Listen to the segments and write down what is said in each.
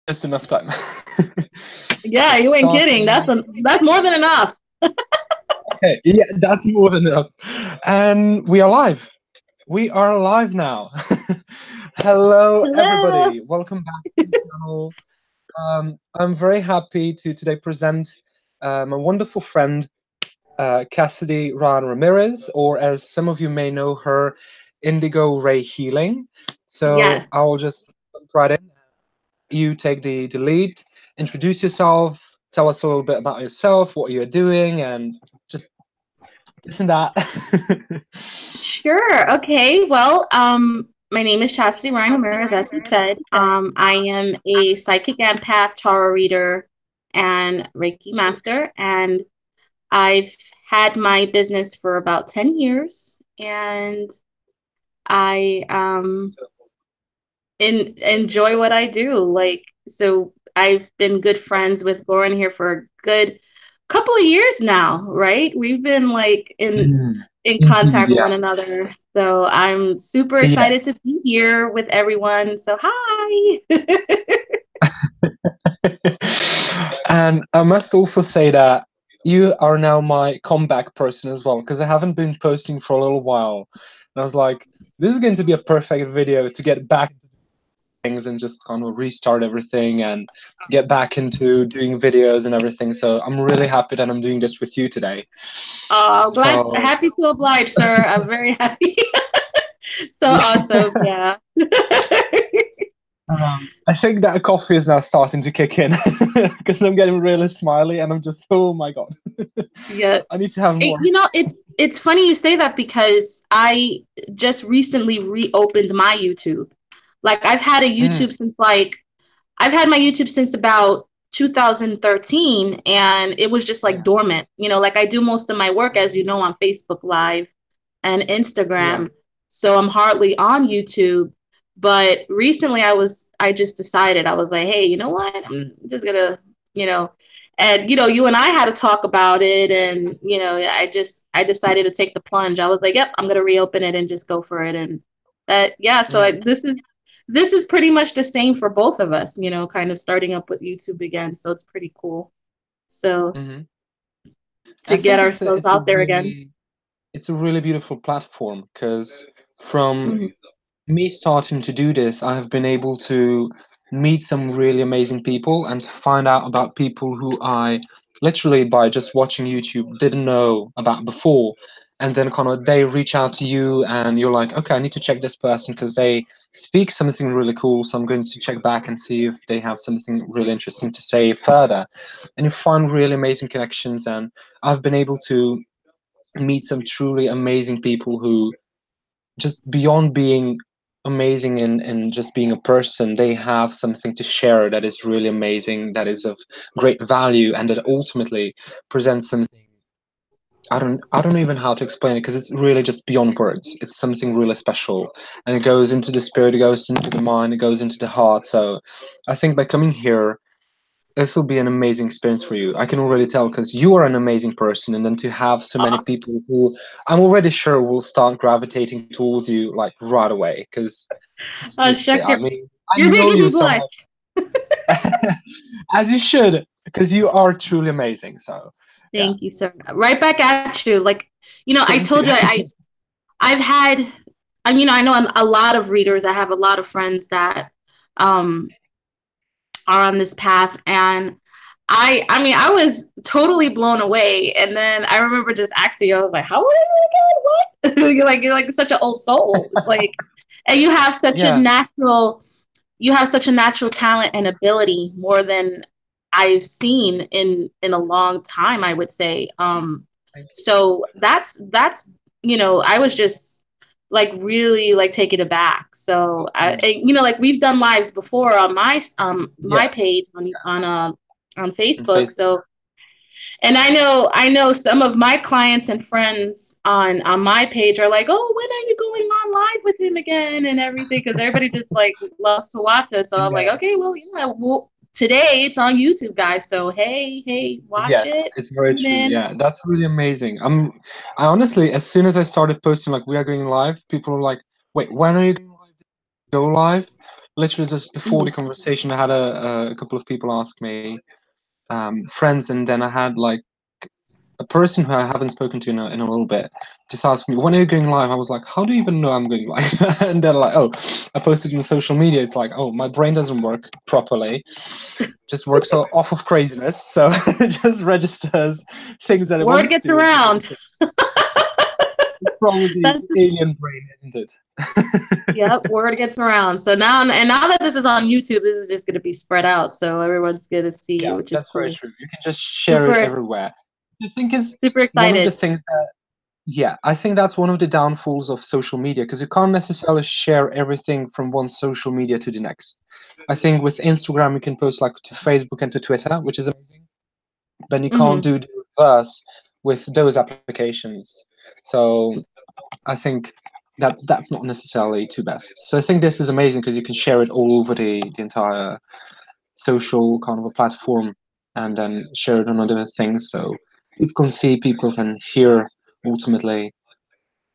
Just enough time. Yeah, you ain't kidding. Starting. That's more than enough. Okay, yeah, that's more than enough. And we are live. We are live now. Hello, Hello. everybody. Welcome back to the channel. I'm very happy to today present my wonderful friend, Chasidy Ryan Ramirez, or as some of you may know her, Indigo Ray Healing. So Yes. I'll just jump right in. You take the lead, introduce yourself, tell us a little bit about yourself, what you're doing, and just this and that. Sure. Okay. Well, my name is Chastity Ryan Ramirez, as you said. I am a psychic empath, tarot reader, and Reiki master, and I've had my business for about 10 years, and I enjoy what I do. So I've been good friends with Lauren here for a good couple of years now, right? We've been like Mm, in indeed, contact with yeah. one another. So I'm super Yes. excited to be here with everyone. So hi. And I must also say that you are now my comeback person as well, because I haven't been posting for a little while. And I was like, this is going to be a perfect video to get back things and just kind of restart everything and get back into doing videos and everything. So I'm really happy that I'm doing this with you today. Glad So happy to oblige, sir. I'm very happy. So yeah, awesome. Yeah. I think that coffee is now starting to kick in because I'm getting really smiley and I'm just, oh my God, Yeah. I need to have more. It's funny you say that because I just recently reopened my YouTube. Like Mm, I've had my YouTube since about 2013, and it was just like yeah, dormant. Like I do most of my work, as you know, on Facebook Live and yeah. Instagram. So I'm hardly on YouTube. But recently I just decided, I was like, hey, you know what? I'm just gonna, you know, and you and I had to talk about it, and I decided to take the plunge. I was like, yep, I'm gonna reopen it and just go for it. And yeah, so Mm, this is pretty much the same for both of us, kind of starting up with YouTube again. So it's pretty cool. So hmm. to I get think ourselves out there again. it's a really beautiful platform because from Mhm. me starting to do this, I have been able to meet some really amazing people and to find out about people who I literally by just watching YouTube didn't know about before. And then kind of they reach out to you and you're like, okay, I need to check this person because they speak something really cool. So I'm going to check back and see if they have something really interesting to say further. And you find really amazing connections. And I've been able to meet some truly amazing people who just beyond being amazing and just being a person, they have something to share that is really amazing, that is of great value, and that ultimately presents something. I don't even know how to explain it because it's really just beyond words. It's something really special, and it goes into the spirit, it goes into the mind, it goes into the heart. So, I think by coming here, this will be an amazing experience for you. I can already tell because you are an amazing person, and then to have so many Uh, people who I'm already sure will start gravitating towards you like right away. Because Shuck, I mean, I you're know making you me so blush. much, as you should, because you are truly amazing. So yeah, Thank you, sir. Right back at you. Like, I thank you. told you I've had, I know a lot of readers. I have a lot of friends that um, are on this path, and I mean, I was totally blown away. And then I remember just asking you, I was like, "How old are you again? What?" You're like such an old soul. It's like, and Yeah, you have such a natural talent and ability, more than I've seen in a long time, I would say. thank you. So that's I was just like really like taken aback. So Mm. like we've done lives before on my Yes, page on on Facebook. Facebook. So, and I know some of my clients and friends on my page are like, oh, when are you going on live with him again and everything? Because everybody just like loves to watch us. So I'm like, Yeah. okay, well, yeah, well, today it's on YouTube, guys. So hey, watch Yes, it, it's very tune true. in. Yeah, that's really amazing. I honestly, as soon as I started posting like we are going live, people are like, "Wait, when are you going live? Go live?" literally just before the Mhm. conversation, I had a couple of people ask me, friends, and then I had like a person who I haven't spoken to in a little bit just asked me, when are you going live? I was like, how do you even know I'm going live? And they're like, oh, I posted on social media. It's like, oh, my brain doesn't work properly, just works off of craziness. So it just registers things that it Word wants gets to. around. It's probably the That's alien brain, isn't it? Yep, word gets around. So now that this is on YouTube, this is just going to be spread out, so everyone's going to see, Yeah, which is that's very cool. true. You can just share it Super, everywhere. I think is super one of the excited. things that, yeah, I think that's one of the downfalls of social media because you can't necessarily share everything from one social media to the next. I think with Instagram you can post like to Facebook and to Twitter, which is amazing, but you can't Hmm. do the reverse with those applications. So I think that's not necessarily too best. So I think this is amazing because you can share it all over the entire social kind of a platform and then share it on other things so people can see, people can hear ultimately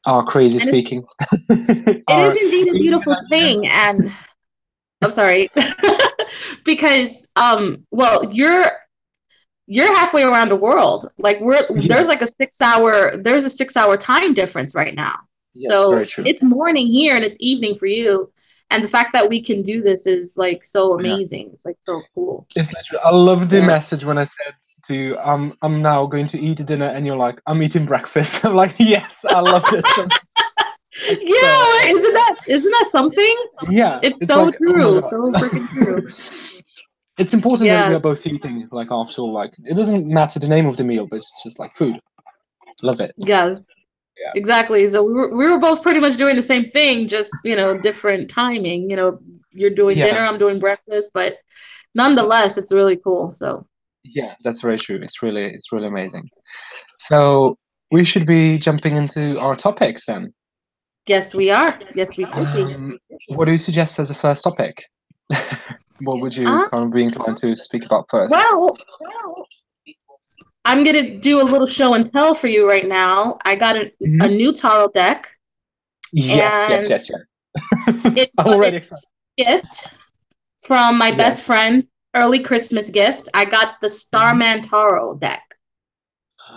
our crazy And speaking. it is Our indeed a beautiful thing. And I'm sorry, because well, you're halfway around the world. Like yes, there's a 6 hour time difference right now. yes, very So true. it's morning here and it's evening for you. And the fact that we can do this is like so Yeah, amazing. It's like so cool. it's literally, I love the Yeah. message when I said to you, I'm now going to eat dinner, and you're like, I'm eating breakfast. I'm like, yes, I love this so much. Like Yeah, so right. amazing. Isn't that something? Yeah, It's it's so like, oh my true. god. So freaking true. It's important that we Yeah. are both eating like after all, like it doesn't matter the name of the meal, but it's just like food. Love it. Yes. Yeah. Exactly. So we were both pretty much doing the same thing, just different timing. You're doing dinner, Yeah, I'm doing breakfast, but nonetheless, it's really cool. So yeah, that's very true. It's really amazing. So we should be jumping into our topics then. yes, we are. Yes, we should be. What do you suggest as a first topic? What would you Uh, kind of be inclined to speak about first? well, I'm gonna do a little show and tell for you right now. I got a Mhm. new tarot deck, Yes, yes, and yes, yes. it I'm already excited. was a gift from my best Yes. friend. Early Christmas gift. I got the Mhm. Starman Tarot deck,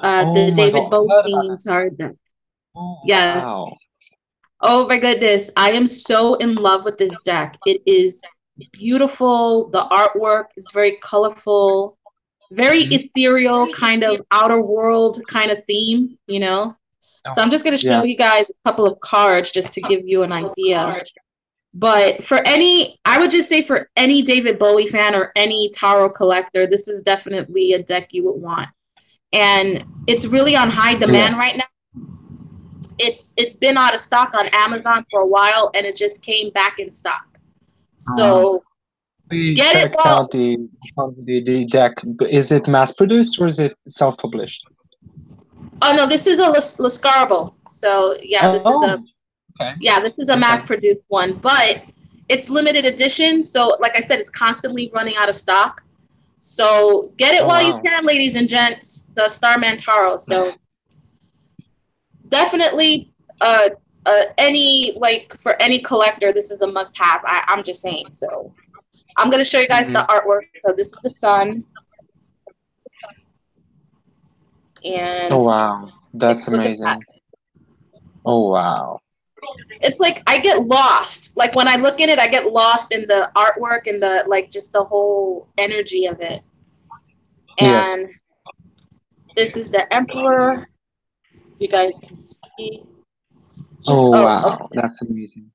Oh the my David God, I heard about Bowie that. tarot deck. Oh Yes. wow. Oh my goodness. I am so in love with this deck. It is beautiful. The artwork is very colorful, very Mhm. ethereal, kind of outer world kind of theme. Oh So I'm just wow. going to show Yeah. you guys a couple of cards just to give you an idea. But I would just say for any David Bowie fan or any tarot collector, this is definitely a deck you would want. And it's really on high Yes. demand right now. It's been out of stock on Amazon for a while, and it just came back in stock. Uh, So we get it checked while. out the deck. Is it mass produced or is it self published? Oh no, this is a Lascarbo. So Oh, okay. this is a Okay. mass produced one, but it's limited edition. So like I said, it's constantly running out of stock. So get it Oh while you wow. can, ladies and gents. The Starman Taro. So definitely, any like for any collector, this is a must-have. I'm just saying. So I'm gonna show you guys the Hmm. artwork. So this is the sun, Oh and wow. like That's look at that. amazing. Oh wow. It's like I get lost. Like when I look at it, I get lost in the artwork and the like, just the whole energy of it. Yes. And this is the Emperor. You guys can see. Just Oh oh, okay. wow. That's amazing.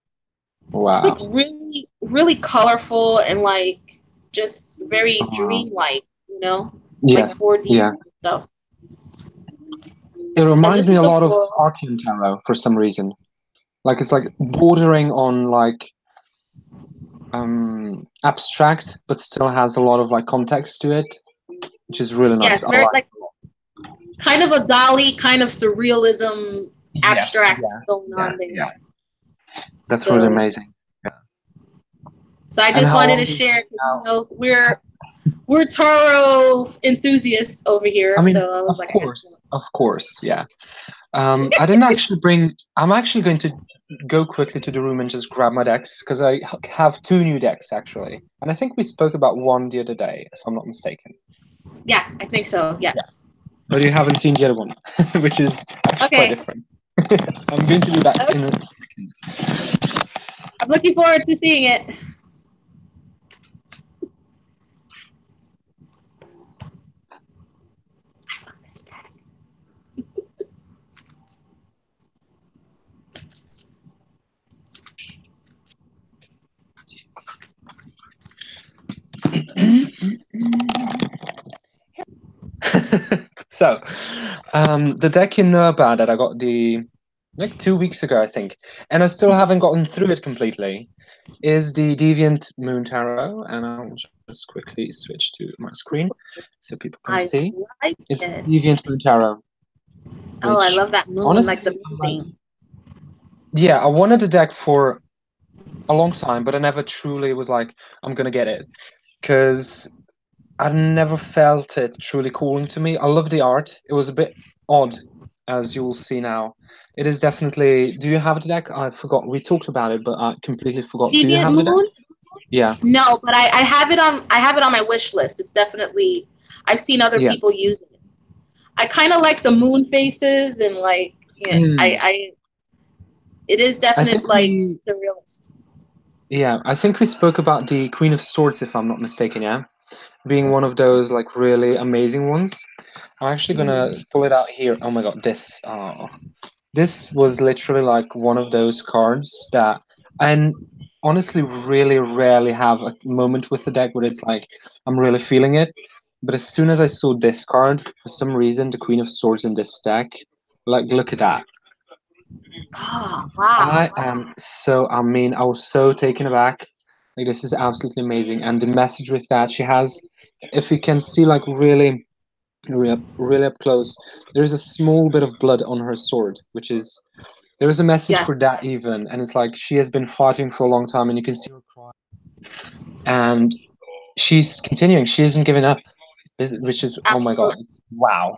It's like Wow. really, really colorful and like just very Uh, dreamlike. Like yes. 4D Yeah. stuff. It And reminds this me is a the lot of floral. Arcane Tarot for some reason. Like it's like bordering on like abstract, but still has a lot of like context to it, which is really nice. Yes, I very like. like kind of a dolly, kind of surrealism, Yes. abstract Yeah. going Yeah. on there. Yeah. That's really So amazing. Yeah. So I And just how wanted long to do you share think because now? we're Taro enthusiasts over here. I mean, So I was like, I have to. of course, yeah. I didn't actually bring. I'm actually going to. go quickly to the room and just grab my decks because I have two new decks actually, and I think we spoke about one the other day, if I'm not mistaken. Yes, I think so. Yeah, Yes. but you haven't seen the other one, which is actually quite Okay. different. I'm going to do that Okay. in a second. I'm looking forward to seeing it. So, the deck you know about that I got the like 2 weeks ago, I think, and I still haven't gotten through it completely, is the Deviant Moon Tarot, and I'll just quickly switch to my screen so people can I see. like It's it. Deviant Moon Tarot, Oh, I which love that moon, like the honestly, moon theme. yeah, I wanted a deck for a long time, but I never truly was like, I'm gonna get it because I never felt it truly calling to me. I love the art. It was a bit odd, as you will see now. It is definitely. Do you have the deck? I forgot. We talked about it, but I completely forgot. Do you Deviant have the deck? moon? Yeah, No, but I have it on. I have it on my wish list. It's definitely. I've seen other yeah. people use it. I kind of like the moon faces and like. Yeah, Mm. I. It is I definite think like we. surrealist. Yeah, I think we spoke about the Queen of Swords, if I'm not mistaken. Yeah, being one of those like really amazing ones. I'm actually gonna pull it out here. Oh my god, this. This was literally like one of those cards that, and honestly, really rarely have a moment with the deck where it's like I'm really feeling it. But as soon as I saw this card, for some reason, the Queen of Swords in this deck, like look at that. Oh wow! I am so, I mean, I was so taken aback. Like this is absolutely amazing, and the message with that she has, if you can see, like really up close, there is a small bit of blood on her sword, which is there is a message Yes. for that even, and it's like she has been fighting for a long time, and you can see her cry, and she's continuing. She isn't giving up, which is oh my god, Absolutely. wow.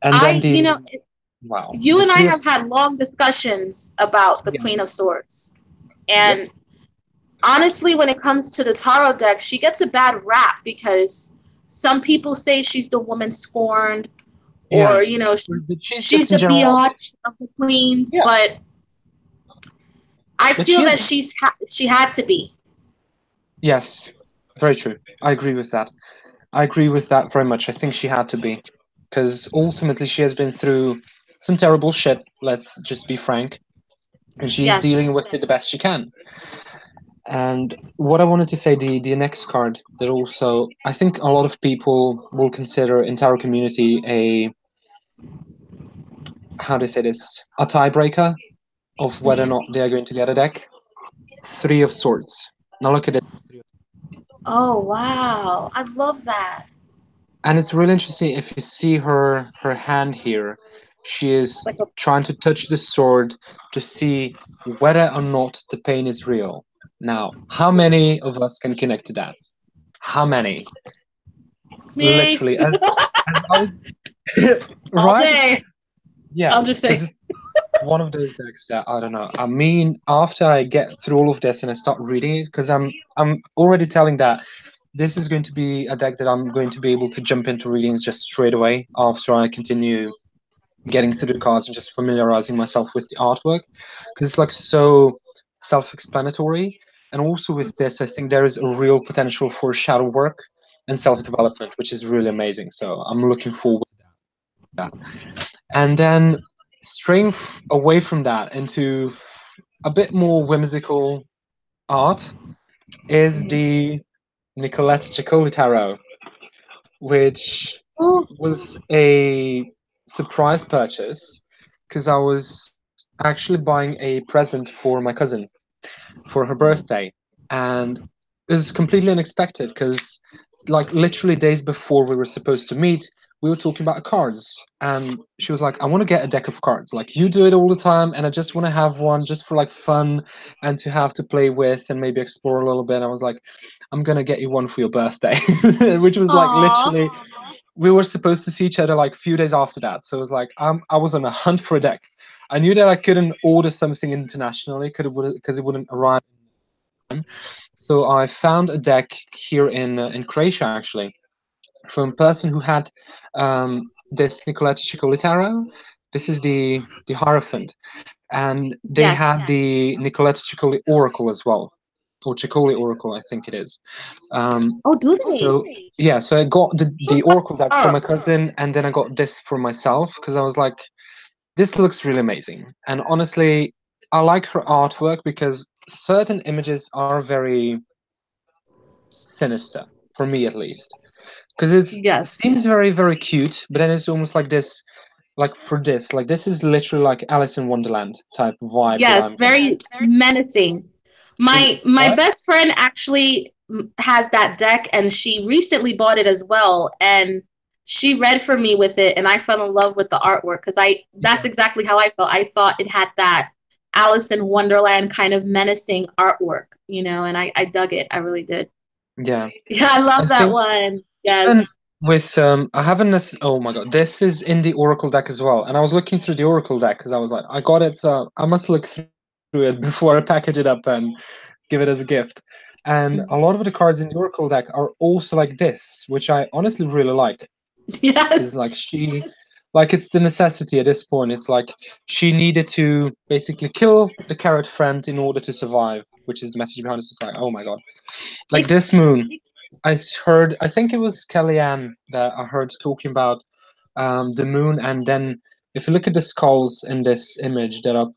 And then I, you the know, wow, you the and I three of have had long discussions about the yeah, Queen of Swords, yep, and honestly, when it comes to the tarot deck, she gets a bad rap because some people say she's the woman scorned, yeah. or But she's she's just in the general, biatch of the queens. yeah. But I But she feel is that she had to be. yes, very true. I agree with that. I agree with that very much. I think she had to be, because ultimately she has been through some terrible shit. Let's just be frank, and she's Yes, dealing with it the best she can. And what I wanted to say, the next card that also I think a lot of people will consider in tarot community a how do I say this a tiebreaker of whether or not mm-hmm. they are going to get a deck. Three of Swords. Now look at it, Oh wow, I love that. and it's really interesting if you see her hand here. She is Like a trying to touch the sword to see whether or not the pain is real. Now, how yes. many of us can connect to that? How many? Me Literally, as I was all right? day. Yeah, I'll just because say. it's one of those decks that I don't know. I mean, after I get through all of this and I start reading it, because I'm already telling that this is going to be a deck that I'm going to be able to jump into readings just straight away after I continue getting through the cards and just familiarizing myself with the artwork, because it's like so self-explanatory. And also with this, I think there is a real potential for shadow work and self-development, which is really amazing. So I'm looking forward to that. And then straying away from that into a bit more whimsical art is Mhm. the Nicoletta Ciccoli Tarot, which Oh, was a surprise purchase because I was actually buying a present for my cousin for her birthday, and it was completely unexpected because, like, literally days before we were supposed to meet, we were talking about cards, and she was like, "I want to get a deck of cards. Like, you do it all the time, and I just want to have one just for like fun and to have to play with and maybe explore a little bit." And I was like, "I'm gonna get you one for your birthday," which was like aw. literally we were supposed to see each other like a few days after that. So it was like I was on a hunt for a deck. I knew that I couldn't order something internationally because it wouldn't arrive. So I found a deck here in Croatia, actually, from a person who had this Nicoletta tarot. This is the Hierophant, and they Yes. had the Nicoletta Ciccoli Oracle as well, or Ciccoli Oracle, I think it is. Um, Oh, do they? so yeah, so I got the Oracle deck from Oh, my cousin, and then I got this for myself because I was like, this looks really amazing. And honestly, I like her artwork because certain images are very sinister for me, at least, because it yes. seems very cute, but then it's almost like this, like for this, like this is literally like Alice in Wonderland type vibe that Yes, I'm getting. very menacing. My What? best friend actually has that deck, and she recently bought it as well, and she read for me with it, and I fell in love with the artwork because I that's Yeah. exactly how I felt. I thought it had that Alice in Wonderland kind of menacing artwork, and I dug it. I really did. Yeah. Yeah, I I love that think one. even Yes. with I haven't oh my god, this is in the Oracle deck as well. And I was looking through the Oracle deck because I was like, I got it, so I must look through it before I package it up and give it as a gift. And a lot of the cards in the Oracle deck are also like this, which I honestly really like. Because Yes. like like it's the necessity at this point. It's like she needed to basically kill the carrot friend in order to survive, which is the message behind it. It's like, oh my god. Like this moon, I think it was Kellyanne that I heard talking about the moon, and then if you look at the skulls in this image that are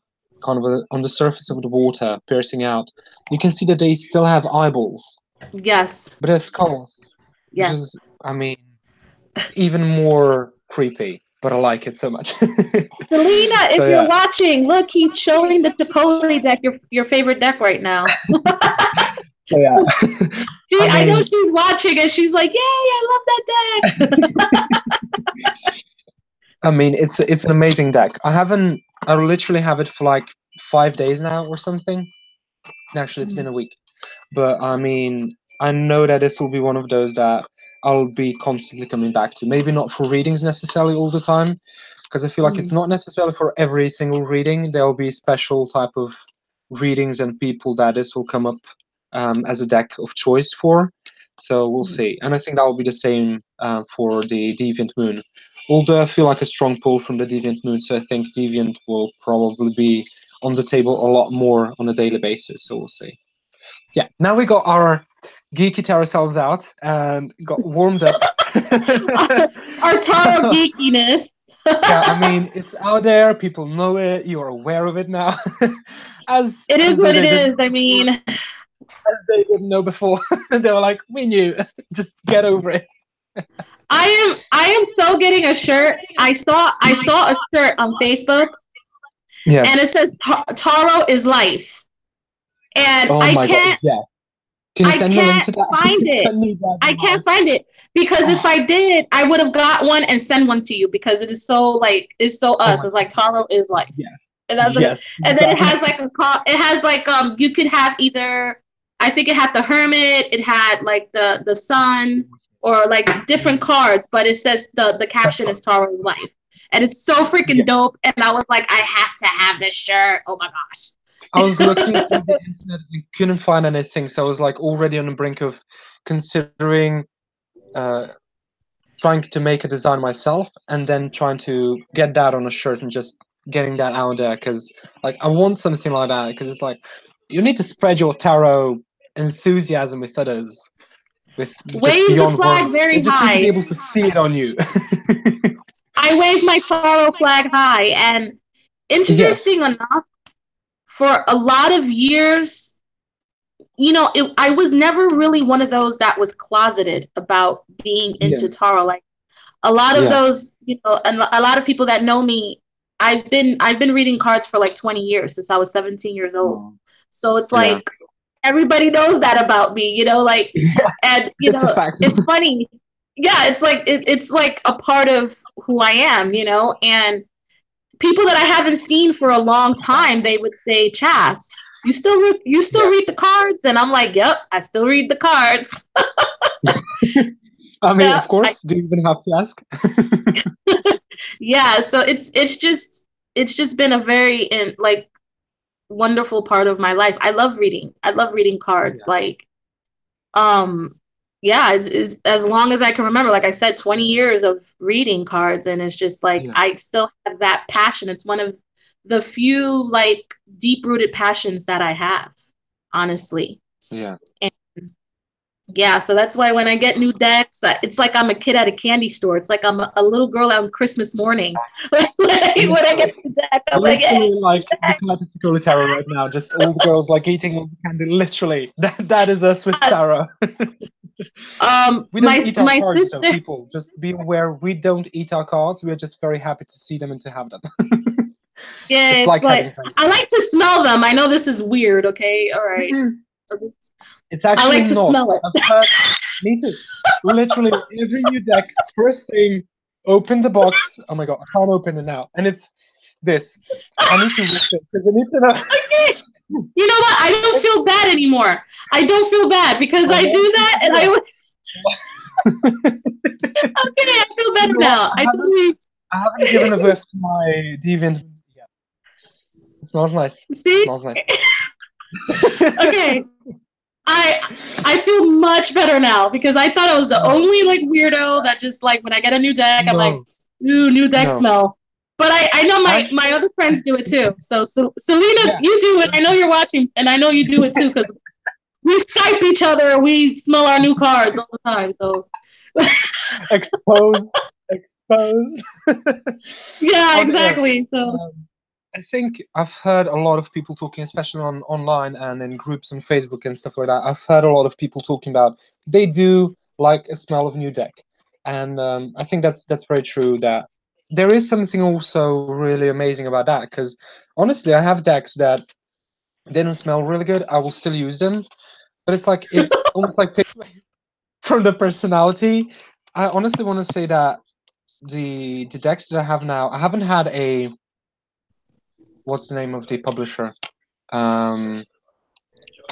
kind of on the surface of the water, piercing out, you can see that they still have eyeballs, Yes. but they're skulls, which Yes. is, I mean, even more creepy. But I like it so much. Selena, if So you're yeah, watching, look, he's showing the Chipotle deck, your favorite deck right now. so yeah. I I know mean, she's watching and she's like, "Yay, I love that deck." it's an amazing deck. I literally have it for like 5 days now or something. Actually, it's been a week. But I mean, I know that this will be one of those that I'll be constantly coming back to. Maybe not for readings necessarily all the time, because I feel like it's Mhm. not necessarily for every single reading. There'll be special type of readings and people that this will come up as a deck of choice for. So we'll Mhm. see. And I think that will be the same for the Deviant Moon. Although I feel like a strong pull from the Deviant Moon, so I think Deviant will probably be on the table a lot more on a daily basis. So we'll see. Yeah, now we got our geeky tarot selves out and got warmed up. Our Taro So, geekiness. yeah, I mean, it's out there. People know it. You're aware of it now, as It is as though what it they didn't is. know I before. mean, As they didn't know before. They were like, "We knew. Just get over it." I am so getting a shirt. I saw a shirt on Facebook and Yes. it says Taro is life. And Oh my god. Yeah. Can you I send me a link can't to find that? it. I need that I now. can't find it because if Oh, I did, I would have got one and sent one to you because it is so like it's so oh us. my It's like Taro is life. yes. And Yes. and then it That. has like it has like you could have either I think it had the hermit, it had like the sun or like different cards, but it says the caption is Taro's life. And it's so freaking Yeah. dope. And I was like, I have to have this shirt. Oh my I was looking gosh. through the internet and couldn't find anything, so I was like already on the brink of considering uh, trying to make a design myself and then trying to get that on a shirt and just getting that out there because like I want something like that because it's like you need to spread your tarot enthusiasm with others with just Wave the beyond flag words. They very just need to be high. able to see it on you. I wave my Taro flag high. And Yes. interesting enough, for a lot of years, I was never really one of those that was closeted about being Yeah. into Taro. Like a lot of Yeah. those, and a lot of people that know me, I've been reading cards for like 20 years since I was 17 years old. Oh, So it's yeah. like everybody knows that about me, like, Yeah. and It's a fact. it's funny. Yeah, it's like it's like a part of who I am, and people that I haven't seen for a long time, they would say, "Chas, you still Yeah. read the cards?" And I'm like, "Yep, I still read the cards." I mean, Yeah, of course. Do you even have to ask? yeah. So it's just it's just been a very like wonderful part of my life. I love reading. I love reading cards. Yeah, Like, um, yeah, it's as long as I can remember. Like I said, 20 years of reading cards, and it's just like yeah, I still have that passion. It's one of the few like deep rooted passions that I have, honestly. yeah. And yeah, so that's why when I get new decks, it's like I'm a kid at a candy store. It's like I'm a little girl on Christmas morning. When I get Literally, a new deck, I'm like, yeah. literally like the Kaleidoscope Tarot right now. Just all the girls like eating all the candy. Literally, that is us with tarot. We don't eat our My cards though, sister. people. Just be aware, we don't eat our cards. We are just very happy to see them and to have them. Yeah, It's it's like like having candy. I like to smell them. I know this is weird. Okay, all right. Mm-mm. It's I actually like to not. smell it. I've heard. Me too. Literally every new deck, first thing, open the box. Oh my god, I can't open it now. And it's this. I need to rip it because I need to Okay. know. You know what? I don't feel bad anymore. I don't feel bad because I I do want you to that, and do I it. okay. I feel You better know what? now. I totally I haven't given a whiff to my deviant yet. It smells nice. It see. smells nice. Okay, I I feel much better now because I thought I was the only like weirdo that just like when I get a new deck, I'm like, No, ooh, new deck no. smell. But I know my Actually, other friends do it too. So Selena, yeah. you do it. I know you're watching, and I know you do it too because we Skype each other. We smell our new cards all the time. So Exposed. Exposed. yeah, On air. exactly. So Um, I think I've heard a lot of people talking, especially on online and in groups on Facebook and stuff like that. I've heard a lot of people talking about they do like a smell of new deck, and I think that's very true. That there is something also really amazing about that because honestly, I have decks that they don't smell really good. I will still use them, but it's like it almost like takes away from the personality. I honestly want to say that the decks that I have now, I haven't had a what's the name of the publisher? Um,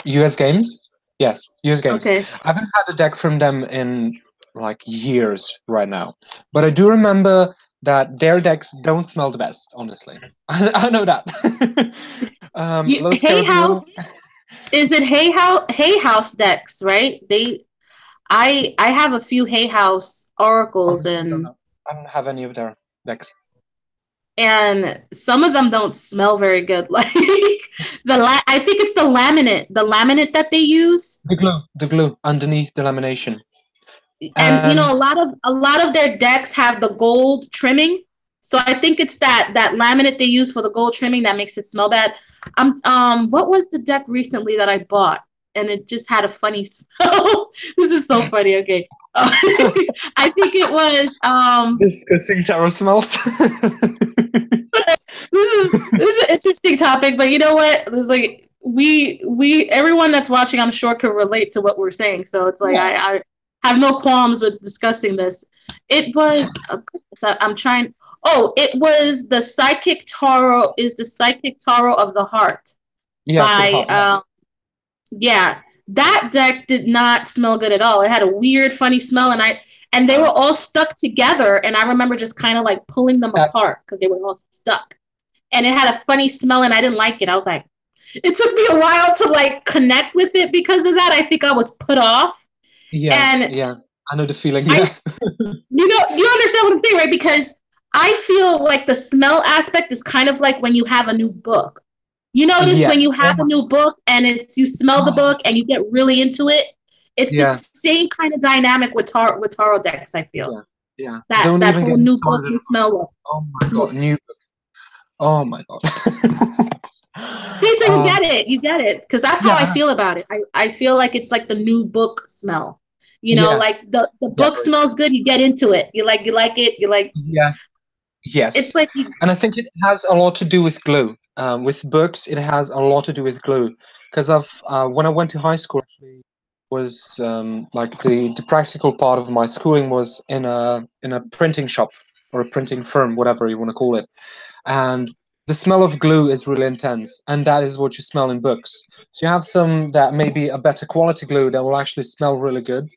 US Games. Yes, US Games. okay. I haven't had a deck from them in like years right now, but I do remember that their decks don't smell the best. Honestly, I know that. Los Hey House, Caribbean. is it Hay House decks, right? I have a few Hay House oracles, Honestly, I don't know. I don't have any of their decks. and some of them don't smell very good. Like I think it's the laminate that they use. The glue underneath the lamination, And you know, and a lot of their decks have the gold trimming. So I think it's that laminate they use for the gold trimming that makes it smell bad. What was the deck recently that I bought? And it just had a funny smell. This is so funny. Okay. I think it was disgusting tarot smells. this is an interesting topic, but you know what? It's like we everyone that's watching, I'm sure, can relate to what we're saying. So it's like Yeah, I have no qualms with discussing this. It was so I'm trying. Oh, it was the Psychic Tarot. Is the Psychic Tarot of the Heart yeah, for the by heart. Yeah, yeah. That deck did not smell good at all. It had a weird, funny smell, and they were wow. all stuck together. And I remember just kind of like pulling them That's apart because they were all stuck, and it had a funny smell, and I didn't like it. I was like, it took me a while to like connect with it because of that. I think I was put off, yeah, and yeah. I know the feeling. I, Yeah, you understand what I'm saying, right? Because I feel like the smell aspect is kind of like when you have a new book. You notice when yes. you Oh have a my. new book and it's you smell the Oh, book and you get really into it. It's the yeah, same kind of dynamic with tarot decks. I feel yeah, yeah. that Don't that even whole get me new book started. you smell Oh my smell. god, new. Oh my god. Okay, so um, you get it, because that's how yeah, I feel about it. I feel like it's like the new book smell. You know, yeah, like the yeah, book smells good, you get into it. You like it. You like yeah, yes. it's like you, And I think it has a lot to do with glue. With books, it has a lot to do with glue. Because I've when I went to high school, actually, was like the practical part of my schooling was in a printing shop or a printing firm, whatever you want to call it. And the smell of glue is really intense, and that is what you smell in books. So you have some that may be a better quality glue that will actually smell really good,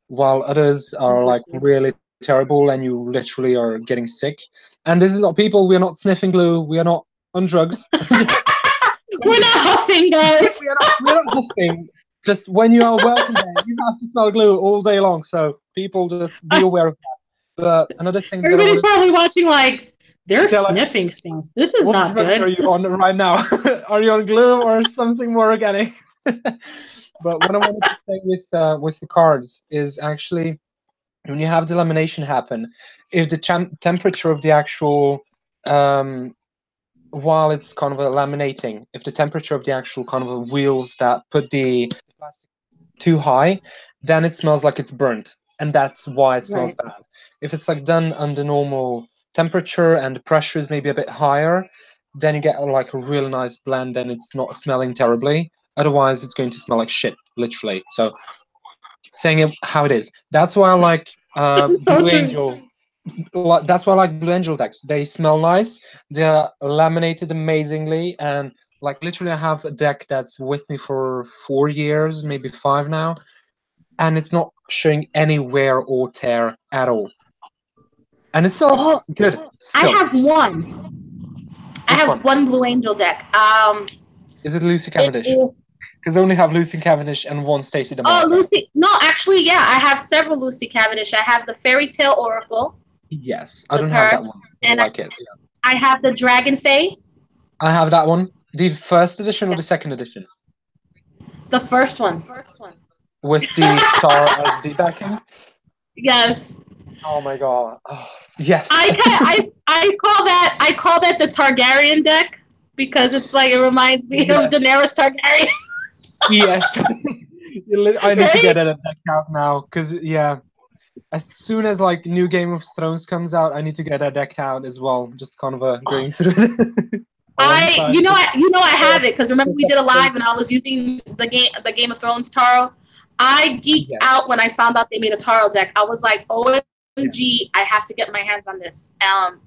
while others are like really terrible and you literally are getting sick. And this is not people. We are not sniffing glue. We are not on drugs. We're not huffing, guys. We're not huffing. Just when you are working there, you have to smell glue all day long. So people just be aware of that. But another thing that I Everybody's wanted to probably watching like they're tell, like, sniffing stuff. This is what not drugs are good. you on right now? Are you on glue or something more organic? But what I wanted to say with the cards is actually when you have the lamination happen, if the temperature of the actual while it's kind of laminating, if the temperature of the actual kind of wheels that put the plastic too high, then it smells like it's burnt, and that's why it smells Right. bad. If it's like done under normal temperature and the pressure is maybe a bit higher, then you get like a really nice blend and it's not smelling terribly. Otherwise, it's going to smell like shit, literally. So, saying it how it is. That's why I like So Blue true. Angel. That's why I like Blue Angel decks. They smell nice. They're laminated amazingly, and like literally, I have a deck that's with me for 4 years, maybe five now, and it's not showing any wear or tear at all. And it smells Oh, good I still. have one. I Which have one? one Blue Angel deck. Is it Lucy It Cavendish? is, Because I only have Lucy Cavendish and one Stacey oh, DeMarco. Lucy. No, actually, yeah, I have several Lucy Cavendish. I have the Fairy Tale Oracle Yes, I with don't have her, that one. I and like it. Yeah. I have the Dragon Fae, I have that one. The first edition or the second edition? the first one. With the star as the backing. Yes, Oh my god. Oh, yes. I call that the Targaryen deck because it's like it reminds me Yeah. of Daenerys Targaryen. Yes. I need to Right? get a deck out now because yeah, as soon as like new Game of Thrones comes out, I need to get a deck out as well. Just kind of going through it alongside. I Oh, have it because remember we did a live and I was using the Game of Thrones Taro. I geeked yeah, out when I found out they made a Taro deck. I was like, yeah, OMG, I have to get my hands on this.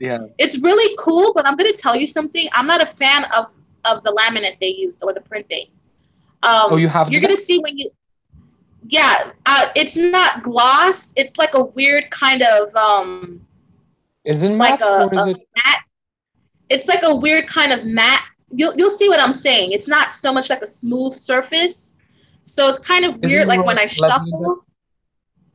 yeah. It's really cool, but I'm gonna tell you something. I'm not a fan of the laminate they used or the printing. Oh, you have the You're deck? gonna see when you yeah, it's not gloss. It's like a weird kind of Is it like matte or is a it? matte. It's like a weird kind of matte. You'll see what I'm saying. It's not so much like a smooth surface. So it's kind of Is it weird. Like when like I level index? shuffle,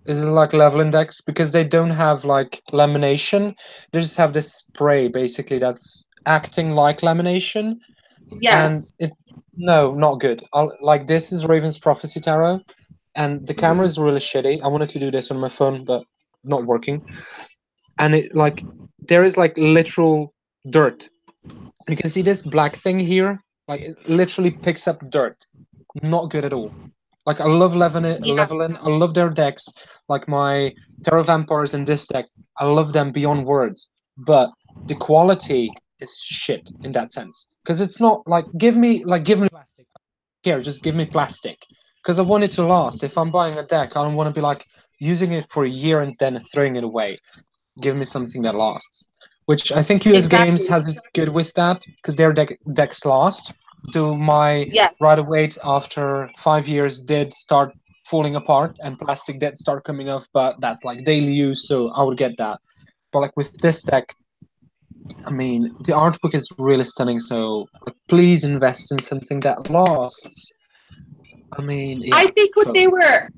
Is it like level index? Because they don't have like lamination. They just have this spray basically that's acting like lamination, and yes. it no, not good. Like this is Raven's Prophecy Tarot, and the camera is really shitty. I wanted to do this on my phone, but not working. And it like there is like literal dirt. You can see this black thing here. Like it literally picks up dirt. Not good at all. Like I love Yeah, Levelin. I love their decks. Like my Terror Vampires in this deck, I love them beyond words. But the quality is shit in that sense. Because it's not like give me plastic. Here, just give me plastic. Because I want it to last. If I'm buying a deck, I don't want to be like using it for a year and then throwing it away. Give me something that lasts. Which I think US Games exactly. has it good with that because their decks last. To my Yes, Rider Waite after 5 years did start falling apart and plastic did start coming off, but that's like daily use, so I would get that. But like with this deck, I mean, the art book is really stunning, so like, please invest in something that lasts. I mean, I yeah. think what So they were.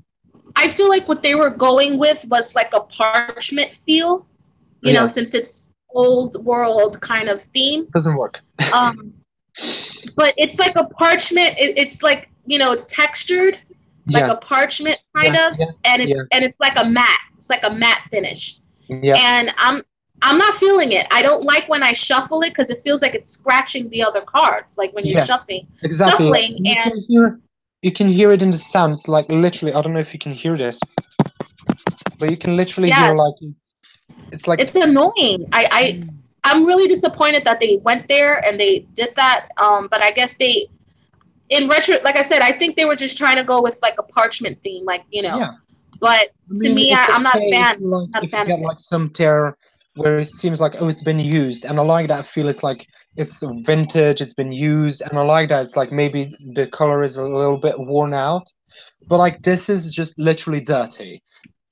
I feel like what they were going with was like a parchment feel. yeah, Since it's old world kind of theme. doesn't work. Um, but it's like a parchment. It's like it's textured, like Yeah, a parchment kind yeah, of, yeah, yeah, and it's like a matte. It's like a matte finish, yeah. and I'm not feeling it. I don't like when I shuffle it because it feels like it's scratching the other cards, like when you're Yes, exactly. Like shuffling, and you can hear it in the sound. Like literally, I don't know if you can hear this, but you can literally yeah, hear like it's like it's annoying. I'm really disappointed that they went there and they did that. But I guess in retro, like I said, I think they were just trying to go with like a parchment theme, yeah. But I to mean, me, it's I'm not a okay if fan. you like Not a if you fan of get it. like some tear where it seems like oh it's been used, and I like that feel. It's like it's vintage, it's been used, and I like that. It's like maybe the color is a little bit worn out, but like this is just literally dirty.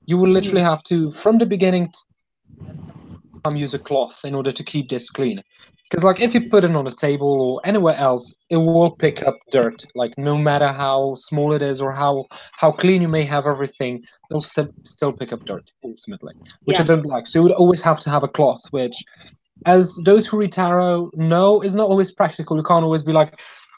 You will literally Mhm. have to, from the beginning, use a cloth in order to keep this clean. Because like if you put it on a table or anywhere else, it will pick up dirt. Like no matter how small it is or how clean you may have everything, they'll still pick up dirt ultimately, which I Yes. don't like. So you would always have to have a cloth, which, as those who read tarot know, is not always practical. You can't always be like,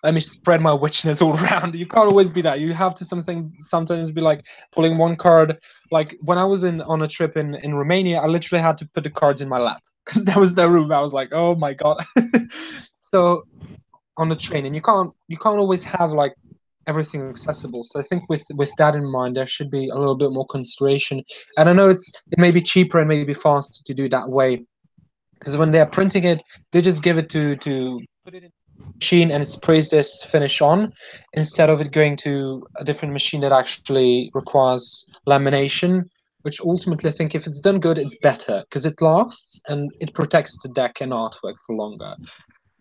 let me spread my witchiness all around. You can't always be that. You have to sometimes be like pulling one card. Like when I was in on a trip in Romania, I literally had to put the cards in my lap because there was no room. I was like, oh my god. So on the train, and you can't always have like everything accessible. So I think with that in mind, there should be a little bit more consideration. And I know it may be cheaper and maybe faster to do that way, because when they're printing it, they just give it to put it in a machine and it sprays this finish on, instead of it going to a different machine that actually requires lamination. Which ultimately, I think, if it's done good, it's better because it lasts and it protects the deck and artwork for longer.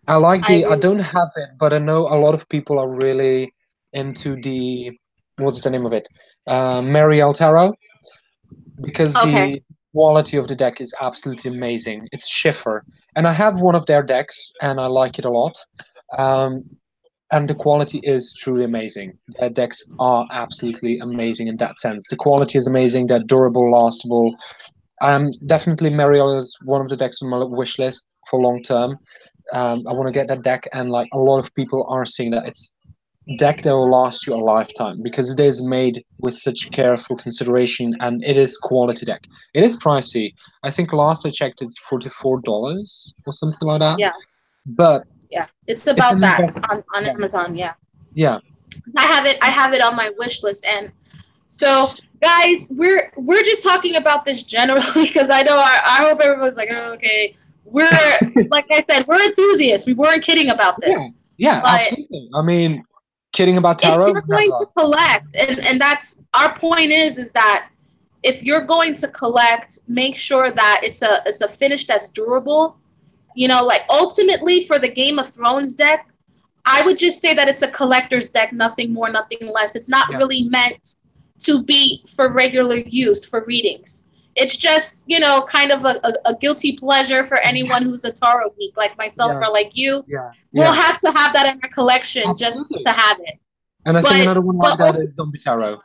I like I the. I agree. don't have it, but I know a lot of people are really into the. What's the name of it? Mary Altaro, because Okay. the quality of the deck is absolutely amazing. It's Schiffer, and I have one of their decks, and I like it a lot. Um, and the quality is truly amazing. Their decks are absolutely amazing in that sense. The quality is amazing. They're durable, lastable. Definitely Mariel is one of the decks on my wish list for long term. I want to get that deck, and like a lot of people are seeing that it's deck that will last you a lifetime because it is made with such careful consideration and it is quality deck. It is pricey. I think last I checked it's $44 or something like that. Yeah. But Yeah. It's it's an about that investment. on Yeah. Amazon. Yeah. Yeah. I have it. I have it on my wish list. And so, guys, we're just talking about this generally because I know I hope everyone's like, oh, okay. We're like I said, we're enthusiasts. We weren't kidding about Yeah. this. Yeah, But absolutely. I mean, kidding about if tarot? you're going to Never. collect, and that's our point is that if you're going to collect, make sure that it's a finish that's durable. You know, like ultimately for the Game of Thrones deck, I would just say that it's a collector's deck, nothing more, nothing less. It's not Yeah. really meant to be for regular use for readings. It's just, kind of a guilty pleasure for anyone who's a tarot geek like myself Yeah. or like you. Yeah. We'll Yeah. have to have that in our collection just to Absolutely. have it. And I think But another one the like that only is Zombie Tarot.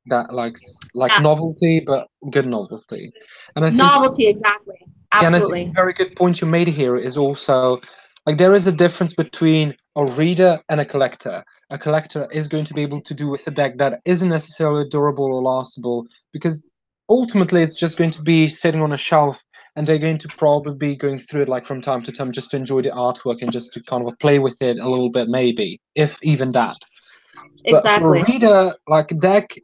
That like yeah, novelty, but good novelty. And I think, novelty, exactly. yeah, and I think a Absolutely. very good point you made here is also like there is a difference between a reader and a collector. A collector is going to be able to do with a deck that isn't necessarily durable or lastable because ultimately it's just going to be sitting on a shelf and they're going to probably be going through it like from time to time just to enjoy the artwork and just to kind of play with it a little bit, maybe, if even that. But for a Exactly. reader, like a deck,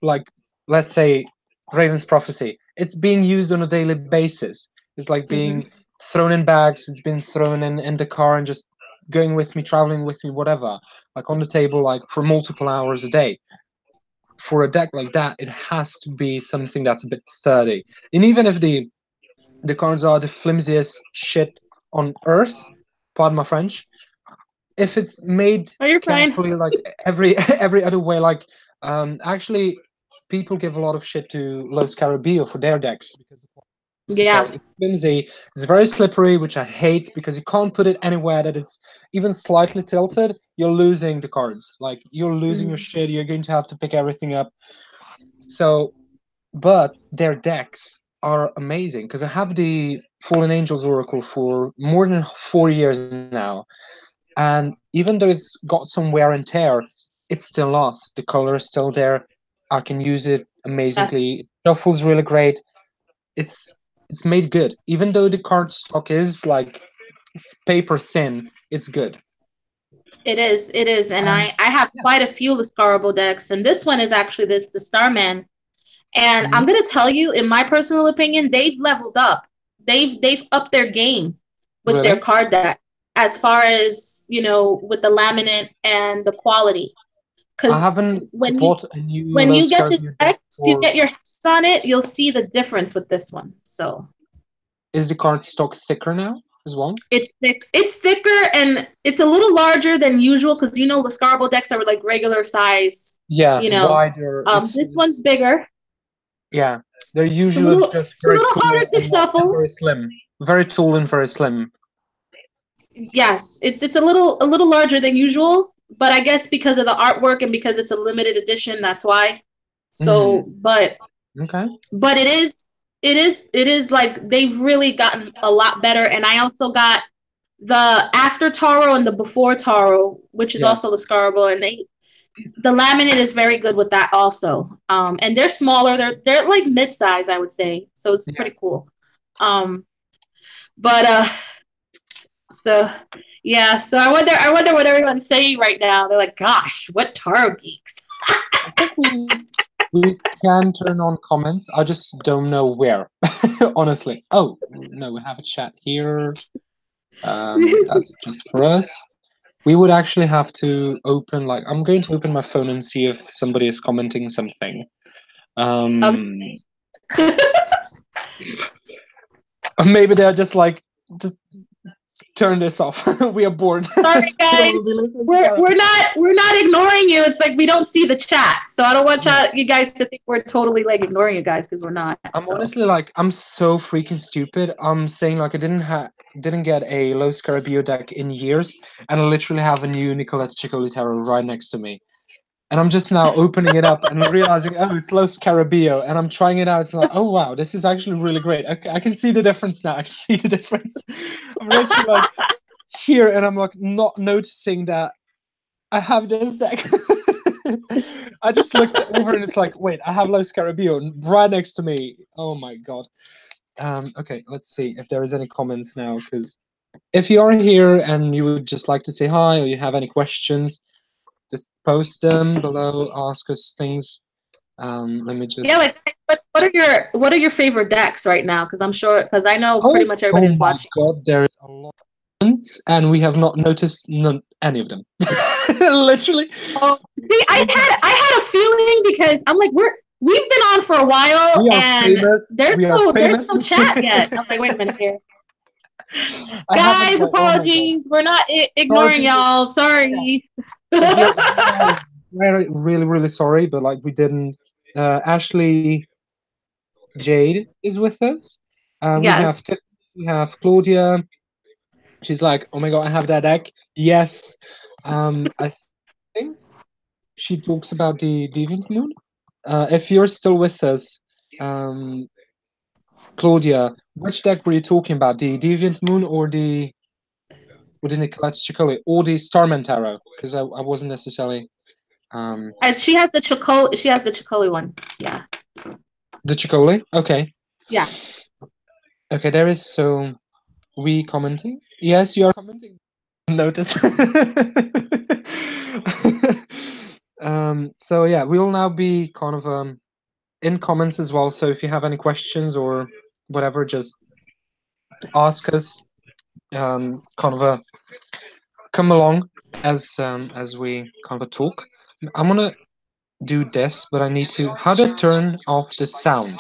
like let's say Raven's Prophecy, it's being used on a daily basis. It's like being Hmm. thrown in bags. It's been thrown in the car and just going with me, traveling with me, whatever. Like on the table, like for multiple hours a day. For a deck like that, it has to be something that's a bit sturdy. And even if the cards are the flimsiest shit on earth, pardon my French, if it's made Oh, you're fine. carefully, like every every other way, like actually, people give a lot of shit to Los Caribbean for their decks because it's necessary. Yeah, It's flimsy. It's very slippery, which I hate because you can't put it anywhere that it's even slightly tilted. You're losing the cards. Like you're losing your hmm, shit. You're going to have to pick everything up. So, but their decks are amazing because I have the Fallen Angels Oracle for more than 4 years now. And even though it's got some wear and tear, it still lasts. The color is still there. I can use it yes, amazingly. It shuffles really great. It's made good. Even though the card stock is like paper thin, it's good. it is. It is, and And I have yeah, quite a few Lascarable decks, and this one is actually the Starman. And I'm mhm. gonna tell you, in my personal opinion, they've leveled up. They've upped their game with their Really, card deck as far as with the laminate and the quality. Because I haven't when you bought a new when you Los get this Caribbean deck deck, if you for. get your hands on it, you'll see the difference with this one. So Is the card stock thicker now as well? it's thick. It's thicker and it's a little larger than usual because the Lascarable decks are like regular size. Yeah, You know, wider. It's this one's bigger. Yeah, they're It's a usually little, just it's a very little harder tall to and shuffle. very slim. Very tall and very slim. Yes, it's a little larger than usual, but I guess because of the artwork and because it's a limited edition, that's why. So, Hmm. but Okay. it is like they've really gotten a lot better. And I also got the after taro and the before taro, which is Yeah. also the scarable, and the laminate is very good with that also. And they're smaller. They're like mid size, I would say. So it's Yeah. pretty cool. Um, but so yeah, so I wonder what everyone's saying right now. They're like, gosh, what taro geeks. I think we can turn on comments. I just don't know where. Honestly. Oh no, we have a chat here. That's just for us. We would actually have to open, like, I'm going to open my phone and see if somebody is commenting something. um, Um, maybe they're just like, just turn this off. We are bored. Sorry, We don't want to be guys. listening to We're that. we're not we're not ignoring you. It's like we don't see the chat, so I don't want Yeah. you guys to think we're totally like ignoring you guys because we're not. I'm So honestly like, I'm so freaking stupid. I'm saying like, I didn't get a Los Caribbean deck in years, and I literally have a new Nicolet's Chicolitaro right next to me. And I'm just now opening it up and realizing, oh, it's Los Caribbean, and I'm trying it out. It's like, oh wow, this is actually really great. I can see the difference now. I can see the difference. I'm literally like here, and I'm like not noticing that I have this deck. I just looked over, and it's like, wait, I have Los Caribbean right next to me. Oh my god. Okay, let's see if there is any comments now, because if you are here and you would just like to say hi or you have any questions, just post them below, ask us things. Let me yeah, just. like what are your favorite decks right now? Because I'm sure because I know pretty Oh, much oh everybody's my watching God! this. There is a lot, and we have not noticed any of them. Literally. Oh, see, I had a feeling because I'm like we've been on for a while We are and famous. We are there's famous. no chat yet. I'm like, wait a minute here. I haven't. Guys, Like, oh my God! apologies. We're not Sorry, ignoring people. y'all. Yeah. Sorry. We are very, really, really sorry, but like we didn't. Ashley Jade is with us. We have Yes. Tiffany, we have Claudia. She's like, oh my God, I have that deck. Yes. I think she talks about the Deviant Moon. If you're still with us, um, Claudia, which deck were you talking about? The Deviant Moon or the Nicolas Chicoli or the Starman Tarot? Because I wasn't necessarily um And she has the Chicoli. She has the Chicoli one. Yeah. the Chicoli. Okay. Yes. Okay, there is so we commenting. Yes, you are commenting. Notice. So yeah, we will now be kind of in comments as well. So if you have any questions or whatever, just ask us. Kind of come along as we kind of talk. I'm gonna do this, but I need to. How to turn off the sound?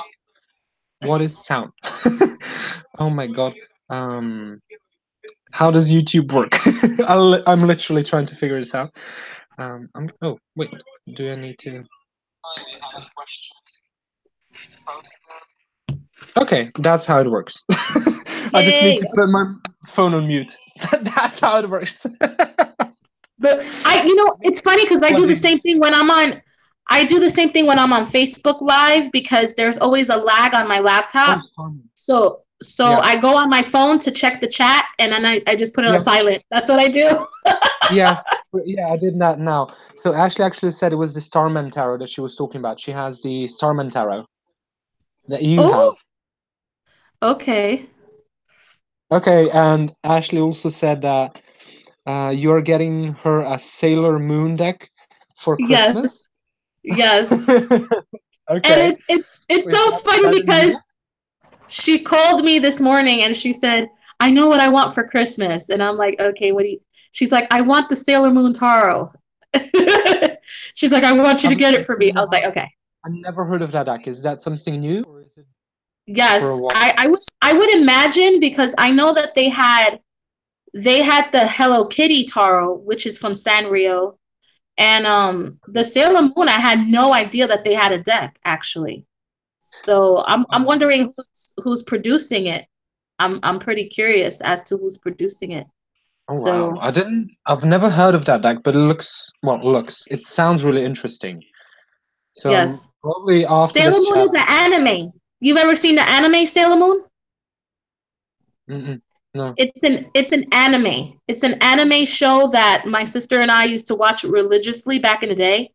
What is sound? Oh my god. Um, how does YouTube work? I'm literally trying to figure this out. Oh wait. Do I need to? Okay, that's how it works. I just need Yay. to put my phone on mute. That's how it works. But it's funny because I What do do the you? same thing when I'm on. I do the same thing when I'm on Facebook Live because there's always a lag on my Oh, laptop. sorry. So Yeah, I go on my phone to check the chat and then I just put it on yeah, silent. That's what I do. yeah, yeah. I did that now. So Ashley actually said it was the Starman Tarot that she was talking about. She has the Starman Tarot that you have. Oh, okay. Okay, and Ashley also said that you're getting her a Sailor Moon deck for Yes, Christmas. yes. And Okay, it's is so funny that a new because deck? she called me this morning and she said, I know what I want for Christmas. And I'm like, okay, what do you she's like, I want the Sailor Moon Taro. She's like, I want you to get it I've for me. I was never, like, okay. I've never heard of that deck. Is that something new, or is it for a Yes. while? I would imagine because I know that they had the Hello Kitty Taro, which is from Sanrio. And the Sailor Moon, I had no idea that they had a deck, actually. So I'm Oh, wondering who's producing it. I'm pretty curious as to who's producing it. oh wow. So I've never heard of that deck, but it looks, well, it sounds really interesting. So yes, probably after Sailor this Moon chat, is an anime. You've ever seen the anime Sailor Moon? mm-mm, no. It's an anime. It's an anime show that my sister and I used to watch religiously back in the day.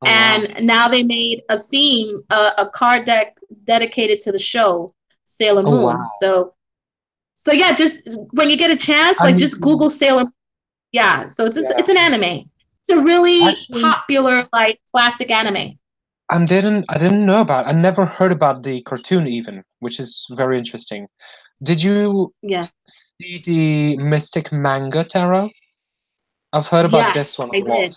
Oh wow. And now they made a theme, a card deck dedicated to the show Sailor Oh Moon. wow. So yeah, just when you get a chance, I like need just to, Google Sailor. Yeah, so it's yeah. an anime. It's a really Actually, popular like classic anime. I didn't know about. I never heard about the cartoon even, which is very interesting. Did you Yeah. see the Mystic Manga Tarot? I've heard about this Yes, one I a lot. did.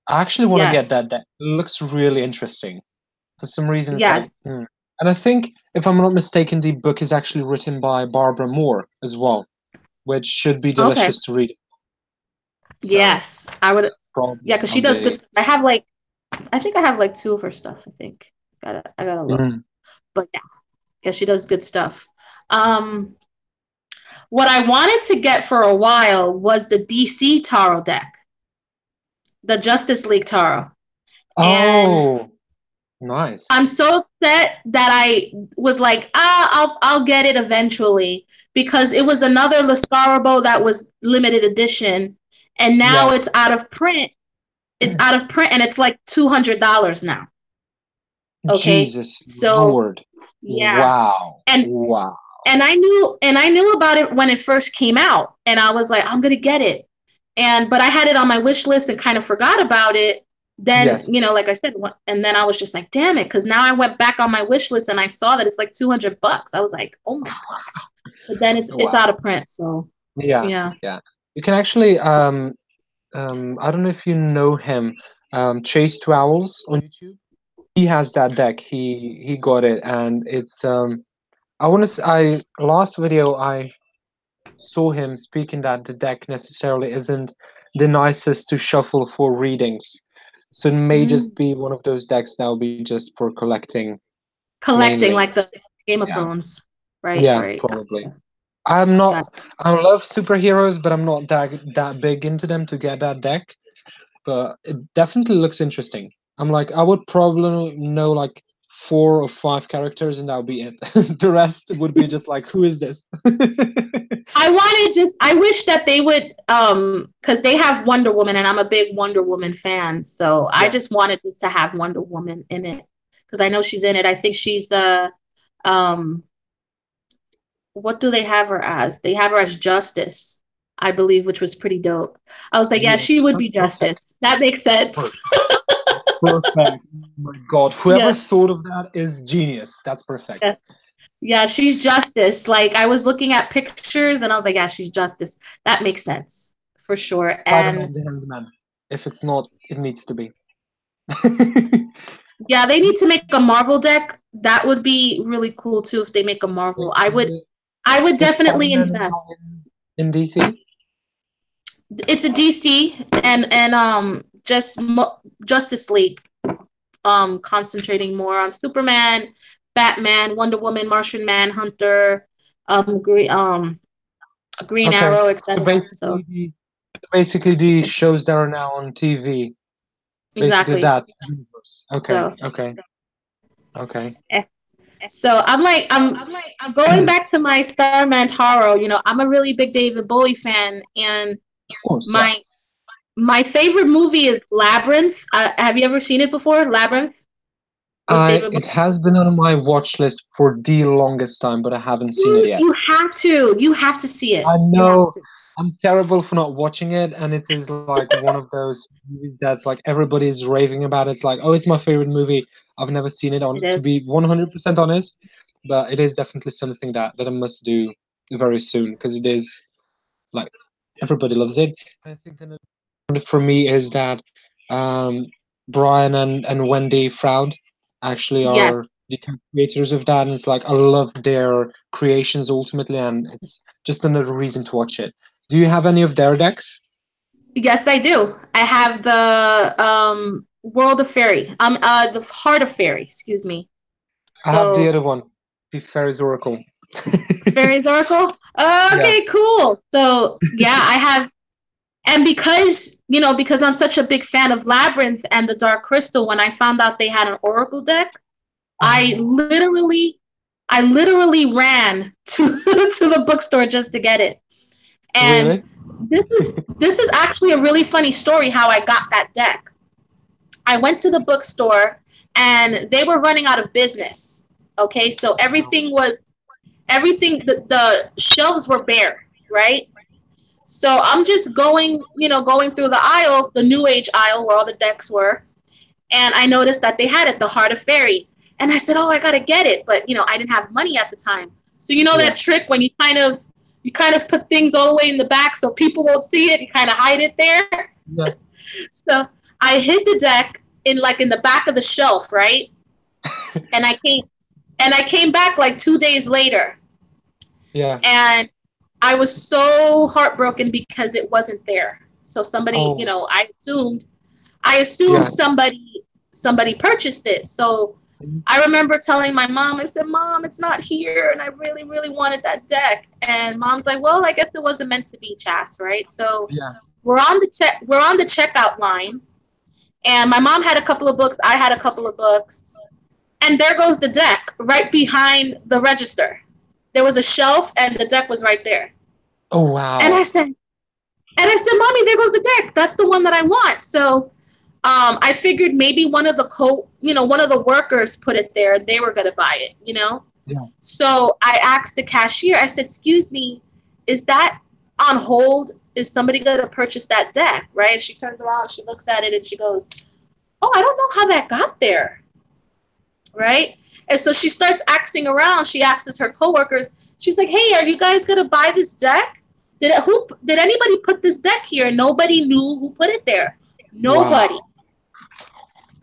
I actually want to get Yes. that deck. It looks really interesting. For some reason, it's like, Yes. And I think, if I'm not mistaken, the book is actually written by Barbara Moore as well, which should be Okay. delicious to read. So Yes. I would. probably Yeah, because she I'll does good be. stuff. I think I have like two of her stuff, I think. I gotta look. Mm. But yeah, she does good stuff. Um, what I wanted to get for a while was the DC Tarot deck, the Justice League Tarot. And Oh, nice. I'm so upset that I was like, I'll get it eventually because it was another Lascarabo that was limited edition, and now Yeah. it's out of print. It's out of print, and it's like $200 now. Okay, Jesus so Lord. yeah, Wow. and Wow. and I knew about it when it first came out, and I was like, I'm gonna get it, but I had it on my wish list and kind of forgot about it. Then Yes. like I said, and then I was just like, damn it, because now I went back on my wish list and I saw that it's like $200. I was like, oh my gosh, but then it's Wow. out of print, so Yeah. yeah. Yeah. You can actually I don't know if you know him, Chase Two Owls on YouTube. He has that deck. He got it, and it's I want to. I last video I saw him speaking that the deck necessarily isn't the nicest to shuffle for readings, so it may just Mm. be one of those decks that will be just for collecting Collecting mainly. like the Game of Yeah, Thrones, right? yeah, Right. probably. I'm not. Got I love superheroes, but I'm not that big into them to get that deck. But it definitely looks interesting. I'm like, I would probably know like 4 or 5 characters, and that would be it. The rest would be just like, who is this? I wish that they would because they have Wonder Woman and I'm a big Wonder Woman fan. So I Yeah, just wanted this to have Wonder Woman in it because I know she's in it. I think she's the um what do they have her as? They have her as Justice, I believe, which was pretty dope. I was like, yeah, yeah, she would that's be perfect. Justice. That makes sense. Perfect. That's perfect. Oh my God, whoever Yeah. thought of that is genius. That's perfect. Yeah. Yeah, she's Justice. Like I was looking at pictures and I was like, yeah, she's Justice. That makes sense for sure. And Spider-Man the Handman. If it's not, it needs to be. yeah, they need to make a Marvel deck. That would be really cool too if they make a Marvel. I would Is I would is definitely Spider-Man now invest. in DC? It's a DC and just Justice League concentrating more on Superman, Batman, Wonder Woman, Martian Manhunter, Green Okay, Arrow, so etc. So basically the shows that are now on TV, basically exactly. that universe. Okay, So okay, okay. eh. So I'm going back to my Starman Taro. I'm a really big David Bowie fan, and Of course, yeah. my my favorite movie is Labyrinth. Have you ever seen it before? Labyrinth with I David It Bowie. has been on my watch list for the longest time, but I haven't seen it yet. You have to. You have to see it. I You have know to. I'm terrible for not watching it, and it is like one of those movies that's like everybody's raving about. It's like, oh, it's my favorite movie. I've never seen it It on, to is. be 100% honest, but it is definitely something that I must do very soon because it is like everybody loves it. I think another one for me is that um, Brian and Wendy Froud actually Yes. are the creators of that, and it's like I love their creations ultimately, and it's just another reason to watch it. Do you have any of their decks? Yes, I do. I have the World of Fairy. The Heart of Fairy. Excuse me. I have the So other one, the Fairies Oracle. Fairies Oracle. Yeah. Okay, cool. So yeah, I have, and because because I'm such a big fan of Labyrinth and the Dark Crystal, when I found out they had an Oracle deck, I Oh, literally, I literally ran to to the bookstore just to get it. And really? this is actually a really funny story how I got that deck. I went to the bookstore and they were running out of business. Okay, so Oh, the shelves were bare, right? So I'm just going through the aisle, the new age aisle where all the decks were, and I noticed that they had it, the Heart of Fairy. And I said, "Oh, I gotta get it," but I didn't have money at the time. So yeah. that trick when you kind of put things all the way in the back so people won't see it, you kind of hide it there. Yeah. So I hid the deck in the back of the shelf, right? And I came back like 2 days later, Yeah. and I was so heartbroken because it wasn't there. So somebody, Oh, I assumed yeah. somebody purchased it. So I remember telling my mom, I said, "Mom, it's not here, and I really, really wanted that deck." And Mom's like, "Well, I guess it wasn't meant to be, Chas, right?" So Yeah. we're on the checkout line, and my mom had a couple of books, I had a couple of books, and there goes the deck right behind the register. There was a shelf, and the deck was right there. Oh, And I wow. said, "Mommy, there goes the deck. That's the one that I want." So I figured maybe one of the workers put it there. They were gonna buy it. Yeah. So I asked the cashier. I said, "Excuse me, is that on hold? Is somebody gonna purchase that deck?" Right? She turns around, she looks at it, and she goes, "Oh, I don't know how that got there." Right? And so she starts asking around. She asks her coworkers. She's like, "Hey, are you guys gonna buy this deck? Did anybody put this deck here?" And nobody knew who put it there. Nobody. Wow.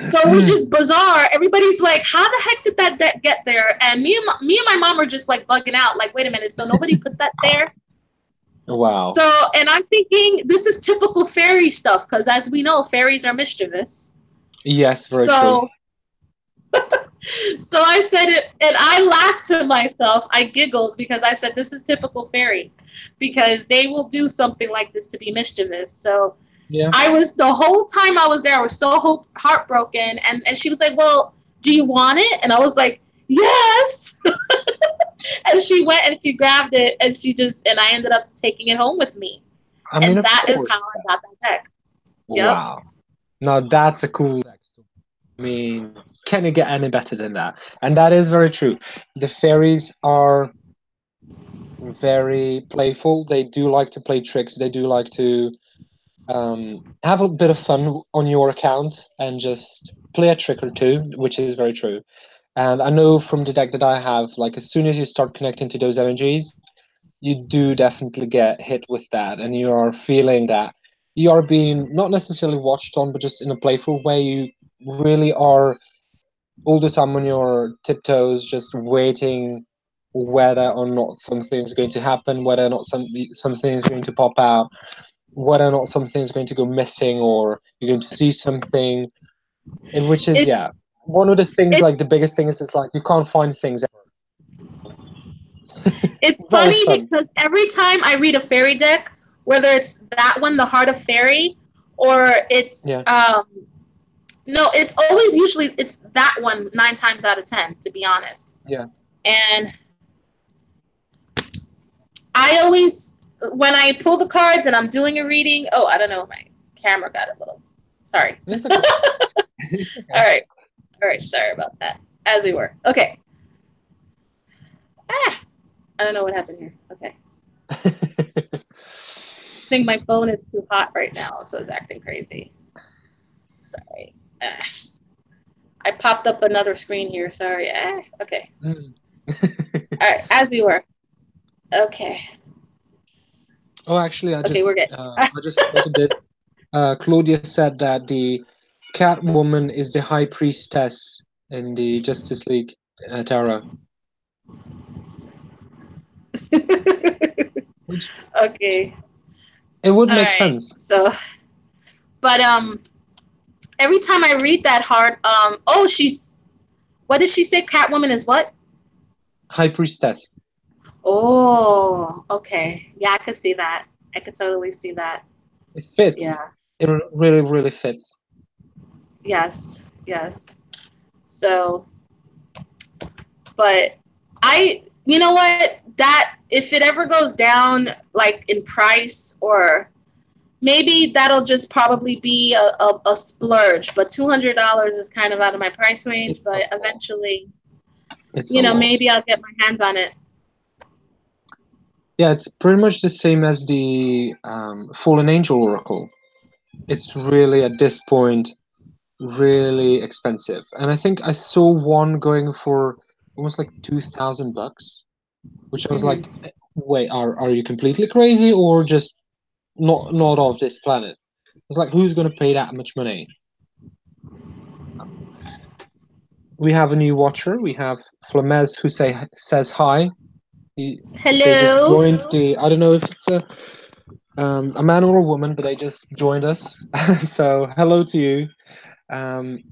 So it was just bizarre. Everybody's like, "How the heck did that deck get there?" And me and my mom are just like bugging out. Like, wait a minute. So nobody put that there. Wow. So, and I'm thinking this is typical fairy stuff because, as we know, fairies are mischievous. Yes, very true. So, so I said it, and I laughed to myself. I giggled because I said, "This is typical fairy," because they will do something like this to be mischievous. So Yeah. I was the whole time I was there, I was so heartbroken, and she was like, "Well, do you want it?" And I was like, "Yes." And she went and she grabbed it, and I ended up taking it home with me, I mean, and of that is course. how I got that deck. Yep. Wow. Now that's a cool text. I mean, can it get any better than that? And that is very true. The fairies are very playful. They do like to play tricks. They do like to have a bit of fun on your account and just play a trick or two, which is very true. And I know from the deck that I have, like as soon as you start connecting to those energies, you do definitely get hit with that, and you are feeling that you are being not necessarily watched on, but just in a playful way. You really are all the time on your tiptoes, just waiting whether or not something is going to happen, whether or not something is going to pop out, whether or not something is going to go missing, or you're going to see something. And which is, It yeah, one of the things, it like the biggest thing is like you can't find things it's very funny fun. because every time I read a fairy deck, whether it's that one, the Heart of Fairy, or it's Yeah, no, it's always usually it's that one 9 times out of 10, to be honest. yeah, And I always, when I pull the cards and I'm doing a reading, oh, I don't know, my camera got a little, sorry. it's okay. It's All okay. right, all right, sorry about that. As we were, okay. Ah, I don't know what happened here. Okay, I think my phone is too hot right now, so it's acting crazy. Sorry. Ah. I popped up another screen here. Sorry. Okay. Mm. All right. As we were. Okay. Oh, actually, Okay, we're good. I just spotted this. Claudia said that the Catwoman is the High Priestess in the Justice League Tarot, which Okay. it would All make right. sense. So, but every time I read that heart, oh, What did she say? Catwoman is what? High priestess. Oh, okay. Yeah, I could see that. I could totally see that. It fits. Yeah. It really, really fits. Yes. Yes. So, but you know what? That if it ever goes down like in price, or maybe that'll just probably be a splurge. But $200 is kind of out of my price range. It's a But lot. eventually, It's a lot. maybe I'll get my hands on it. Yeah, it's pretty much the same as the Fallen Angel Oracle. It's really at this point really expensive, and I think I saw one going for almost like $2,000, which I was like, Hmm. wait, are you completely crazy or just not of this planet? I was like, who's gonna pay that much money? We have a new watcher. We have Flamez who says hi. They just Hello. joined the. I don't know if it's a man or a woman, but they just joined us. So hello to you. Um,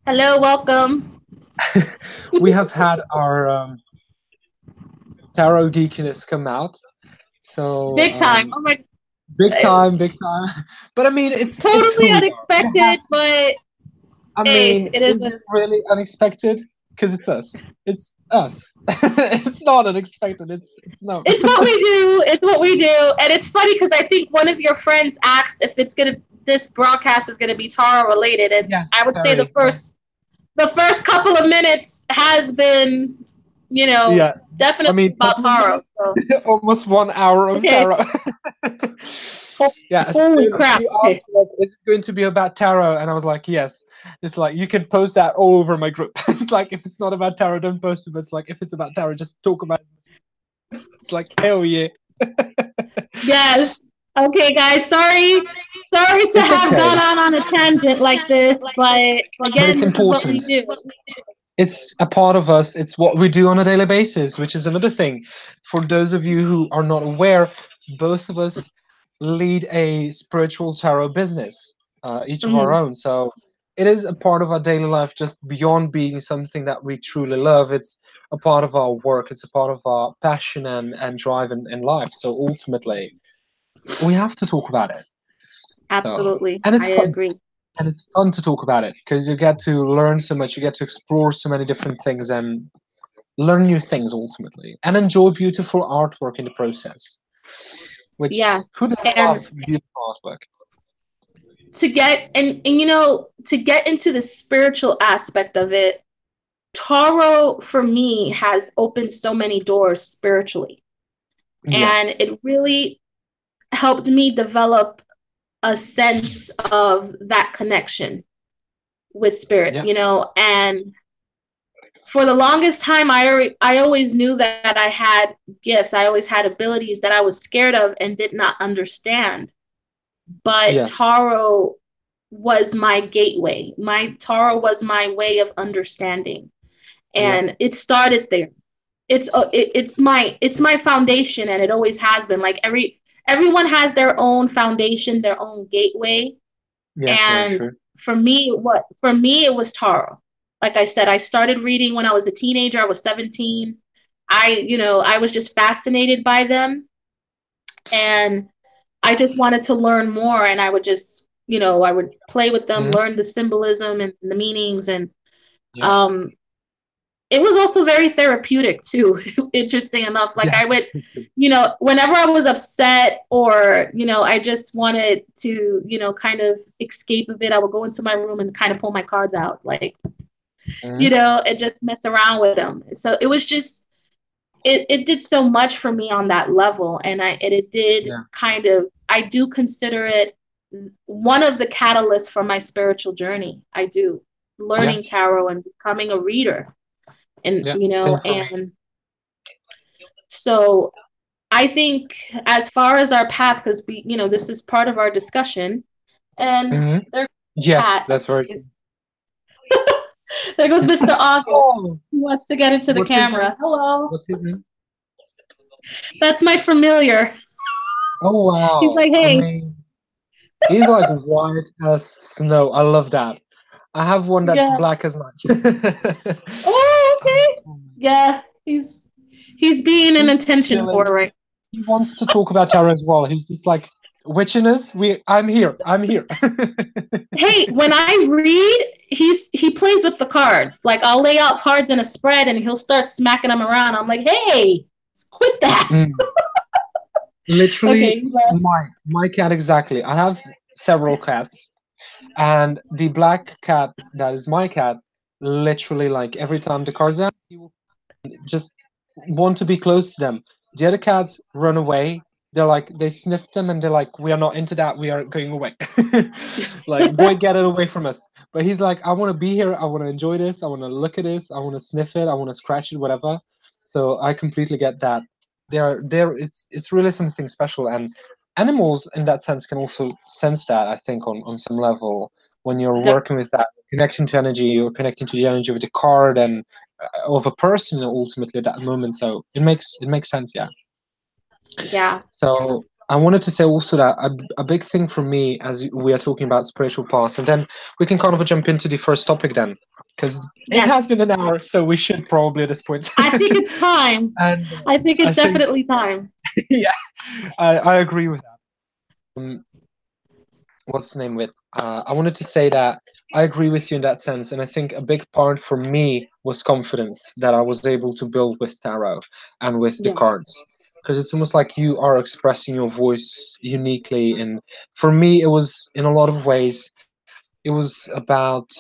Hello. Welcome. we have had our tarot geekiness come out. So Big time. Oh my. big time, big time. But I mean, it's Totally who we are. It has unexpected, to. but I hey, mean, it is. is it really unexpected? Because it's us. It's us. It's not unexpected. It's no. It's what we do. It's what we do, and it's funny because I think one of your friends asked if this broadcast is gonna be Tara related, and Yeah, I would say very. Yeah. the first couple of minutes has been, Yeah. I definitely mean, about couple of Tara. minutes, So almost 1 hour of okay, tarot. Yeah, as holy soon as crap. you Okay, asked, like, is it going to be about tarot? And I was like, yes. It's like, you can post that all over my group. It's like, if it's not about tarot, don't post it. But it's like, if it's about tarot, just talk about it. It's like, hell yeah. yes. Okay, guys. Sorry to It's have okay. gone on a tangent like this, but But again, it's this is what we important. do. It's a part of us. It's what we do on a daily basis, which is another thing. For those of you who are not aware, both of us lead a spiritual tarot business, each of our Hmm. own. So it is a part of our daily life, just beyond being something that we truly love. It's a part of our work. It's a part of our passion and drive in life. So ultimately, we have to talk about it. So, Absolutely, and it's I fun. agree. And it's fun to talk about it because you get to learn so much, you get to explore so many different things and learn new things ultimately, and enjoy beautiful artwork in the process. Which Yeah, who doesn't love and beautiful artwork? to get into the spiritual aspect of it, Taro for me has opened so many doors spiritually, Yeah, and it really helped me develop a sense of that connection with spirit, yeah, and for the longest time I always knew that I had gifts, I always had abilities that I was scared of and did not understand. But yes, Taro was my gateway. My Taro was my way of understanding, yeah, and it started there. It's my foundation, and it always has been. Like everyone has their own foundation, their own gateway, yes, very and true. for me it was Taro. Like I said, I started reading when I was a teenager. I was 17. I was just fascinated by them, and I just wanted to learn more, and I would just, I would play with them, Hmm. learn the symbolism and the meanings, and Yeah, um, it was also very therapeutic too. Interesting enough, like yeah, I would, whenever I was upset or I just wanted to, kind of escape a bit, I would go into my room and kind of pull my cards out, like hmm, and just mess around with them. So it was just it did so much for me on that level, and it did yeah, kind of, I do consider it one of the catalysts for my spiritual journey. I do, yeah, learning tarot and becoming a reader, and yeah. Same for me. and so I think as far as our path, because we, this is part of our discussion, and Hmm. there's Yes, Pat. that's very true. There goes Mr. August. Oh, He wants to get into the what's his name? camera. Hello. What's his name? That's my familiar. Oh He's wow! like, I hey, mean, he's like white as snow. I love that. I have one that's Yeah. black as night. Oh, okay. Yeah, he's being an He's attention chilling. whore, right? He wants to talk about tarot as well. He's just like, witchiness. I'm here. I'm here. Hey, when I read, he plays with the cards. Like I'll lay out cards in a spread, and he'll start smacking them around. I'm like, hey, quit that. Mm. Literally, Okay, but my cat exactly. I have several cats, and the black cat that is my cat. Literally, like every time the cards out, he will just want to be close to them. The other cats run away. They're like they sniff them and they're like, we are not into that. We are going away. Like, boy, get it away from us. But he's like, I want to be here. I want to enjoy this. I want to look at this. I want to sniff it. I want to scratch it, whatever. So I completely get that. They're it's really something special, and animals in that sense can also sense that. I think on some level when you're working with that connection to energy, you're connecting to the energy of the card and of a person ultimately at that moment. So it makes sense, yeah. yeah, So I wanted to say also that a big thing for me as we are talking about spiritual paths, and then we can kind of jump into the first topic then, because it has yes. been an hour, so we should probably at this point. I think it's time. And I think I it's think, definitely time. yeah, I agree with that. What's the name of it? I wanted to say that I agree with you in that sense, and I think a big part for me was confidence that I was able to build with tarot and with the Yeah. cards, because it's almost like you are expressing your voice uniquely. And for me, it was in a lot of ways, it was about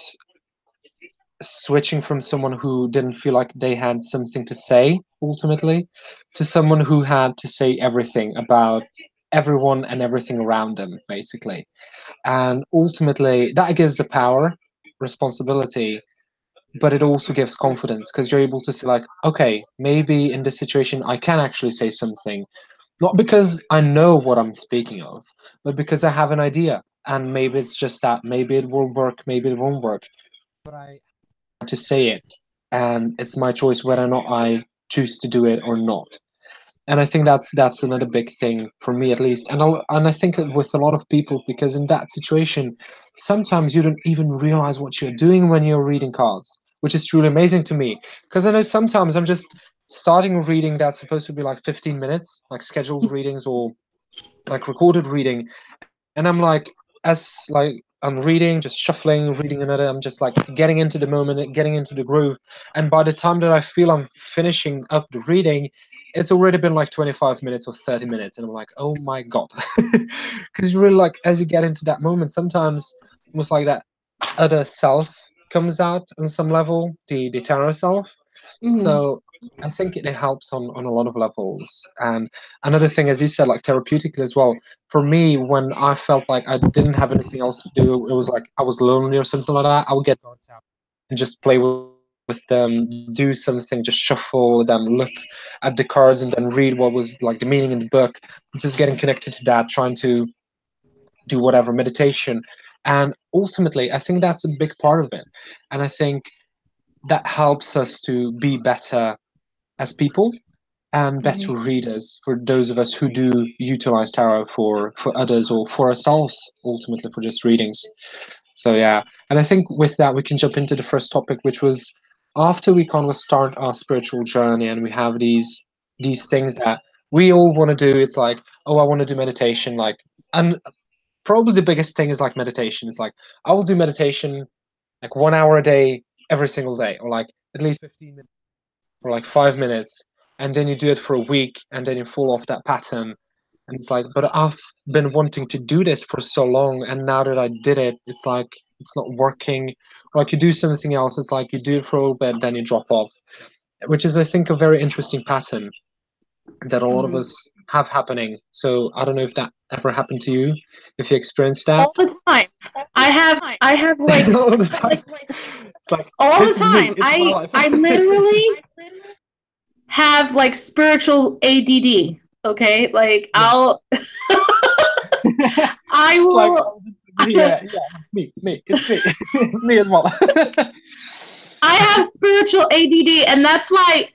switching from someone who didn't feel like they had something to say ultimately to someone who had to say everything about everyone and everything around them, basically. And ultimately that gives a power, responsibility, but it also gives confidence because you're able to say like, okay, maybe in this situation I can actually say something, not because I know what I'm speaking of, but because I have an idea, and maybe it's just that, maybe it will work, maybe it won't work, but I have to say it, and it's my choice whether or not I choose to do it or not. And I think that's another big thing for me at least, and I think with a lot of people, because in that situation, sometimes you don't even realize what you're doing when you're reading cards, which is truly amazing to me. Because I know sometimes I'm just starting a reading that's supposed to be like 15 minutes, like scheduled readings or like recorded reading, and I'm like, I'm reading, just shuffling, reading another. I'm just like getting into the moment, getting into the groove, and by the time that I feel I'm finishing up the reading, it's already been like 25 minutes or 30 minutes, and I'm like, oh my god, because you really like as you get into that moment, sometimes almost like that other self comes out on some level, the tarot self. Mm-hmm. So I think it helps on a lot of levels. And another thing, as you said, like therapeutically as well. For me, when I felt like I didn't have anything else to do, it was like I was lonely or something like that. I would get cards out and just play with them, do something, just shuffle them, look at the cards, and then read what was like the meaning in the book. Just getting connected to that, trying to do whatever meditation, and ultimately, I think that's a big part of it. And I think that helps us to be better as people and better readers for those of us who do utilize tarot for others or for ourselves, ultimately for just readings. So yeah, and I think with that we can jump into the first topic, which was after we kind of start our spiritual journey and we have these things that we all want to do. It's like, oh, I want to do meditation, like, and probably the biggest thing is like meditation. It's like I will do meditation like 1 hour a day every single day, or like at least 15 minutes for like 5 minutes, and then you do it for a week, and then you fall off that pattern. And it's like, but I've been wanting to do this for so long, and now that I did it, it's like it's not working. Like you do something else, it's like you do it for a little bit, then you drop off, which is, I think, a very interesting pattern that a lot of Mm-hmm. us have happening. So I don't know if that ever happened to you, if you experienced that. All the time. I have All the time. It's like all the this is me. time. It's my I life. I literally have like spiritual ADD. Okay, like Yeah. I It's like, will. yeah, yeah, it's me, it's me, me as well. I have spiritual ADD, and that's why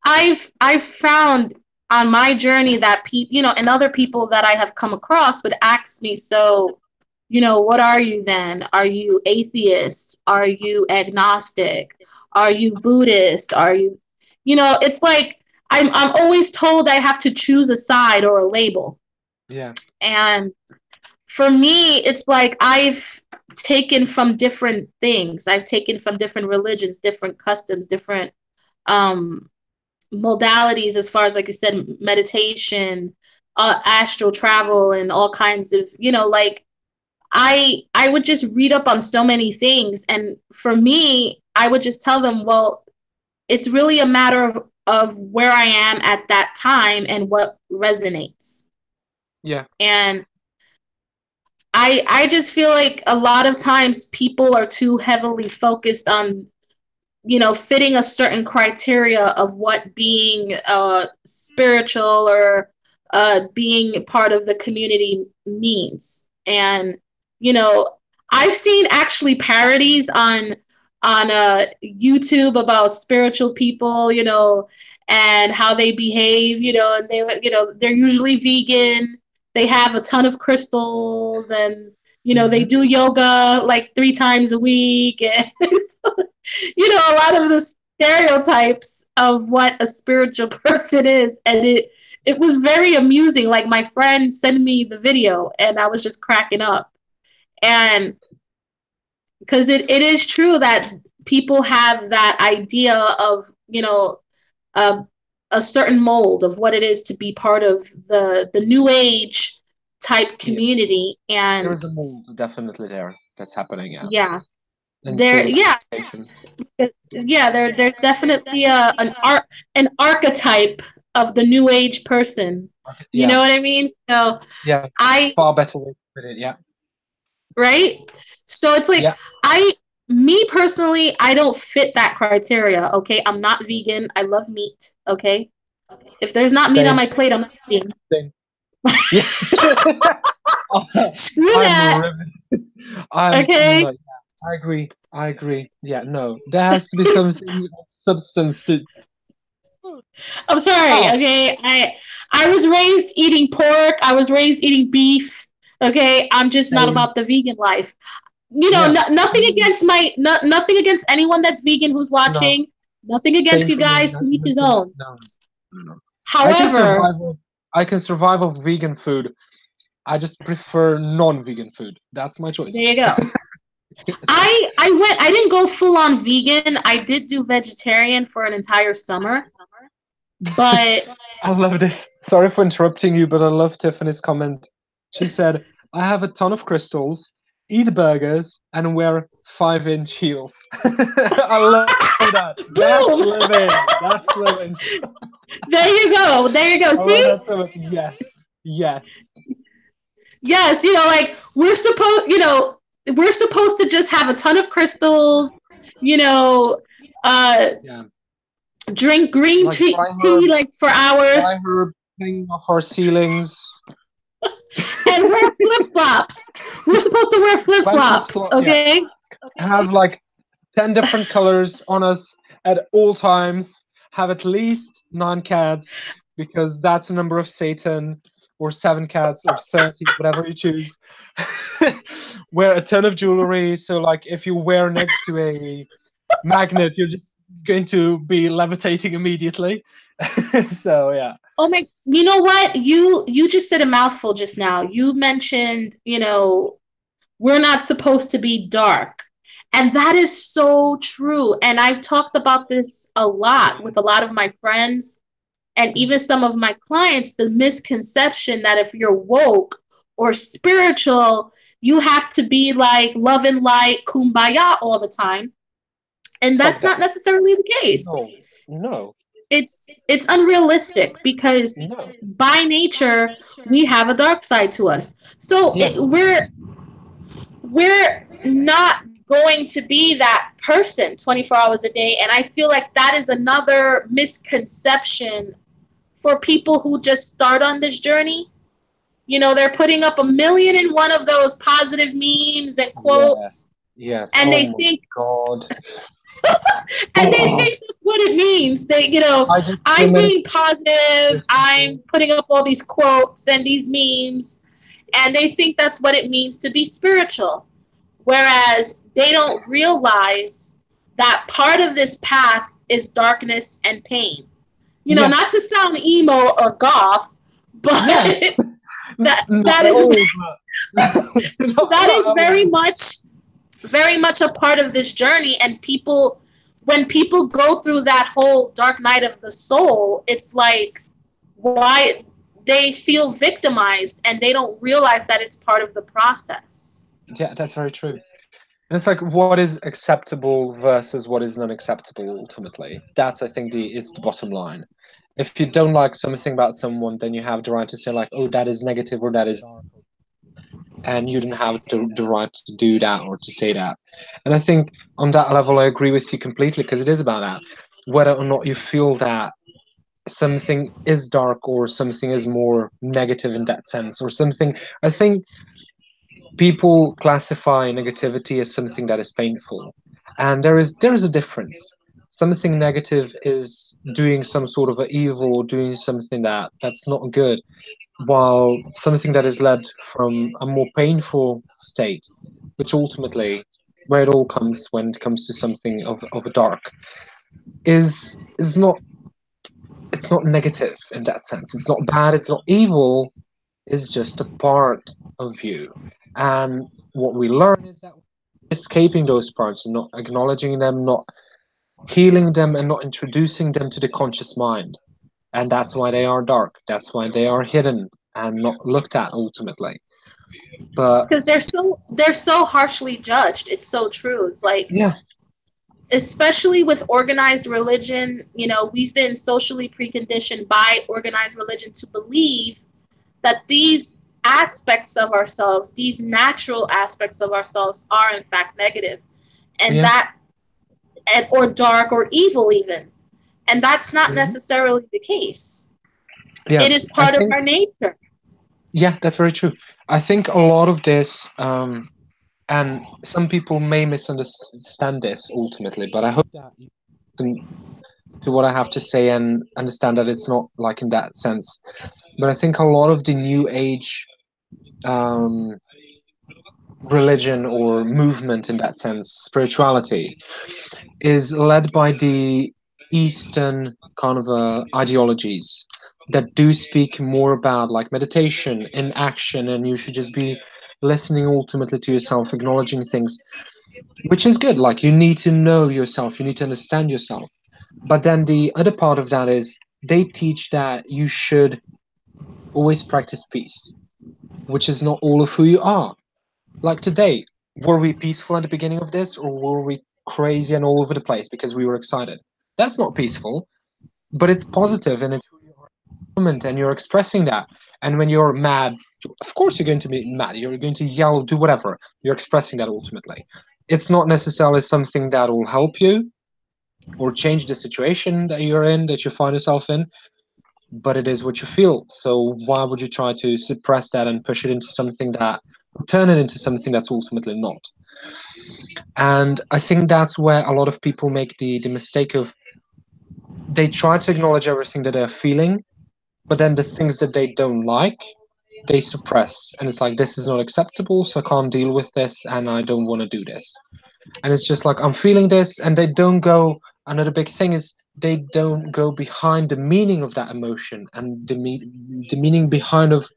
I've found on my journey that people, and other people that I have come across would ask me, so what are you then? Are you atheist? Are you agnostic? Are you Buddhist? Are you, it's like I'm always told I have to choose a side or a label. Yeah. And for me, it's like I've taken from different things. I've taken from different religions, different customs, different um, modalities, as far as, like you said, meditation, astral travel, and all kinds of, like I would just read up on so many things. And for me, I would just tell them, well, it's really a matter of where I am at that time and what resonates. Yeah. And I just feel like a lot of times people are too heavily focused on, fitting a certain criteria of what being spiritual or being part of the community means. And, you know, I've seen actually parodies on YouTube about spiritual people, and how they behave, and they're usually vegan. They have a ton of crystals, and they Hmm. do yoga like 3 times a week, and a lot of the stereotypes of what a spiritual person is, and it was very amusing. Like, my friend sent me the video, and I was just cracking up, and because it is true that people have that idea of a, a certain mold of what it is to be part of the new age type Yeah. community. There And is a mold definitely there that's happening, yeah. yeah, And sort of yeah, expectation. there's definitely an archetype of the new age person. You Yeah. know what I mean? So Yeah. I Far better way to put it, yeah. right? So it's like Yeah. I me personally, I don't fit that criteria, okay? I'm not vegan. I love meat, okay? If there's not meat on Same. my plate, I'm not eating. Same. Yeah. Screw I'm that, riveted. I'm okay? no, yeah, I agree. I agree. Yeah, no. There has to be something of substance to. I'm sorry, Oh, okay? I was raised eating pork. I was raised eating beef. Okay, I'm just not same. about the vegan life. Yeah. Nothing Mm, against nothing against anyone that's vegan who's no. watching. Nothing against Same you for me. guys. To Not each his nothing. own. No. No. No. I can However, survive. I can survive off vegan food. I just prefer non-vegan food. That's my choice. there you go. I didn't go full on vegan. I did do vegetarian for an entire summer, but I love this. Sorry for interrupting you, but I love Tiffany's comment. She said, I have a ton of crystals, eat burgers, and wear 5-inch heels. I love that. That's boom, living. That's living. there you go. There you I go. love See? that so much. Yes. Yes. Yes, like we're supposed to just have a ton of crystals, you know, uh Yeah. drink green Like tea like for dry hours herb hanging off our ceilings. and wear flip-flops. We're supposed to wear flip-flops, Yeah. okay? Have like 10 different colors on us at all times, have at least 9 cats, because that's a number of Satan, or 7 cats, or 30, whatever you choose. Wear a ton of jewelry, so like if you wear next to a magnet, you're just going to be levitating immediately. So yeah. Oh my, you know what? You just said a mouthful just now. You mentioned, we're not supposed to be dark. And that is so true. And I've talked about this a lot with a lot of my friends and even some of my clients, the misconception that if you're woke or spiritual, you have to be like love and light, kumbaya all the time. And Fuck that's not that. necessarily the case. No. No. It's unrealistic because No. by nature we have a dark side to us. So Yeah. we're not going to be that person 24 hours a day, and I feel like that is another misconception for people who just start on this journey. They're putting up a million and one of those positive memes and Yeah. quotes, Yes. and Oh they my think God. and they Oh, think that's what it means. I get so I'm many being positive. questions. I'm putting up all these quotes and these memes. and they think that's what it means to be spiritual. Whereas they don't realize that part of this path is darkness and pain. You know, Yeah, not to sound emo or goth, but yeah. that Not at is all, but that not is at all. very much a part of this journey. And people, when people go through that whole dark night of the soul, it's like, why they feel victimized and they don't realize that it's part of the process. Yeah, that's very true. And it's like what is acceptable versus what is unacceptable ultimately. That's I think the it's the bottom line. If you don't like something about someone, then you have the right to say like, oh, that is negative or that is dark, and you don't have the right to do that or to say that. And I think on that level, I agree with you completely because it is about that. Whether or not you feel that something is dark or something is more negative in that sense or something. I think people classify negativity as something that is painful, and there is a difference. Something negative is doing some sort of a evil or doing something that's not good, while something that is led from a more painful state, which ultimately where it all comes when it comes to something of a dark, is not, it's not negative in that sense. It's not bad, it's not evil, it's just a part of you. And what we learn is that escaping those parts and not acknowledging them, not healing them, and not introducing them to the conscious mind. And that's why they are dark. That's why they are hidden and not looked at ultimately. It's But because they're so harshly judged. It's so true. It's like, yeah, especially with organized religion, you know, we've been socially preconditioned by organized religion to believe that these aspects of ourselves, these natural aspects of ourselves, are in fact negative, and yeah, that, and or dark or evil even, and that's not mhm, necessarily the case. yeah. It is I part of think our nature. yeah, that's very true. I think a lot of this, and some people may misunderstand this ultimately, but I hope that you listen to what I have to say and understand that it's not like in that sense. But I think a lot of the new age um, religion or movement in that sense, spirituality, is led by the Eastern kind of ideologies that do speak more about like meditation in action, and you should just be listening ultimately to yourself, acknowledging things, which is good. Like you need to know yourself, you need to understand yourself. But then the other part of that is they teach that you should always practice peace, which is not all of who you are. Like today, were we peaceful at the beginning of this, or were we crazy and all over the place because we were excited? That's not peaceful, but it's positive and it's who you are in the moment, and you're expressing that. And when you're mad, of course you're going to be mad. You're going to yell, do whatever. You're expressing that ultimately. It's not necessarily something that will help you or change the situation that you're in, that you find yourself in, but it is what you feel. So why would you try to suppress that and push it into something that, turn it into something that's ultimately not? And I think that's where a lot of people make the mistake of, they try to acknowledge everything that they're feeling, but then the things that they don't like, they suppress. And it's like, this is not acceptable, so I can't deal with this and I don't want to do this. And it's just like, I'm feeling this, and they don't go. Another big thing is they don't go behind the meaning of that emotion and the meaning behind of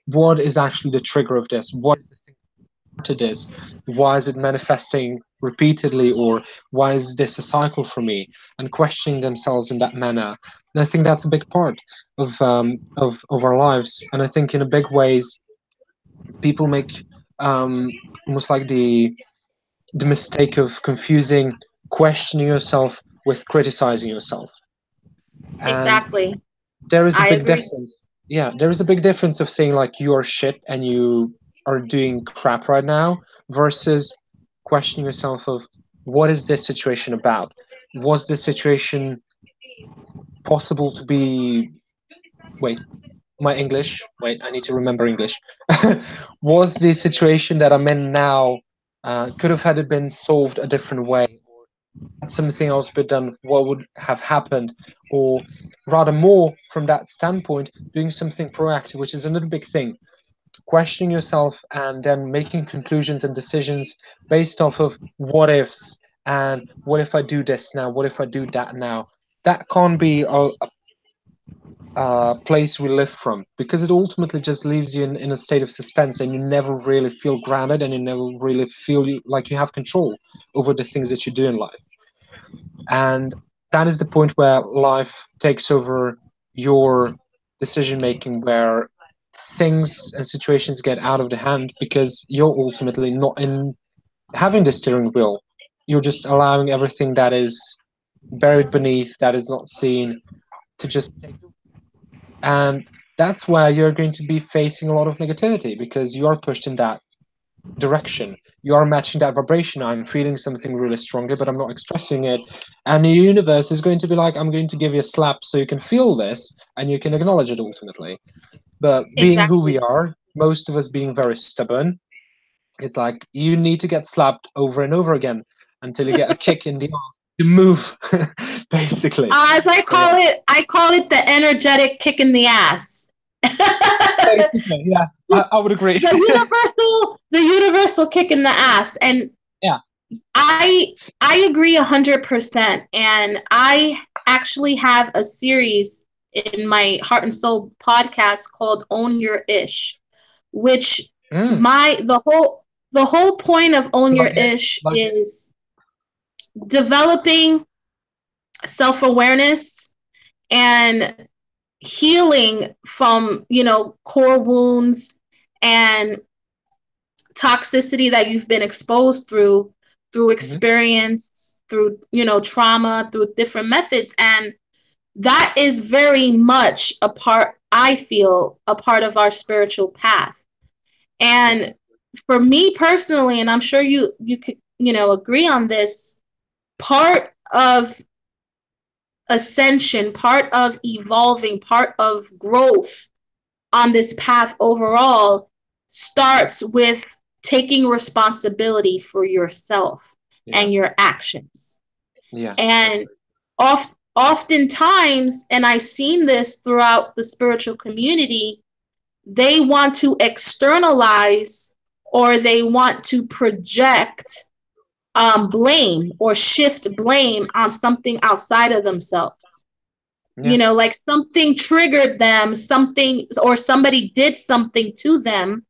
what is actually the trigger of this. What is the thing to this? Why is it manifesting repeatedly, or why is this a cycle for me? And questioning themselves in that manner. And I think that's a big part of our lives. And I think in a big ways, people make um, almost like the mistake of confusing questioning yourself with criticizing yourself. And Exactly. there is a I big agree. difference. Yeah, there is a big difference of saying like you are shit and you are doing crap right now versus questioning yourself of, what is this situation about? Was this situation possible to be, wait, my English, wait, I need to remember English. Was the situation that I'm in now, could have had it been solved a different way? Had something else been done, what would have happened? Or rather, more from that standpoint, doing something proactive, which is another big thing. questioning yourself and then making conclusions and decisions based off of what ifs, and what if I do this now? What if I do that now? That can't be a place we live from, because it ultimately just leaves you in a state of suspense, and you never really feel grounded, and you never really feel like you have control over the things that you do in life. And that is the point where life takes over your decision making, where things and situations get out of the hand because you're ultimately not in having the steering wheel. You're just allowing everything that is buried beneath, that is not seen, to just take. And that's where you're going to be facing a lot of negativity, because you are pushed in that direction. You are matching that vibration. I'm feeling something really stronger, but I'm not expressing it. And the universe is going to be like, I'm going to give you a slap so you can feel this and you can acknowledge it ultimately. But being who we Exactly. are, most of us being very stubborn, it's like you need to get slapped over and over again until you get a kick in the arm to move, basically. So yeah, I call it the energetic kick in the ass. basically, yeah, Just I would agree. the universal kick in the ass. And Yeah. I agree 100%. And I actually have a series in my Heart and Soul podcast called Own Your Ish, which Mm, my the whole point of Own Your like it. Ish Like it. is developing self-awareness and healing from, core wounds and toxicity that you've been exposed through Hmm. experience, through, trauma, through different methods. And that is very much a part, I feel, a part of our spiritual path. Yeah. And for me personally, and I'm sure you could, agree on this, part of ascension, part of evolving, part of growth on this path overall starts with taking responsibility for yourself Yeah. and your actions. Yeah. And Totally. oftentimes, and I've seen this throughout the spiritual community, they want to externalize or they want to project blame or shift blame on something outside of themselves. Yeah. Like something triggered them, something, or somebody did something to them,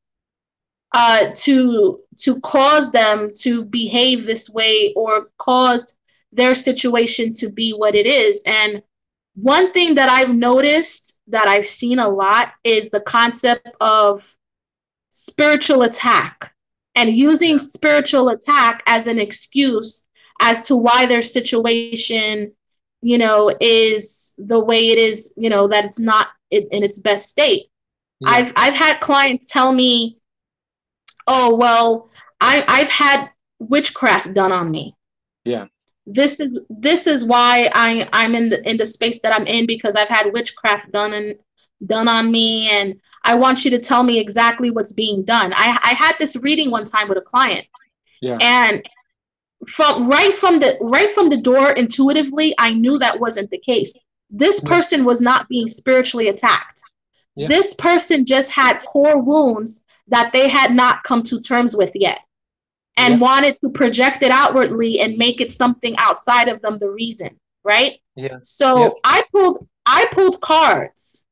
to cause them to behave this way or caused their situation to be what it is. And one thing that I've noticed that I've seen a lot is the concept of spiritual attack, and using Yeah. spiritual attack as an excuse as to why their situation, is the way it is, that it's not in its best state. Yeah. I've had clients tell me, "Oh, well, I've had witchcraft done on me. Yeah. This is why I'm in the space that I'm in, because I've had witchcraft done on me, and I want you to tell me exactly what's being done." I had this reading one time with a client, Yeah. and from the door, intuitively I knew that wasn't the case. This Yeah. person was not being spiritually attacked. Yeah. This person just had core wounds that they had not come to terms with yet, and Yeah. wanted to project it outwardly and make it something outside of them the reason, right? Yeah. Yeah. So I pulled cards,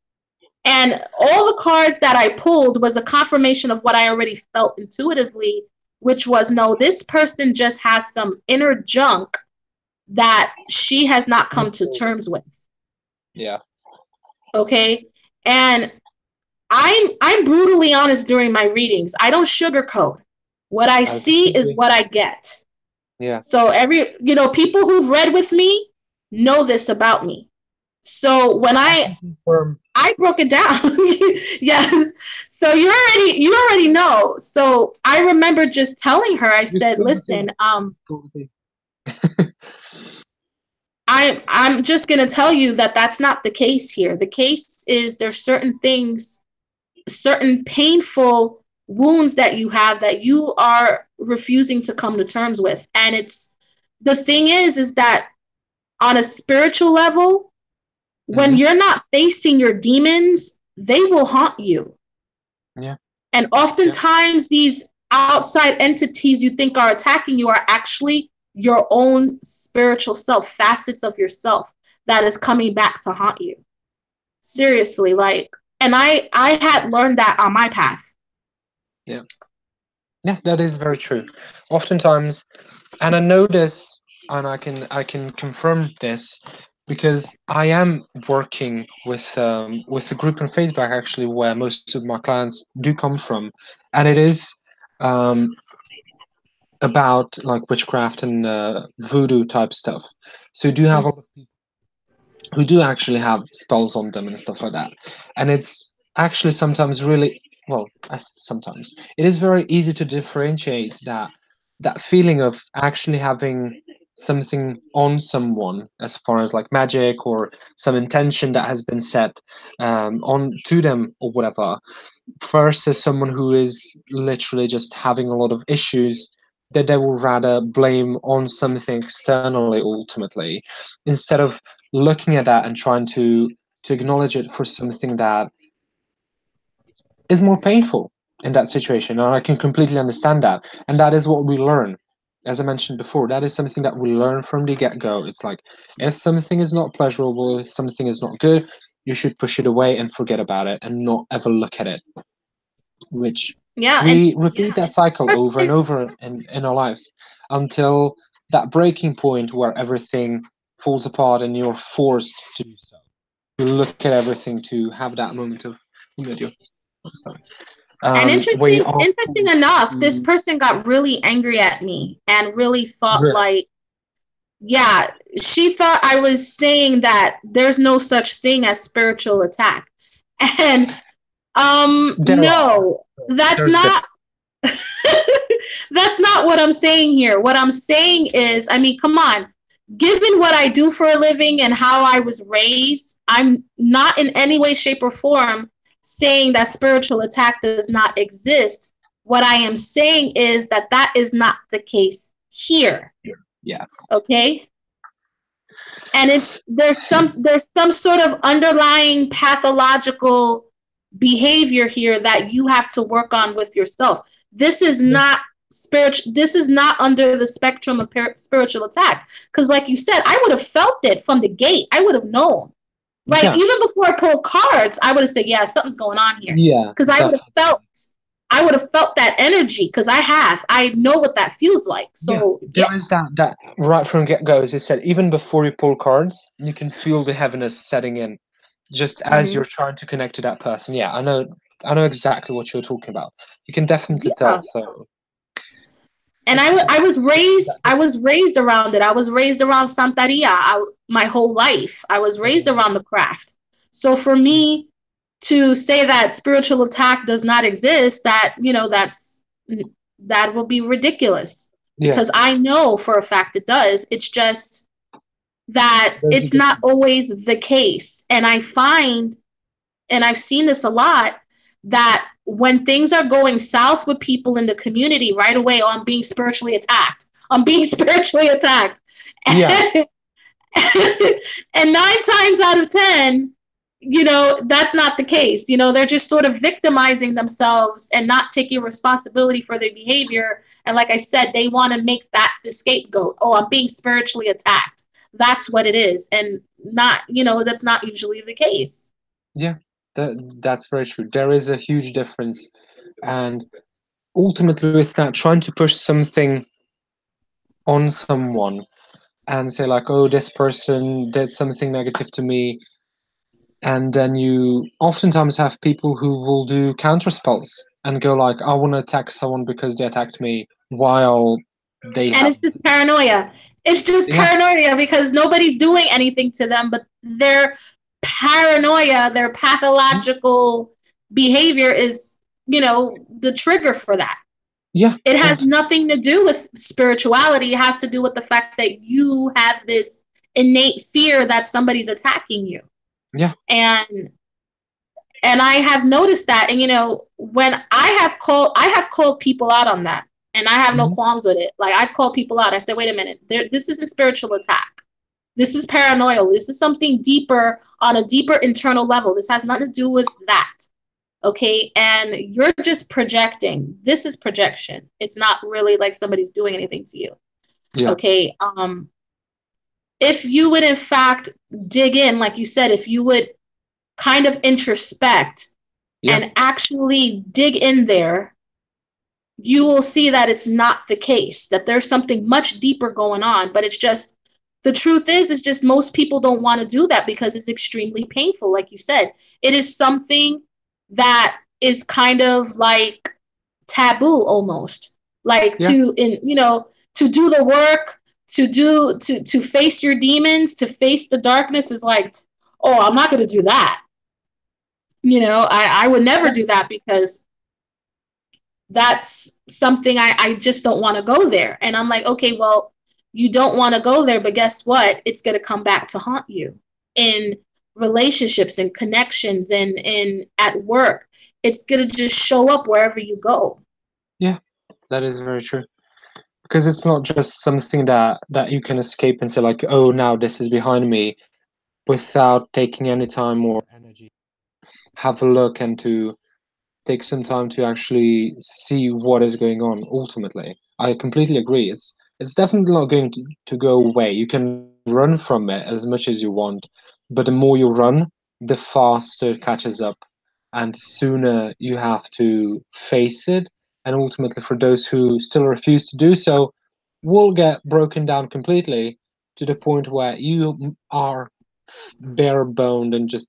and all the cards that I pulled was a confirmation of what I already felt intuitively, which was, no, this person just has some inner junk that she has not come to Absolutely. terms with. Yeah. Okay? And I'm brutally honest during my readings. I don't sugarcoat. What I As it see should is be. what I get. Yeah. So people who've read with me know this about me. So when I I can confirm. I broke it down. Yes. So you already know. So I remember just telling her, I You said, spill the tea. "Listen, Spill the tea. I'm just going to tell you that that's not the case here. The case is there's certain things, certain painful wounds that you have that you are refusing to come to terms with." And it's the thing is that on a spiritual level, when Hmm. you're not facing your demons, they will haunt you. Yeah. And Yeah. oftentimes these outside entities you think are attacking you are actually your own spiritual self, facets of yourself that is coming back to haunt you. Seriously, like, and I had learned that on my path. Yeah. Yeah, that is very true. Oftentimes, and I know this, and I can confirm this because I am working with a group on Facebook actually where most of my clients do come from, and it is um, about like witchcraft and voodoo type stuff. So you do have a lot of people who do actually have spells on them and stuff like that, and it's actually sometimes really well. Sometimes it is very easy to differentiate that feeling of actually having something on someone as far as like magic or some intention that has been set on to them or whatever versus someone who is literally just having a lot of issues that they will rather blame on something externally ultimately instead of looking at that and trying to acknowledge it for something that is more painful in that situation. And I can completely understand that. And that is what we learn. As I mentioned before, that is something that we learn from the get go. It's like if something is not pleasurable, if something is not good, you should push it away and forget about it and not ever look at it. Which Yeah, and we repeat that cycle over and over in our lives until that breaking point where everything falls apart and you're forced to do so. To look at everything to have that moment of video. Sorry. and We interesting also enough, this person got really angry at me and really thought really like, yeah, she thought I was saying that there's no such thing as spiritual attack. And there are no, that's there's not different. that's not what I'm saying here. What I'm saying is, I mean, come on. Given what I do for a living and how I was raised, I'm not in any way, shape, or form saying that spiritual attack does not exist. What I am saying is that that is not the case here. Yeah, Okay. And it's there's some sort of underlying pathological behavior here that you have to work on with yourself. This is yeah, not spiritual. This is not under the spectrum of spiritual attack, because like you said, I would have felt it from the gate. I would have known, like, yeah, even before I pulled cards, I would have said, yeah, something's going on here, yeah, because definitely. I would have felt that energy, because I know what that feels like. Yeah, So yeah. there is that right from get go. As you said, even before you pull cards, you can feel the heaviness setting in, just as Mm-hmm. you're trying to connect to that person. Yeah, I know exactly what you're talking about. You can definitely Yeah. tell. So And it's I was raised around it. I was raised around Santeria my whole life. I was raised Mhm. around the craft. So for me to say that spiritual attack does not exist, that, that will be ridiculous, Yeah, because I know for a fact it does. It's just that there's a it's not difference. always the case. And I find, and I've seen this a lot, that when things are going south with people in the community, right away, oh, I'm being spiritually attacked. I'm being spiritually attacked. Yeah, And 9 times out of 10, that's not the case. They're just sort of victimizing themselves and not taking responsibility for their behavior. And like I said, they want to make that the scapegoat. Oh, I'm being spiritually attacked. That's what it is. And that's not usually the case. yeah, that's very true. There is a huge difference, and ultimately, with that, trying to push something on someone and say like, "Oh, this person did something negative to me," and then you oftentimes have people who will do counter spells and go like, "I want to attack someone because they attacked me," while they And have, it's just paranoia. It's just yeah, paranoia because nobody's doing anything to them, but their paranoia, their pathological behavior is, the trigger for that. yeah, It has yeah, nothing to do with spirituality. It has to do with the fact that you have this innate fear that somebody's attacking you. yeah, And I have noticed that, and when I have called people out on that, and I have no mhm, qualms with it. Like, I've called people out. I said, wait a minute, this isn't spiritual attack. This is paranoia. This is something deeper, on a deeper internal level. This has nothing to do with that. Okay. And you're just projecting. This is projection. It's not really like somebody's doing anything to you. Yeah, Okay. If you would, in fact, dig in, like you said, if you would kind of introspect yeah, and actually dig in there, you will see that it's not the case, that there's something much deeper going on. But it's just, the truth is, it's just most people don't want to do that because it's extremely painful. Like you said, it is something that is kind of like taboo almost. Like yeah, to do the work, to face your demons, to face the darkness is like, oh, I'm not going to do that. I would never yeah, do that because that's something I just don't want to go there. And I'm like, okay, well, you don't want to go there, but guess what? It's going to come back to haunt you in relationships and connections and in at work. It's going to just show up wherever you go. yeah. That is very true. Because it's not just something that you can escape and say like, oh, now this is behind me, without taking any time or energy. Have a look and to take some time to actually see what is going on ultimately. I completely agree. It's definitely not going to go away. You can run from it as much as you want, but the more you run, the faster it catches up, and sooner you have to face it. And ultimately, for those who still refuse to do so, will get broken down completely to the point where you are bare boned and just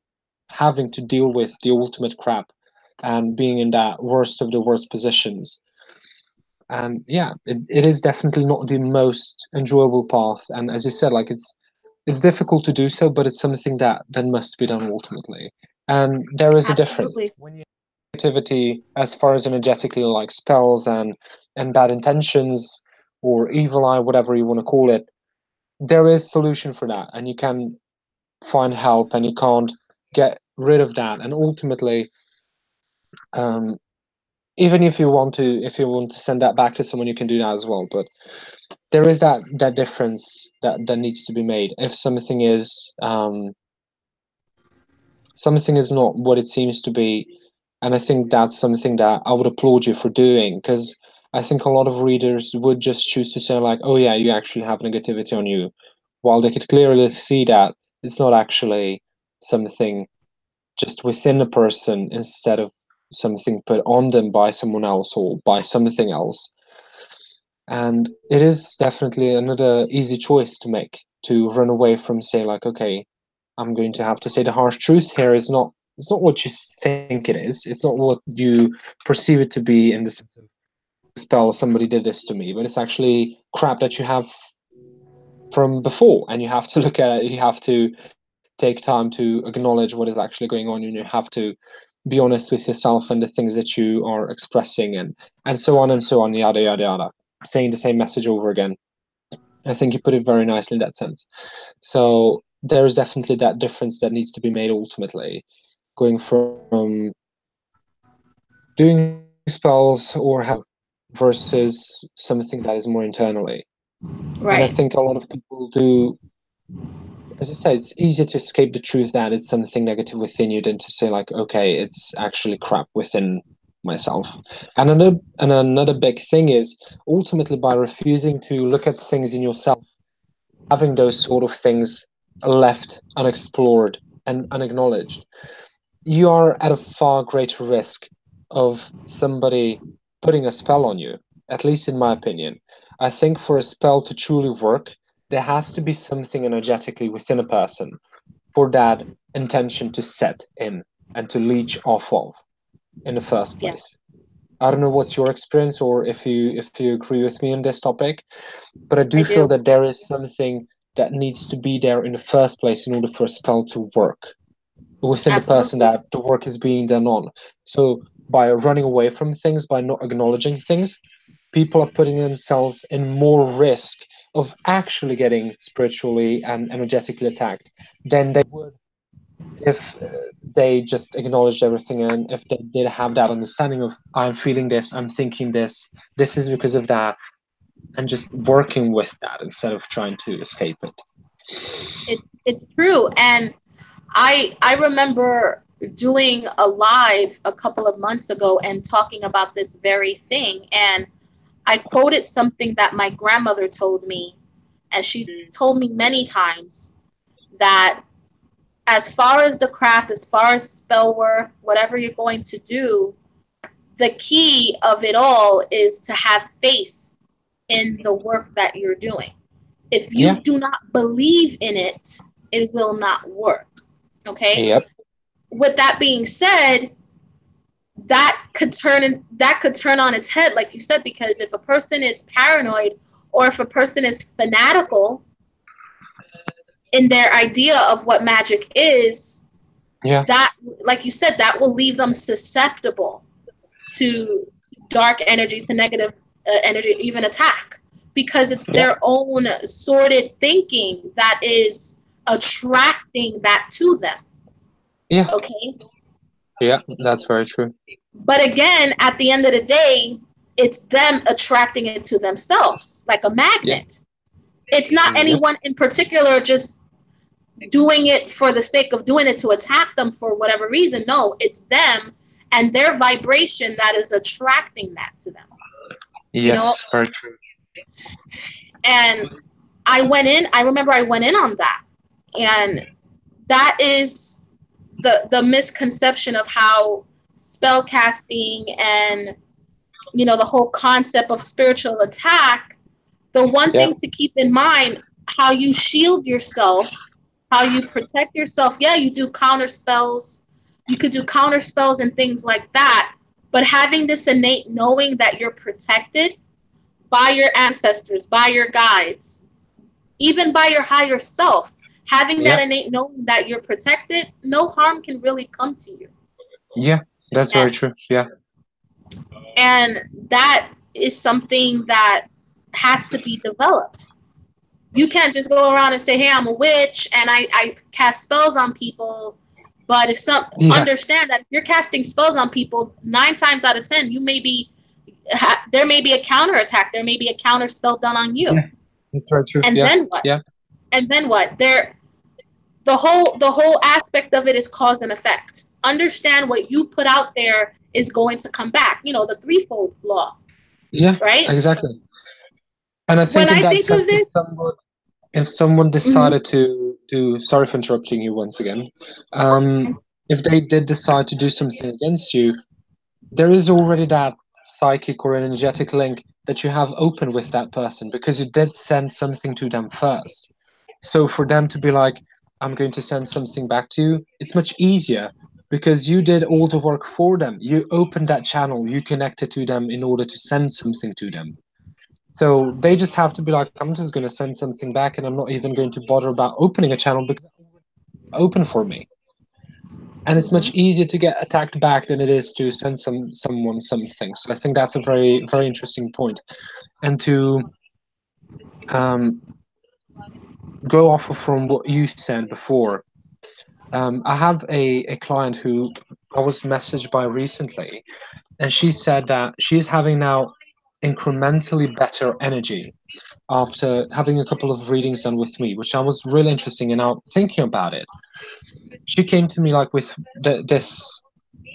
having to deal with the ultimate crap and being in that worst of the worst positions. And yeah, it is definitely not the most enjoyable path. And as you said, like it's difficult to do so, but it's something that must be done ultimately. And there is a difference Absolutely. when you have activity as far as energetically like spells and bad intentions or evil eye, whatever you want to call it. There is solution for that, and you can find help, and you can't get rid of that. And ultimately, um, even if you want to send that back to someone, you can do that as well. But there is that difference that needs to be made. If something is not what it seems to be, and I think that's something that I would applaud you for doing, because I think a lot of readers would just choose to say like, oh yeah, you actually have negativity on you, while they could clearly see that it's not actually something just within a person instead of something put on them by someone else or by something else. And it is definitely another easy choice to make, to run away from saying like, okay, I'm going to have to say the harsh truth here is not it's not what you think it is. It's not what you perceive it to be in the sense of spell somebody did this to me, but it's actually crap that you have from before, and you have to look at it, you have to take time to acknowledge what is actually going on, and you have to be honest with yourself and the things that you are expressing, and so on and so on, yada yada yada, saying the same message over again. I think you put it very nicely in that sense. So there's definitely that difference that needs to be made ultimately, going from doing spells or how versus something that is more internally. And I Right. think a lot of people do, as I said, it's easier to escape the truth that it's something negative within you than to say like, okay, it's actually crap within myself. And another big thing is ultimately by refusing to look at things in yourself, having those sort of things left unexplored and unacknowledged, you are at a far greater risk of somebody putting a spell on you, at least in my opinion. I think for a spell to truly work, there has to be something energetically within a person for that intention to set in and to leech off of in the first Yeah, place. I don't know what's your experience or if you agree with me on this topic, but I I do feel do. that there is something that needs to be there in the first place in order for a spell to work within the person Absolutely. that the work is being done on. So by running away from things, by not acknowledging things, people are putting themselves in more risk of actually getting spiritually and energetically attacked than they would if they just acknowledged everything, and if they did have that understanding of I'm feeling this, I'm thinking this is because of that, and just working with that instead of trying to escape it. It's true. And I remember. doing a live a couple of months ago and talking about this very thing. And I quoted something that my grandmother told me, and she's told me many times that as far as the craft, as far as spell work, whatever you're going to do, the key of it all is to have faith in the work that you're doing. If you Yeah. do not believe in it, it will not work. Okay? Yep. With that being said, that could turn on its head, like you said, because if a person is paranoid or if a person is fanatical in their idea of what magic is, Yeah. that, like you said, that will leave them susceptible to dark energy, to negative energy, even attack, because it's Yeah. their own sordid thinking that is attracting that to them. Yeah. Okay. Yeah. That's very true. But again, at the end of the day, it's them attracting it to themselves like a Yeah. magnet. It's not Yep. anyone in particular just doing it for the sake of doing it to attack them for whatever reason. No, it's them and their vibration that is attracting that to them. You know, Yes. Very true. and I remember I went in on that. And that is the misconception of how spell casting and the whole concept of spiritual attack. The one Yeah. thing to keep in mind, how you shield yourself, how you protect yourself. Yeah, you do counter spells. You could do counter spells and things like that. But having this innate knowing that you're protected by your ancestors, by your guides, even by your higher self, having that Yeah. innate knowing that you're protected, no harm can really come to you. Yeah. That's very And, true. Yeah. and that is something that has to be developed. You can't just go around and say, hey, I'm a witch and I cast spells on people. But if some Yeah. understand that if you're casting spells on people, 9 times out of 10, you may be there may be a counter attack. There may be a counter spell done on you. Yeah. That's very true. And Yeah. then what? Yeah. And then what? The whole aspect of it is cause and effect. Understand what you put out there is going to come back. The threefold law, Yeah. right? Exactly. And I When think in I that think sense, of this, if someone mm-hmm, decided to do, sorry for interrupting you once again, um, if they did decide to do something against you, there is already that psychic or energetic link that you have open with that person because you did send something to them first. So for them to be like, I'm going to send something back to you, it's much easier because you did all the work for them. You opened that channel, you connected to them in order to send something to them. So they just have to be like, I'm just going to send something back and I'm not even going to bother about opening a channel because it's open for me. And it's much mm-hmm, easier to get attacked back than it is to send someone something. So I think that's a very, very interesting point. And to um, go off from what you said before, I have a client who I was messaged by recently, and she said that she's having now incrementally better energy after having a couple of readings done with me, which I was really interesting. And now thinking about it, she came to me like with this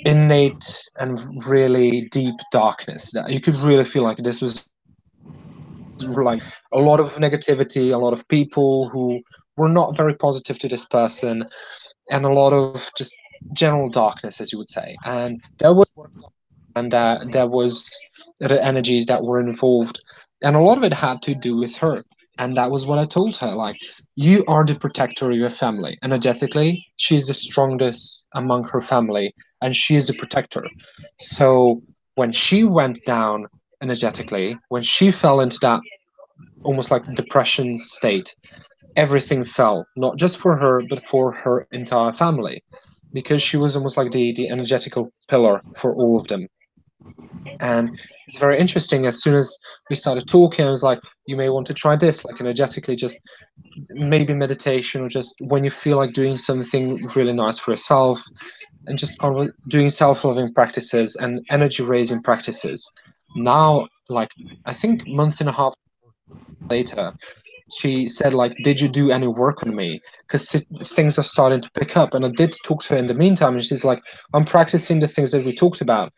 innate and really deep darkness that you could really feel like this was like a lot of negativity, a lot of people who were not very positive to this person, and a lot of just general darkness, as you would say. And there was the energies that were involved, and a lot of it had to do with her. And that was what I told her, like, you are the protector of your family energetically. She's the strongest among her family, and she is the protector. So when she went down energetically, when she fell into that almost like depression state, everything fell, not just for her but for her entire family, because she was almost like the energetical pillar for all of them. And it's very interesting. As soon as we started talking, I was like, you may want to try this, like energetically, just maybe meditation, or just when you feel like doing something really nice for yourself, and just kind of doing self-loving practices and energy raising practices. Now, like, I think month and a half later, She said like, "Did you do any work on me? Because things are starting to pick up." And I did talk to her in the meantime, and she's like, "I'm practicing the things that we talked about,"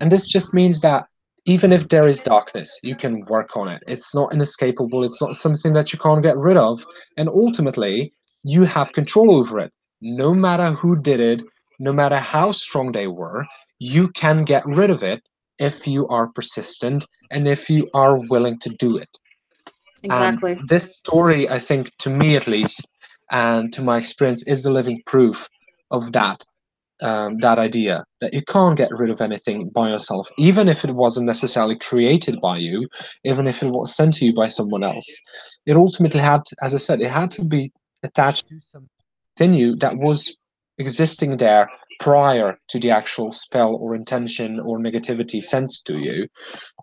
and this just means that even if there is darkness, you can work on it. It's not inescapable. It's not something that you can't get rid of, and ultimately, you have control over it. No matter who did it, no matter how strong they were, you can get rid of it if you are persistent and if you are willing to do it. And Exactly. this story, I think, to me at least, and to my experience, is the living proof of that idea that you can't get rid of anything by yourself, even if it wasn't necessarily created by you, even if it was sent to you by someone else. It ultimately had, as I said, it had to be attached to something within you that was existing there prior to the actual spell or intention or negativity sent to you.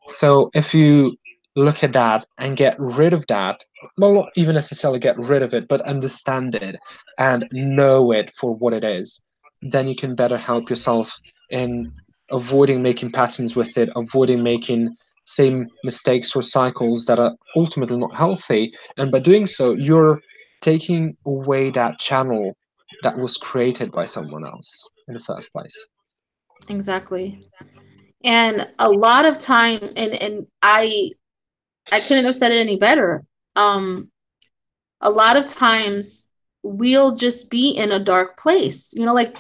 So if you look at that and get rid of that, well, not even necessarily get rid of it, but understand it and know it for what it is, then you can better help yourself in avoiding making patterns with it, avoiding making same mistakes or cycles that are ultimately not healthy. And by doing so, you're taking away that channel that was created by someone else in the first place. Exactly. And a lot of time, and I couldn't have said it any better. Um, a lot of times we'll just be in a dark place. Like,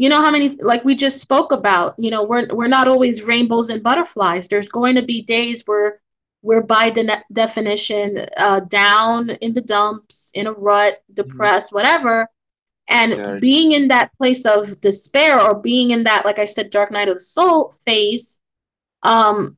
how many, like we just spoke about, we're not always rainbows and butterflies. There's going to be days where we're by definition down in the dumps, in a rut, Mhm. depressed, whatever. And Very being in that place of despair, or being in that, like I said, dark night of the soul phase, um,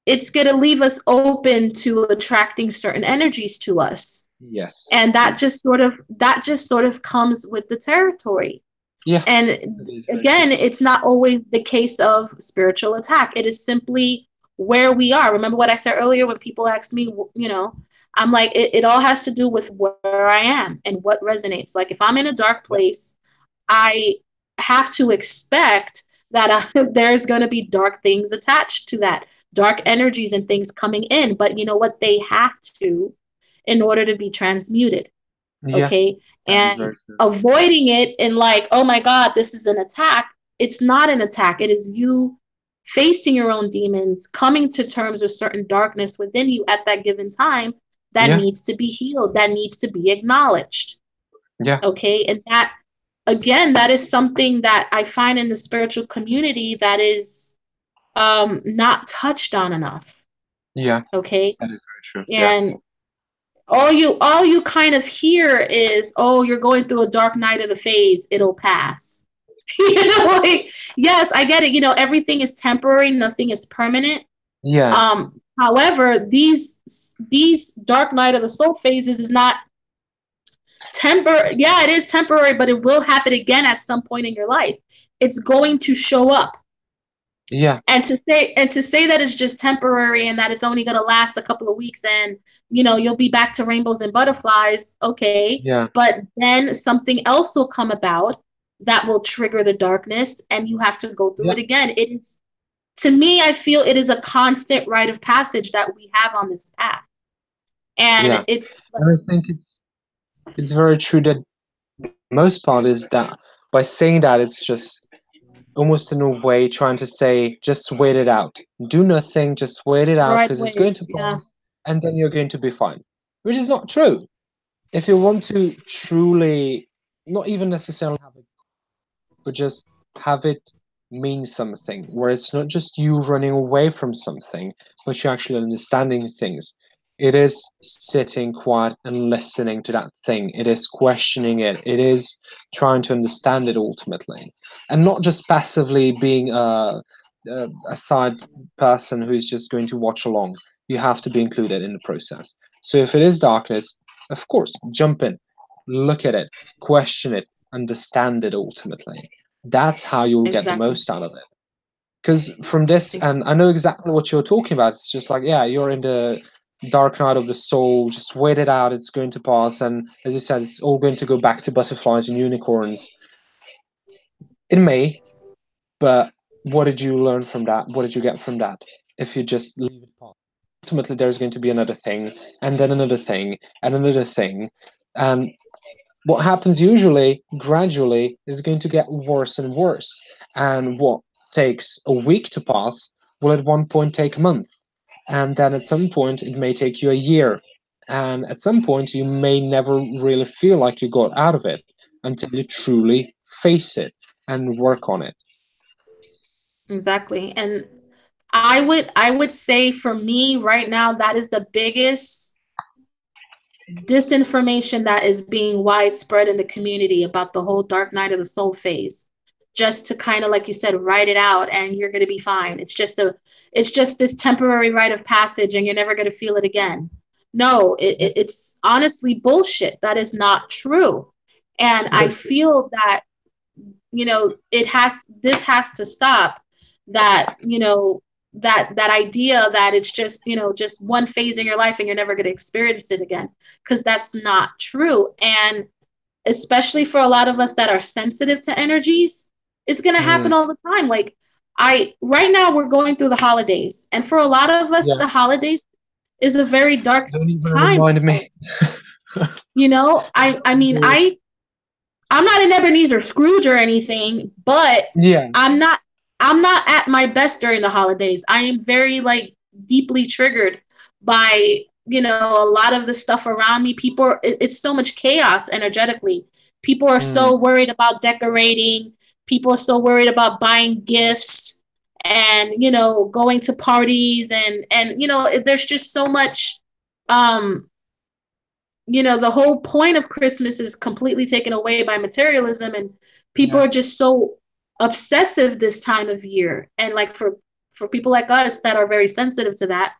it's going to leave us open to attracting certain energies to us. yes. And that just sort of comes with the territory. Yeah, And that is very true. again, it's not always the case of spiritual attack. It is simply where we are. Remember what I said earlier when people ask me, I'm like, it all has to do with where I am and what resonates. Like if I'm in a dark Yeah, place, I have to expect that there's going to be dark things attached to that, dark energies and things coming in. But you know what? They have to in order to be transmuted. yeah, Okay. that is And very true. avoiding it and like, oh my God, this is an attack. It's not an attack. It is you facing your own demons, coming to terms with certain darkness within you at that given time that Yeah, needs to be healed, that needs to be acknowledged. yeah, Okay. And that, again, that is something that I find in the spiritual community that is not touched on enough. yeah, Okay. that is very true. Yeah, And all you kind of hear is, oh, you're going through a dark night of the phase, it'll pass. Like, yes, I get it. Everything is temporary, nothing is permanent. yeah, However, these dark night of the soul phases is not temporary. Yeah, it is temporary, but it will happen again at some point in your life. It's going to show up. yeah, And to say that it's just temporary and that it's only going to last a couple of weeks, and you'll be back to rainbows and butterflies, okay, yeah, but then something else will come about that will trigger the darkness and you have to go through yeah, it again. It is, to me, I feel it is a constant rite of passage that we have on this path. yeah. And it's And I think it's very true that most part is that by saying that, it's just almost in a way trying to say, just wait it out. Do nothing, just wait it the out right because it's way. going to Yeah. pass and then you're going to be fine. Which is not true. If you want to truly, not even necessarily have a, but just have it mean something, where it's not just you running away from something, but you're actually understanding things. It is sitting quiet and listening to that thing. It is questioning it. It is trying to understand it ultimately, and not just passively being a side person who's just going to watch along. You have to be included in the process. So if it is darkness, of course, jump in, look at it, question it, understand it ultimately. That's how you'll get the Exactly. most out of it. Because from this, and I know exactly what you're talking about, it's just like, yeah, you're in the dark night of the soul, just wait it out, it's going to pass. And as you said, it's all going to go back to butterflies and unicorns. It may, but what did you learn from that? What did you get from that if you just leave it pass? ultimately there's going to be another thing, and then another thing, and another thing. And what happens usually, gradually, is going to get worse and worse. And what takes a week to pass will at one point take a month. And then at some point, it may take you a year. And at some point, you may never really feel like you got out of it until you truly face it and work on it. Exactly. And I would say for me right now, that is the biggest disinformation that is being widespread in the community about the whole dark night of the soul phase, just to kind of, like you said, write it out and you're going to be fine. It's just this temporary rite of passage and you're never going to feel it again. No, it's honestly bullshit. That is not true. And I But feel that, this has to stop. That, that idea that it's just one phase in your life and you're never going to experience it again, because that's not true. And especially for a lot of us that are sensitive to energies, it's going to happen mm, all the time. Like, I right now we're going through the holidays, and for a lot of us yeah, the holidays is a very dark don't even time. remind me. I mean, I'm not an Ebenezer Scrooge or anything, but Yeah. I'm not I'm not at my best during the holidays. I am very, like, deeply triggered by, a lot of the stuff around me. It's so much chaos energetically. People are Mm, so worried about decorating. People are so worried about buying gifts and, going to parties, and there's just so much. um the whole point of Christmas is completely taken away by materialism, and people yeah. are just so obsessive this time of year. And, like, for people like us that are very sensitive to that,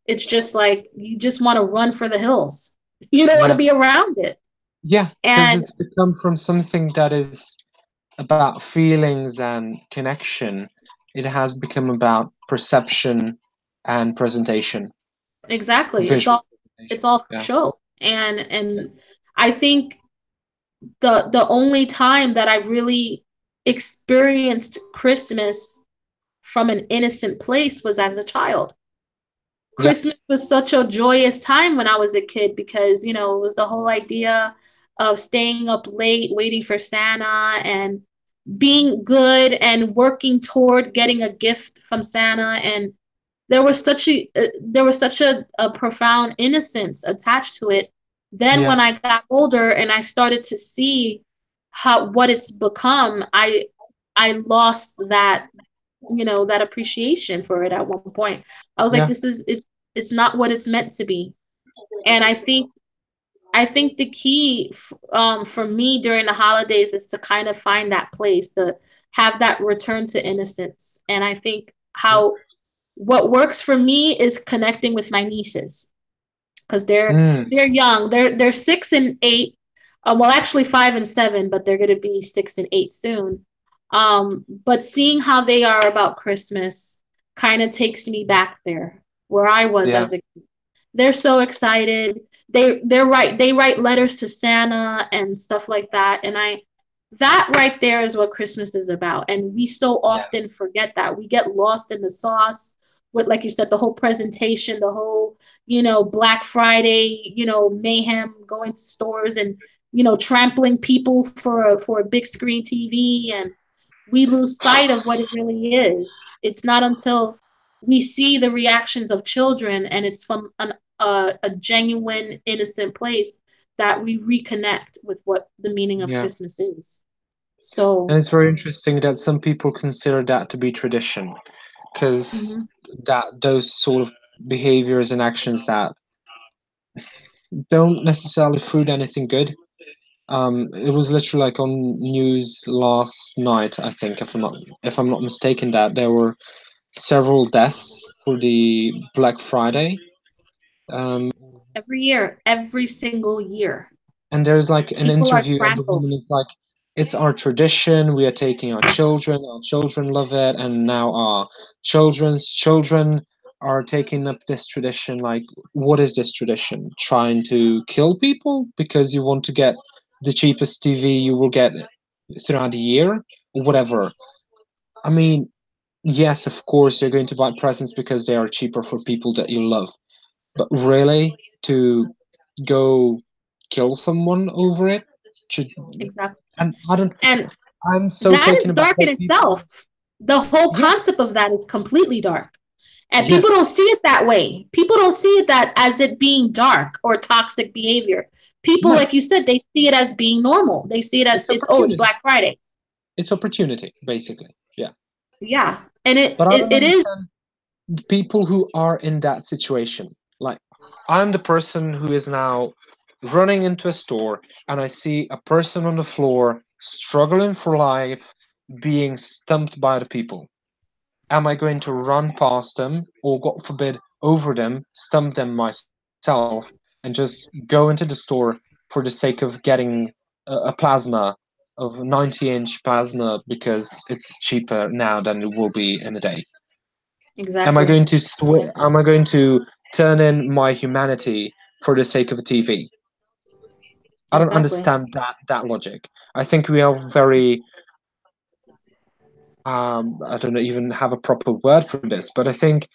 it's just like you just want to run for the hills. You don't want to Yeah. be around it. Yeah. Because And it's become from something that is about feelings and connection, it has become about perception and presentation, exactly, it's visual all presentation. it's all for Yeah. show. And I think the only time that I really experienced Christmas from an innocent place was as a child. Yeah. Christmas was such a joyous time when I was a kid, because, it was the whole idea of staying up late waiting for Santa and being good and working toward getting a gift from Santa. And there was such a profound innocence attached to it. Then Yeah. when I got older and I started to see how what it's become, I lost that appreciation for it at one point. I was like, Yeah. it's not what it's meant to be. And I think the key, for me during the holidays, is to kind of find that place, to have that return to innocence. And I think Yeah. how what works for me is connecting with my nieces, because they're Mm, they're young. They're 6 and 8. Well, actually 5 and 7, but they're going to be 6 and 8 soon. But seeing how they are about Christmas kind of takes me back there where I was yeah. as a kid. They're so excited. They write letters to Santa and stuff like that. And I that right there is what Christmas is about. And we so Yeah. often forget that. We get lost in the sauce with, like you said, the whole presentation, the whole, Black Friday, mayhem, going to stores and, trampling people for a big screen TV. And we lose sight of what it really is. It's not until we see the reactions of children and it's from a genuine, innocent place that we reconnect with what the meaning of Yeah. Christmas is. And So, it's very interesting that some people consider that to be tradition, because mhm. that those sort of behaviors and actions that don't necessarily fruit anything good. It was literally like on news last night, I think, if I'm not mistaken, that there were several deaths for the Black Friday. Um, Every year, every single year, and there's like an people are interview, and the trampled. woman is like, "It's our tradition. We are taking our children. Our children love it, and now our children's children are taking up this tradition. Like, what is this tradition? Trying to kill people because you want to get the cheapest TV you will get throughout the year, or whatever." I mean, yes, of course, you're going to buy presents because they are cheaper for people that you love. But really, to go kill someone over it, should, Exactly. and I don't. And I'm so that taken is aback dark by in itself. people. The whole Yeah, concept of that is completely dark. And yeah, people don't see it that way. People don't see it that as it being dark or toxic behavior. People, no, like you said, they see it as being normal. They see it as it's it's, oh, it's opportunity. Black Friday. It's opportunity, basically. Yeah, Yeah. And it, but I it, don't it is understand people who are in that situation. Like, I'm the person who is now running into a store and I see a person on the floor struggling for life, being stumped by the people. Am I going to run past them or, God forbid, over them, stump them myself, and just go into the store for the sake of getting a plasma of 90-inch plasma because it's cheaper now than it will be in a day? Am I exactly. going to am I going to turn in my humanity for the sake of a TV? I don't Exactly. understand that logic. I think we are very I don't even have a proper word for this, but I think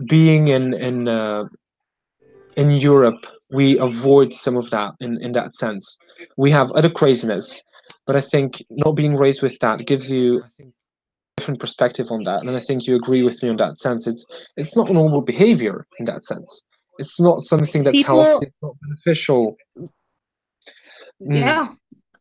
being in Europe, we avoid some of that in that sense. We have other craziness, but I think not being raised with that gives you, I think, a different perspective on that, and I think you agree with me on that sense. It's not normal behavior in that sense. It's not something that's healthy. People, It's not beneficial. Mm, yeah,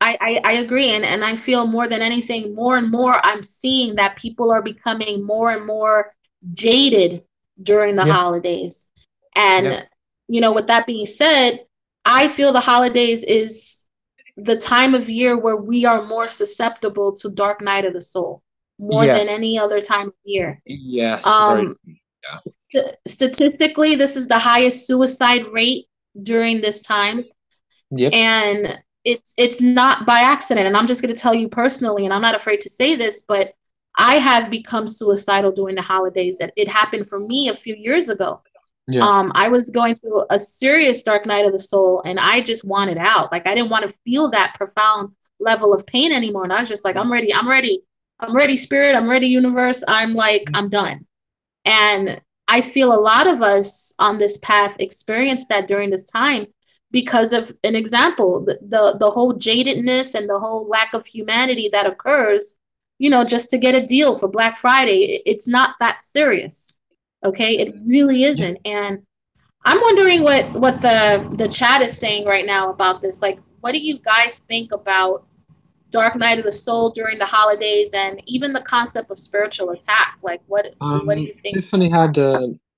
I agree. And I feel more than anything, more and more, I'm seeing that people are becoming more and more jaded during the yeah, holidays. yeah, And, with that being said, I feel the holidays is the time of year where we are more susceptible to dark night of the soul more than yes, any other time of year. yes, very, Um, yeah, Statistically, this is the highest suicide rate during this time, yep, and it's not by accident. And I'm just going to tell you personally, and I'm not afraid to say this, but I have become suicidal during the holidays. It happened for me a few years ago. yeah, I was going through a serious dark night of the soul, and I just wanted out. Like, I didn't want to feel that profound level of pain anymore. And I was just like, I'm ready. I'm ready. I'm ready, spirit. I'm ready, universe. I'm like, I'm done. And I feel a lot of us on this path experienced that during this time because of an example, the whole jadedness and the whole lack of humanity that occurs, just to get a deal for Black Friday. It's not that serious. Okay? It really yeah. isn't. And I'm wondering what the chat is saying right now about this. Like, what do you guys think about Dark Night of the Soul during the holidays, and even the concept of spiritual attack? Like, what do you think? Tiffany had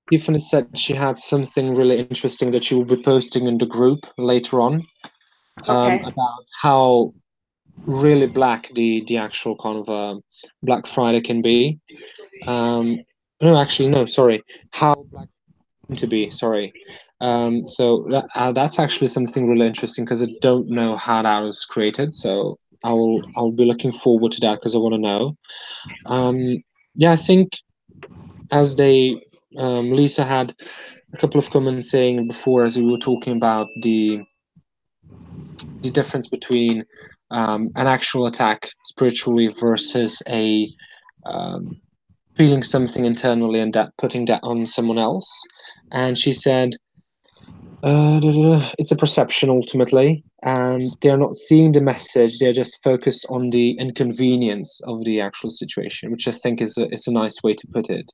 Tiffany said she had something really interesting that she will be posting in the group later on, Okay. about how really black the actual kind of Black Friday can be. Um, no, actually, no, sorry, how black to be. Sorry. So that's actually something really interesting because I don't know how that was created. So I'll be looking forward to that because I want to know. Yeah, I think as they Lisa had a couple of comments saying before as we were talking about the difference between an actual attack spiritually versus a um, feeling something internally and that putting that on someone else. And she said, it's a perception ultimately, and they're not seeing the message. They're just focused on the inconvenience of the actual situation, which I think is a nice way to put it.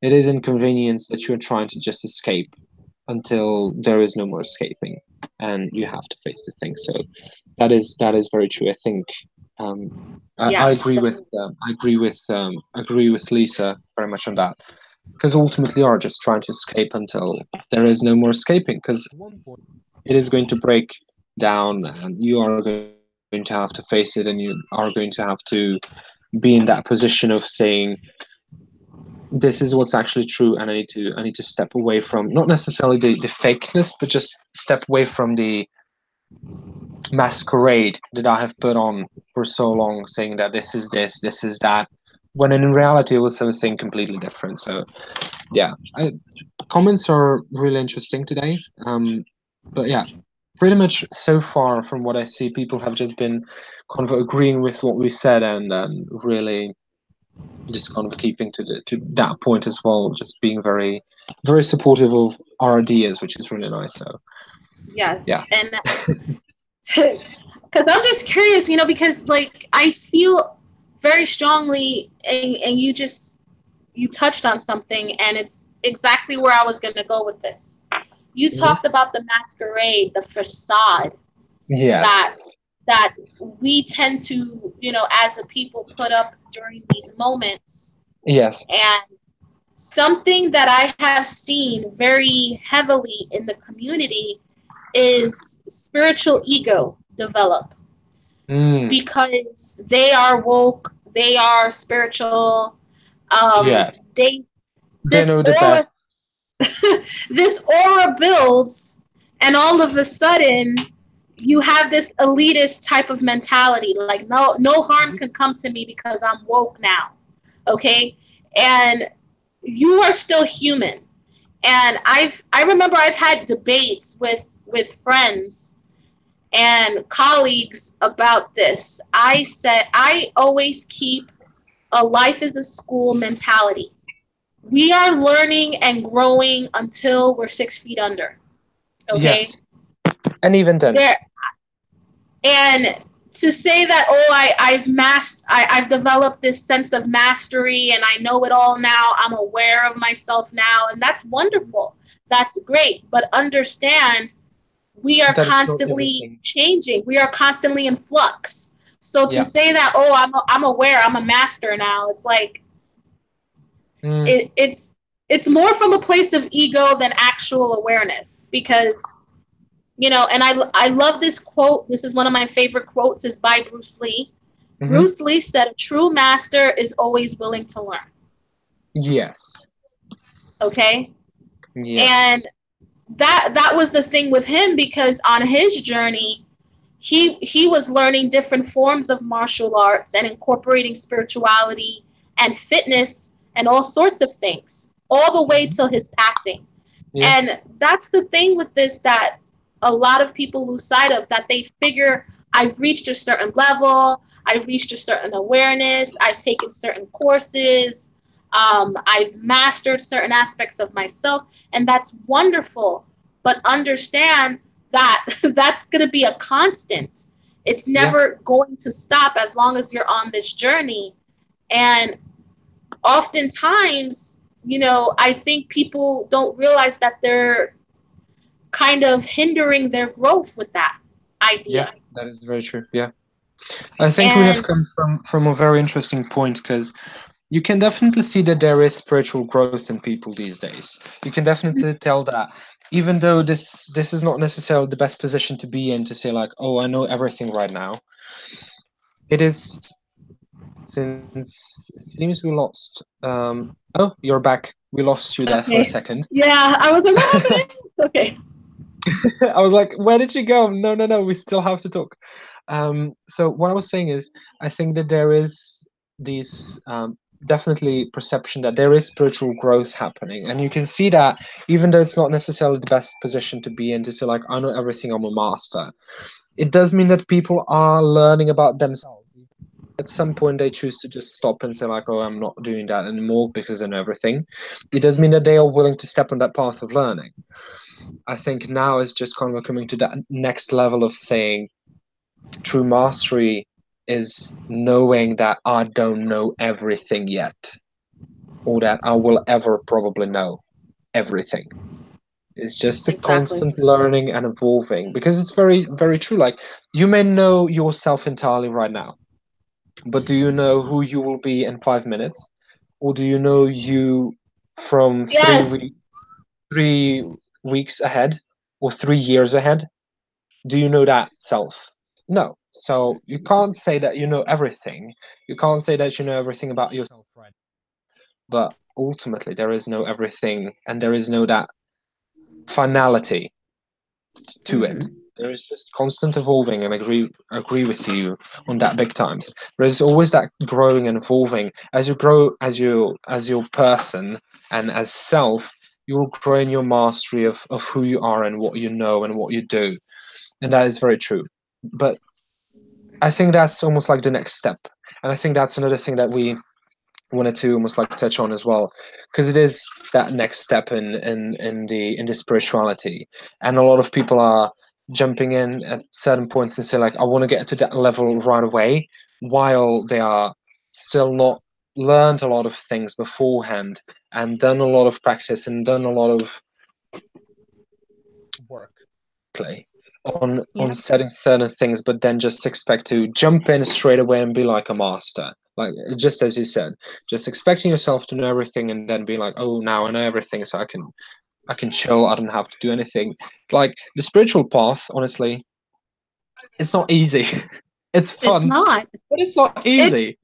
It is inconvenience that you're trying to just escape until there is no more escaping, and you have to face the thing. So that is very true. I think um, I Yeah, agree with definitely. agree with Lisa very much on that because ultimately you are just trying to escape until there is no more escaping because at one point it is going to break down and you are going to have to face it and you are going to have to be in that position of saying this is what's actually true and I need to step away from not necessarily the fakeness but just step away from the masquerade that I have put on for so long saying that this is that when in reality it was something completely different. So yeah, comments are really interesting today. But yeah, pretty much so far from what I see, people have just been kind of agreeing with what we said and really just kind of keeping to that point as well, just being very very supportive of our ideas, which is really nice. So Yes, yeah. and because I'm just curious, because like I feel very strongly, and you touched on something, and it's exactly where I was going to go with this. You Hmm. talked about the masquerade, the facade that Yes. that we tend to, as a people, put up during these moments. Yes. And something that I have seen very heavily in the community is spiritual ego develop, Mm. because they are woke, they are spiritual. Yes. They They this know the aura best. this aura builds, and all of a sudden you have this elitist type of mentality, like no harm Mhm. can come to me because I'm woke now. Okay? And you are still human. And I remember I've had debates with friends and colleagues about this. I said I always keep a life is a school mentality. We are learning and growing until we're 6 feet under. Okay? Yes. And even then. There and to say that, I've developed this sense of mastery and I know it all now, I'm aware of myself now, and that's wonderful, that's great, but understand we are That it's not constantly everything. changing, we are constantly in flux. So to Yeah. say that, I'm aware, I'm a master now, it's like Mm. it's more from a place of ego than actual awareness, because and I love this quote. This is one of my favorite quotes. Is by Bruce Lee. Hmm. Bruce Lee said, "A true master is always willing to learn." Yes. Okay, Yes. and that was the thing with him, because on his journey, he was learning different forms of martial arts and incorporating spirituality and fitness and all sorts of things, all the way Hmm. till his passing. Yeah. And that's the thing with this, that a lot of people lose sight of, that they figure I've reached a certain level, I've reached a certain awareness, I've taken certain courses, I've mastered certain aspects of myself, and that's wonderful. But understand that that's going to be a constant. It's Yeah. never going to stop as long as you're on this journey. And oftentimes, I think people don't realize that they're kind of hindering their growth with that Yeah. idea. That is very true. Yeah. I think we have And come from a very interesting point because you can definitely see that there is spiritual growth in people these days. You can definitely tell that even though this is not necessarily the best position to be in to say like, oh, I know everything right now. It is since it seems we lost oh, you're back. We lost you there for a okay, second. yeah, I was like, what happened? Okay. I was like, where did you go? No, no, no, we still have to talk. So what I was saying is, I think that there is this definitely perception that there is spiritual growth happening, and you can see that even though it's not necessarily the best position to be in to say like, I know everything, I'm a master. It does mean that people are learning about themselves. At some point, they choose to just stop and say like, oh, I'm not doing that anymore because I know everything. It does mean that they are willing to step on that path of learning. I think now is just kind of coming to that next level of saying true mastery is knowing that I don't know everything yet, or that I will ever probably know everything. It's just a Exactly. constant learning and evolving because it's very, very true. Like you may know yourself entirely right now, but do you know who you will be in 5 minutes? Or do you know you from Yes, 3 weeks ahead or 3 years ahead? Do you know that self? No. So you can't say that you know everything. You can't say that you know everything about yourself, right? But ultimately, there is no everything, and there is no that finality to it. mm-hmm. There is just constant evolving, and agree with you on that big times. There is always that growing and evolving as you grow as your person and as self. You will grow in your mastery of who you are and what you know and what you do, and that is very true. But I think that's almost like the next step. And I think that's another thing that we wanted to almost like touch on as well, because it is that next step in the spirituality, and a lot of people are jumping in at certain points and say like, I want to get to that level right away, while they are still not learned a lot of things beforehand and done a lot of practice and done a lot of work play on Yeah. setting certain things, but then just expect to jump in straight away and be like a master. Like just as you said, just expecting yourself to know everything and then be like, oh, now I know everything, so I can chill. I don't have to do anything. Like the spiritual path, honestly, it's not easy. It's It's fun, not. but it's not It easy.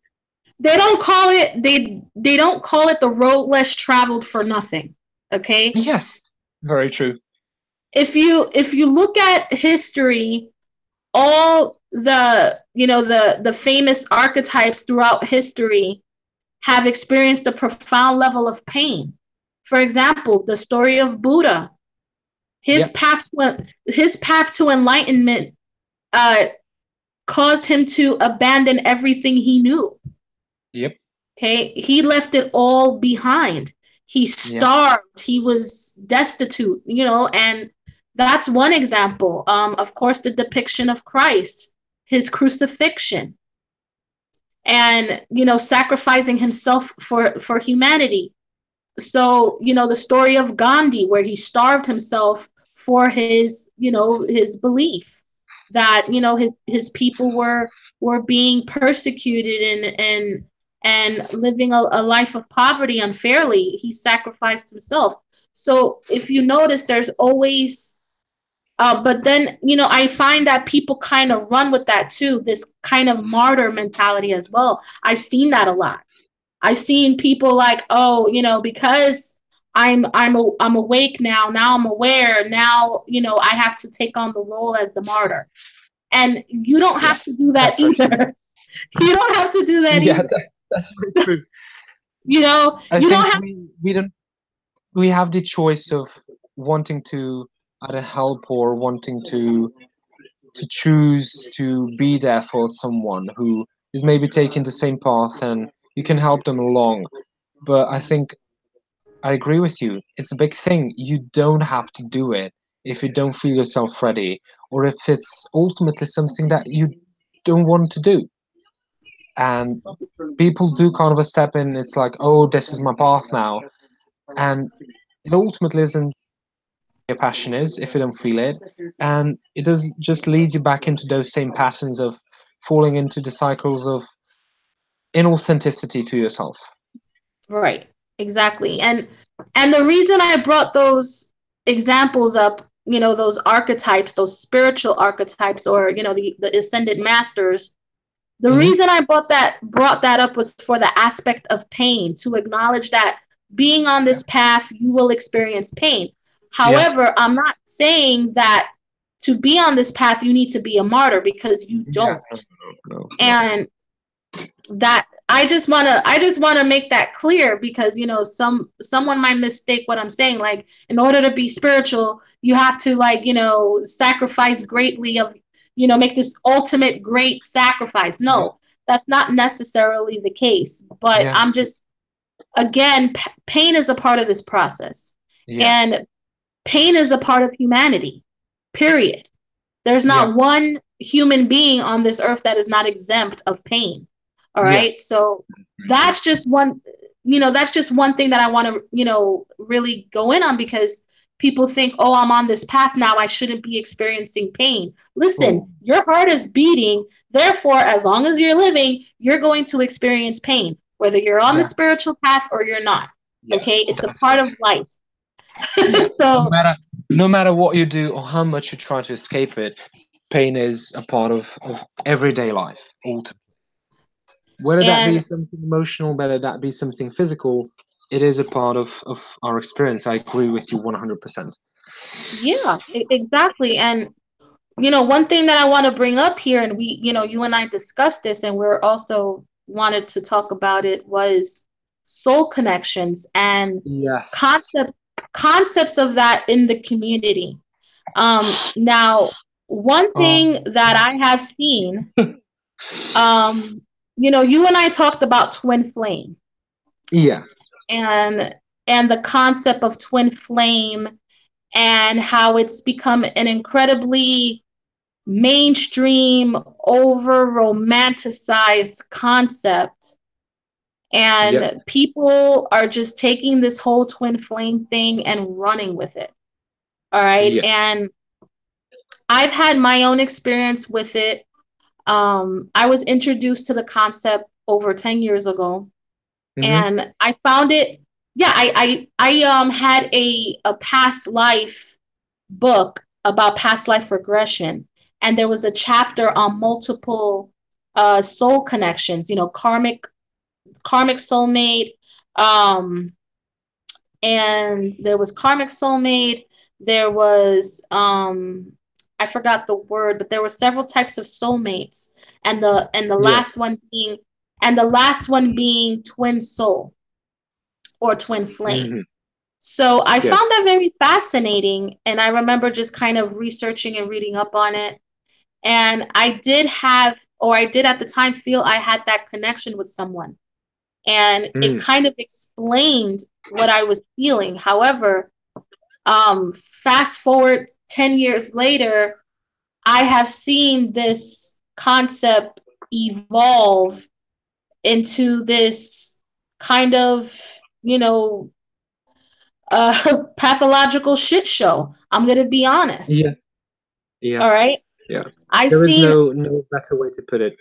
they don't call it they don't call it the road less traveled for nothing. Okay? Yes, very true. If you look at history, all the famous archetypes throughout history have experienced a profound level of pain. For example, the story of Buddha, his Yep, path his path to enlightenment uh, caused him to abandon everything he knew. yep, Okay, he left it all behind. He yep, starved. He was destitute. And that's one example. Of course, the depiction of Christ, his crucifixion, and sacrificing himself for humanity. So the story of Gandhi, where he starved himself for his belief that his people were being persecuted and living a life of poverty unfairly. He sacrificed himself. So if you notice, there's always but then I find that people kind of run with that too, this kind of martyr mentality as well. I've seen that a lot. I've seen people like, oh, because I'm awake now. Now I'm aware. Now I have to take on the role as the martyr, and you don't yeah. have to do that That's very true. either. You don't have to do that Yeah, either. that's very true. I You don't think have. we don't we have the choice of wanting to either help or wanting to choose to be there for someone who is maybe taking the same path and you can help them along. But I think I agree with you. It's a big thing. You don't have to do it if you don't feel yourself ready or if it's ultimately something that you don't want to do. And people do kind of a step in, it's like, oh, this is my path now. And it ultimately isn't your passion is if you don't feel it. And it does just lead you back into those same patterns of falling into the cycles of inauthenticity to yourself. Right, exactly. And the reason I brought those examples up, those archetypes, those spiritual archetypes, or the ascended masters. The Hmm. reason I brought that up was for the aspect of pain, to acknowledge that being on Yeah. this path, you will experience pain. Yes. However, I'm not saying that to be on this path, you need to be a martyr, because you Yeah. No, don't. no, no, no. And that I just wanna make that clear, because someone might mistake what I'm saying. Like, in order to be spiritual, you have to, like, sacrifice greatly of make this ultimate great sacrifice. Yeah. No, that's not necessarily the case. But Yeah. I'm just, again, pain is a part of this process, Yes. and pain is a part of humanity. Period. There's Yeah. not one human being on this earth that is not exempt of pain. All Yeah. right. So Very true. that's just one thing that I want to, really go in on, because people think, oh, I'm on this path now, I shouldn't be experiencing pain. Oh, Listen, your heart is beating. Therefore, as long as you're living, you're going to experience pain, whether you're on the yeah. spiritual path or you're not. Yeah. Okay. It's a That's part very of true. life. Yeah. So, No matter what you do or how much you try to escape it, pain is a part of everyday life. Whether that be and something emotional, whether that be something physical, it is a part of our experience. I agree with you 100%. yeah, exactly. And one thing that I want to bring up here, and you and I discussed this, and we're also wanted to talk about it, was soul connections and Yes. concept concepts of that in the community. Now, one Oh, thing that I have seen, um, you and I talked about twin flame. Yeah. and the concept of twin flame, and how it's become an incredibly mainstream, over romanticized concept. Yep. And people are just taking this whole twin flame thing and running with it. All right. Yes. And I've had my own experience with it. I was introduced to the concept over 10 years ago, Mm-hmm. and I found it. Yeah, I had a past life book about past life regression, and there was a chapter on multiple soul connections. You know, karmic soulmate, um, and there was karmic soulmate. There was I forgot the word, but there were several types of soulmates, and the Yes. last one being twin soul or twin flame. Mm-hmm. So I Yes. found that very fascinating, and I remember just kind of researching and reading up on it. And I did at the time feel I had that connection with someone, and it Mm. kind of explained what I was feeling. However, fast forward 10 years later, I have seen this concept evolve into this kind of, you know, pathological shit show. I'm going to be honest. Yeah. Yeah. All right. Yeah. I've There is seen no better way to put it.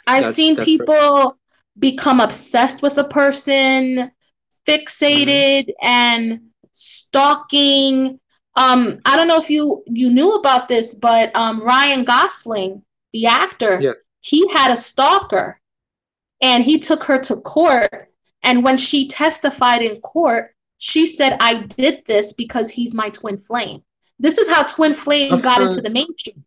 I've That's seen that's very. people become obsessed with a person, Mm-hmm. fixated and stalking. I don't know if you knew about this, but Ryan Gosling, the actor, Yes. he had a stalker, and he took her to court. And when she testified in court, she said, "I did this because he's my twin flame." This is how twin flame I've got into heard the mainstream.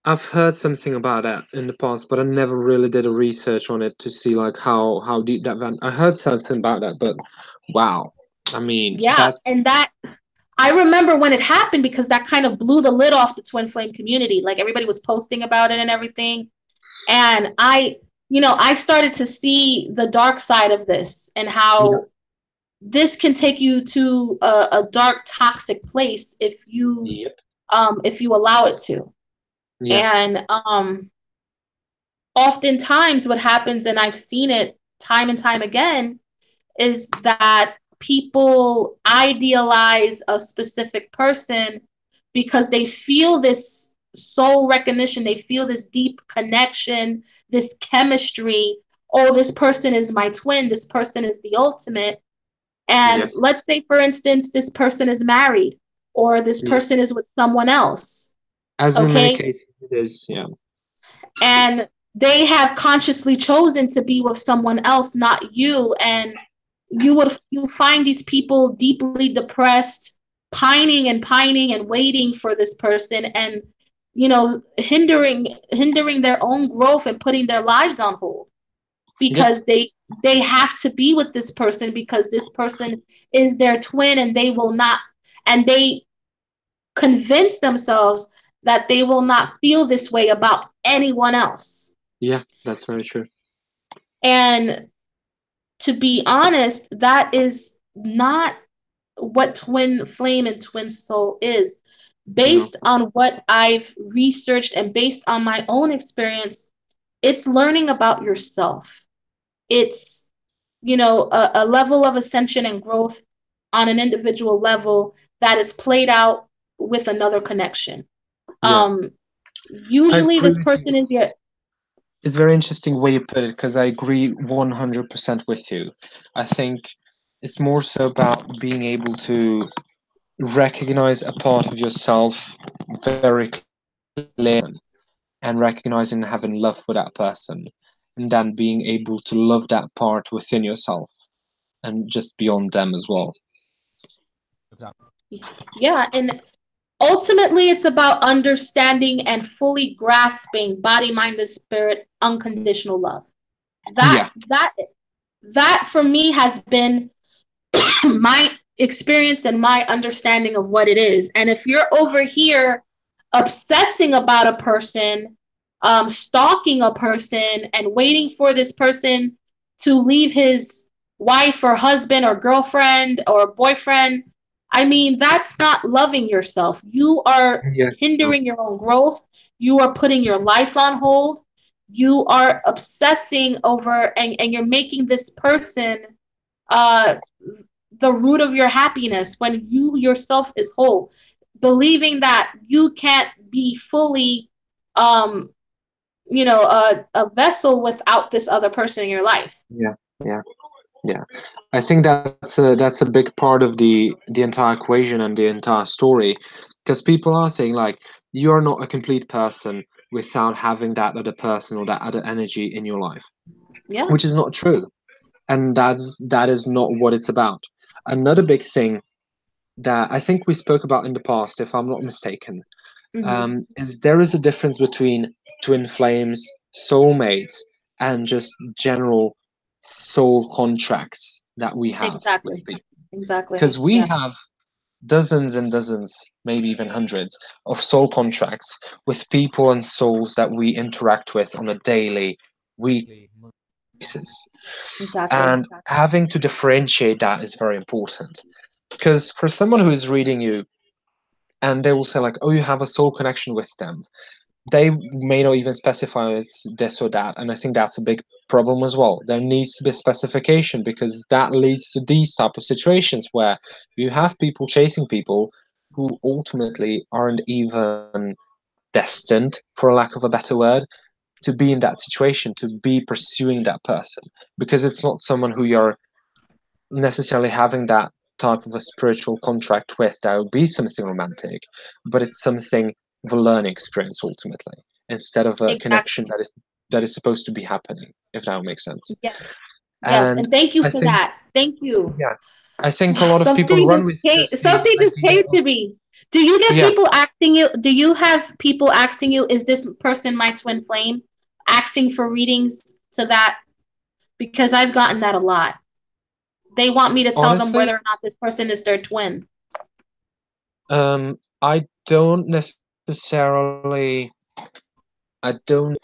I've heard something about that in the past, but I never really did a research on it to see like how deep that went. I heard something about that, but wow. I mean, Yeah, that. and that I remember when it happened, because that kind of blew the lid off the twin flame community. Like, everybody was posting about it and everything. And I started to see the dark side of this, and Yeah. how this can take you to a dark, toxic place Yep. if you allow it to. Yeah. And oftentimes, what happens, and I've seen it time and time again, is that people idealize a specific person because they feel this soul recognition, they feel this deep connection, this chemistry. Oh, this person is my twin, this person is the ultimate. And Yes. let's say, for instance, this person is married, or this Yeah. person is with someone else, As in many okay? cases it is. Yeah. And they have consciously chosen to be with someone else, not you. And you find these people deeply depressed, pining and waiting for this person, and hindering their own growth and putting their lives on hold, Yep. because they have to be with this person because this person is their twin, and they convince themselves that they will not feel this way about anyone else. Yeah. That's very true. And to be honest, that is not what twin flame and twin soul is. No. Based on what I've researched and based on my own experience, it's learning about yourself. It's, a level of ascension and growth on an individual level that is played out with another connection. Yeah. Um, I Usually this really think person is your it's very interesting way you put it because I agree 100% with you. I think it's more so about being able to recognize a part of yourself very clearly and recognizing and having love for that person, and then being able to love that part within yourself and just beyond them as well. yeah, and ultimately, it's about understanding and fully grasping body, mind, and spirit unconditional love. That Yeah. that that for me has been my experience and my understanding of what it is. And if you're over here obsessing about a person, stalking a person, and waiting for this person to leave his wife or husband or girlfriend or boyfriend. I mean, that's not loving yourself. You are Yeah. hindering your own growth. You are putting your life on hold. You are obsessing over, and you're making this person uh, the root of your happiness when you yourself is whole. Believing that you can't be fully, um, a vessel without this other person in your life. Yeah. Yeah. Yeah. I think that's a big part of the entire equation and the entire story, because people are saying like you are not a complete person without having that other person or that other energy in your life, Yeah. which is not true, and that is not what it's about. Another big thing that I think we spoke about in the past, if I'm not mistaken, Mm-hmm. is there is a difference between twin flames, soulmates, and just general soul contracts that we have with Exactly. people. Exactly. Because we Yeah. have dozens and dozens, maybe even hundreds, of soul contracts with people and souls that we interact with on a daily, weekly basis. Exactly. And having to differentiate that is very important. Because for someone who is reading you and they will say, like, oh, you have a soul connection with them, they may not even specify it's this or that, and I think that's a big problem as well. There needs to be specification, because that leads to these type of situations where you have people chasing people who ultimately aren't even destined, for a lack of a better word, to be in that situation, to be pursuing that person, because it's not someone who you're necessarily having that type of a spiritual contract with that would be something romantic, but it's something of a learning experience ultimately, instead of a connection Exactly. that is supposed to be happening, if that makes sense. Yes. Yes. And And thank you I for think, that. Thank you. yeah, I think a lot of people Something run just with came. just the Something just idea came of, to me. Do you get yeah, people asking you? Do you have people asking you? Is this person my twin flame? Asking for readings to that, because I've gotten that a lot. They want me to tell them honestly, whether or not this person is their twin. I don't necessarily, I don't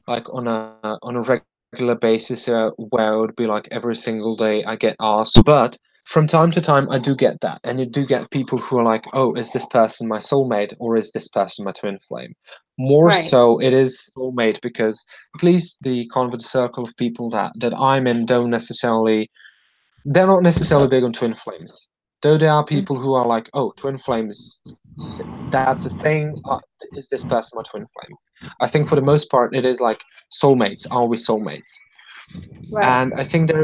like on a regular basis, where it would be like every single day I get asked, but from time to time I do get that, and you do get people who are like, oh, is this person my soulmate or is this person my twin flame? More Right. so it is soulmate, because at least the kind of circle of people that I'm in don't necessarily, they're not necessarily big on twin flames, though there are Mm. people who are like, oh, twin flames, that's a thing. Is this person my twin flame? I think for the most part, it is like soulmates. Are we soulmates? Right. And I think there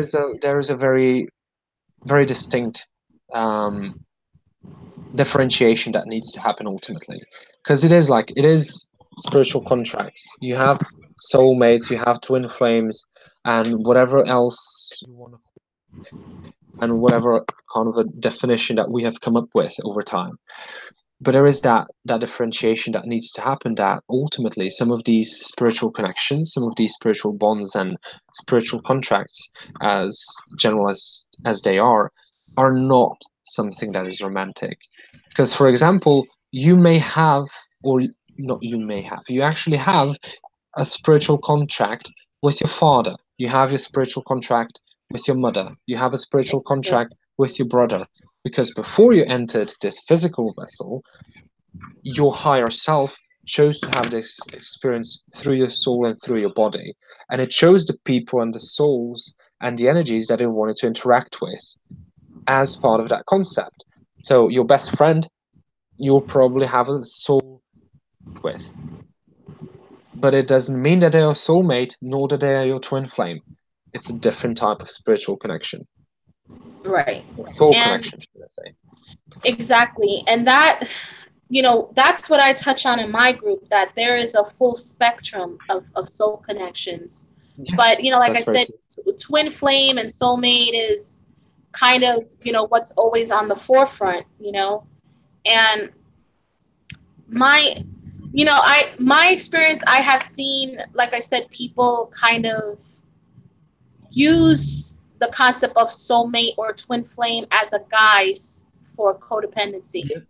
is a very very distinct um, differentiation that needs to happen ultimately, because it is spiritual contracts. You have soulmates, you have twin flames, and whatever else you want to, and whatever kind of a definition that we have come up with over time. But there is that differentiation that needs to happen, that ultimately some of these spiritual connections, some of these spiritual bonds and spiritual contracts, as general as they are not something that is romantic. Because for example, you may have, or not, you may have, you actually have a spiritual contract with your father, you have your spiritual contract with your mother, you have a spiritual Exactly. contract with your brother, because before you entered this physical vessel, your higher self chose to have this experience through your soul and through your body. And it chose the people and the souls and the energies that it wanted to interact with as part of that concept. So, your best friend, you'll probably have a soul with, but it doesn't mean that they are soulmate, nor that they are your twin flame. It's a different type of spiritual connection, Right. or soul And connection, should I say. exactly. And that's what I touch on in my group, that there is a full spectrum of soul connections. Yeah, But, like I that's very said, true. twin flame and soulmate is kind of, what's always on the forefront. And my, my experience, I have seen, like I said, people kind of use the concept of soulmate or twin flame as a guise for codependency. Yep.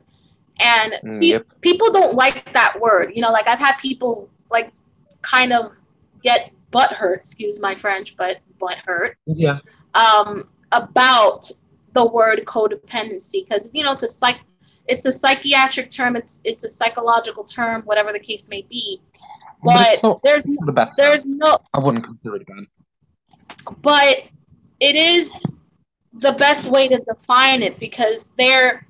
And Yep. people don't like that word. Like I've had people like kind of get butt hurt, excuse my French, but butthurt Yeah. about the word codependency, because it's a psychiatric term, it's a psychological term, whatever the case may be. But But it's not a bad term. there's no I wouldn't consider it bad. but it is the best way to define it, because they're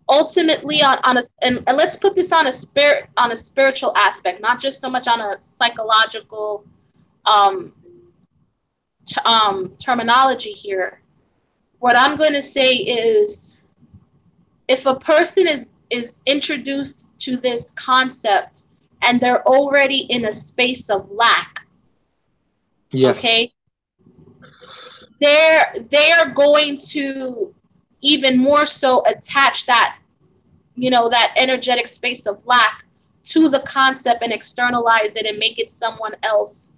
ultimately on a and let's put this on a spiritual aspect, not just so much on a psychological um, terminology here. What I'm going to say is, if a person is introduced to this concept and they're already in a space of lack, Yes. okay, they are going to even more so attach that, that energetic space of lack to the concept and externalize it and make someone else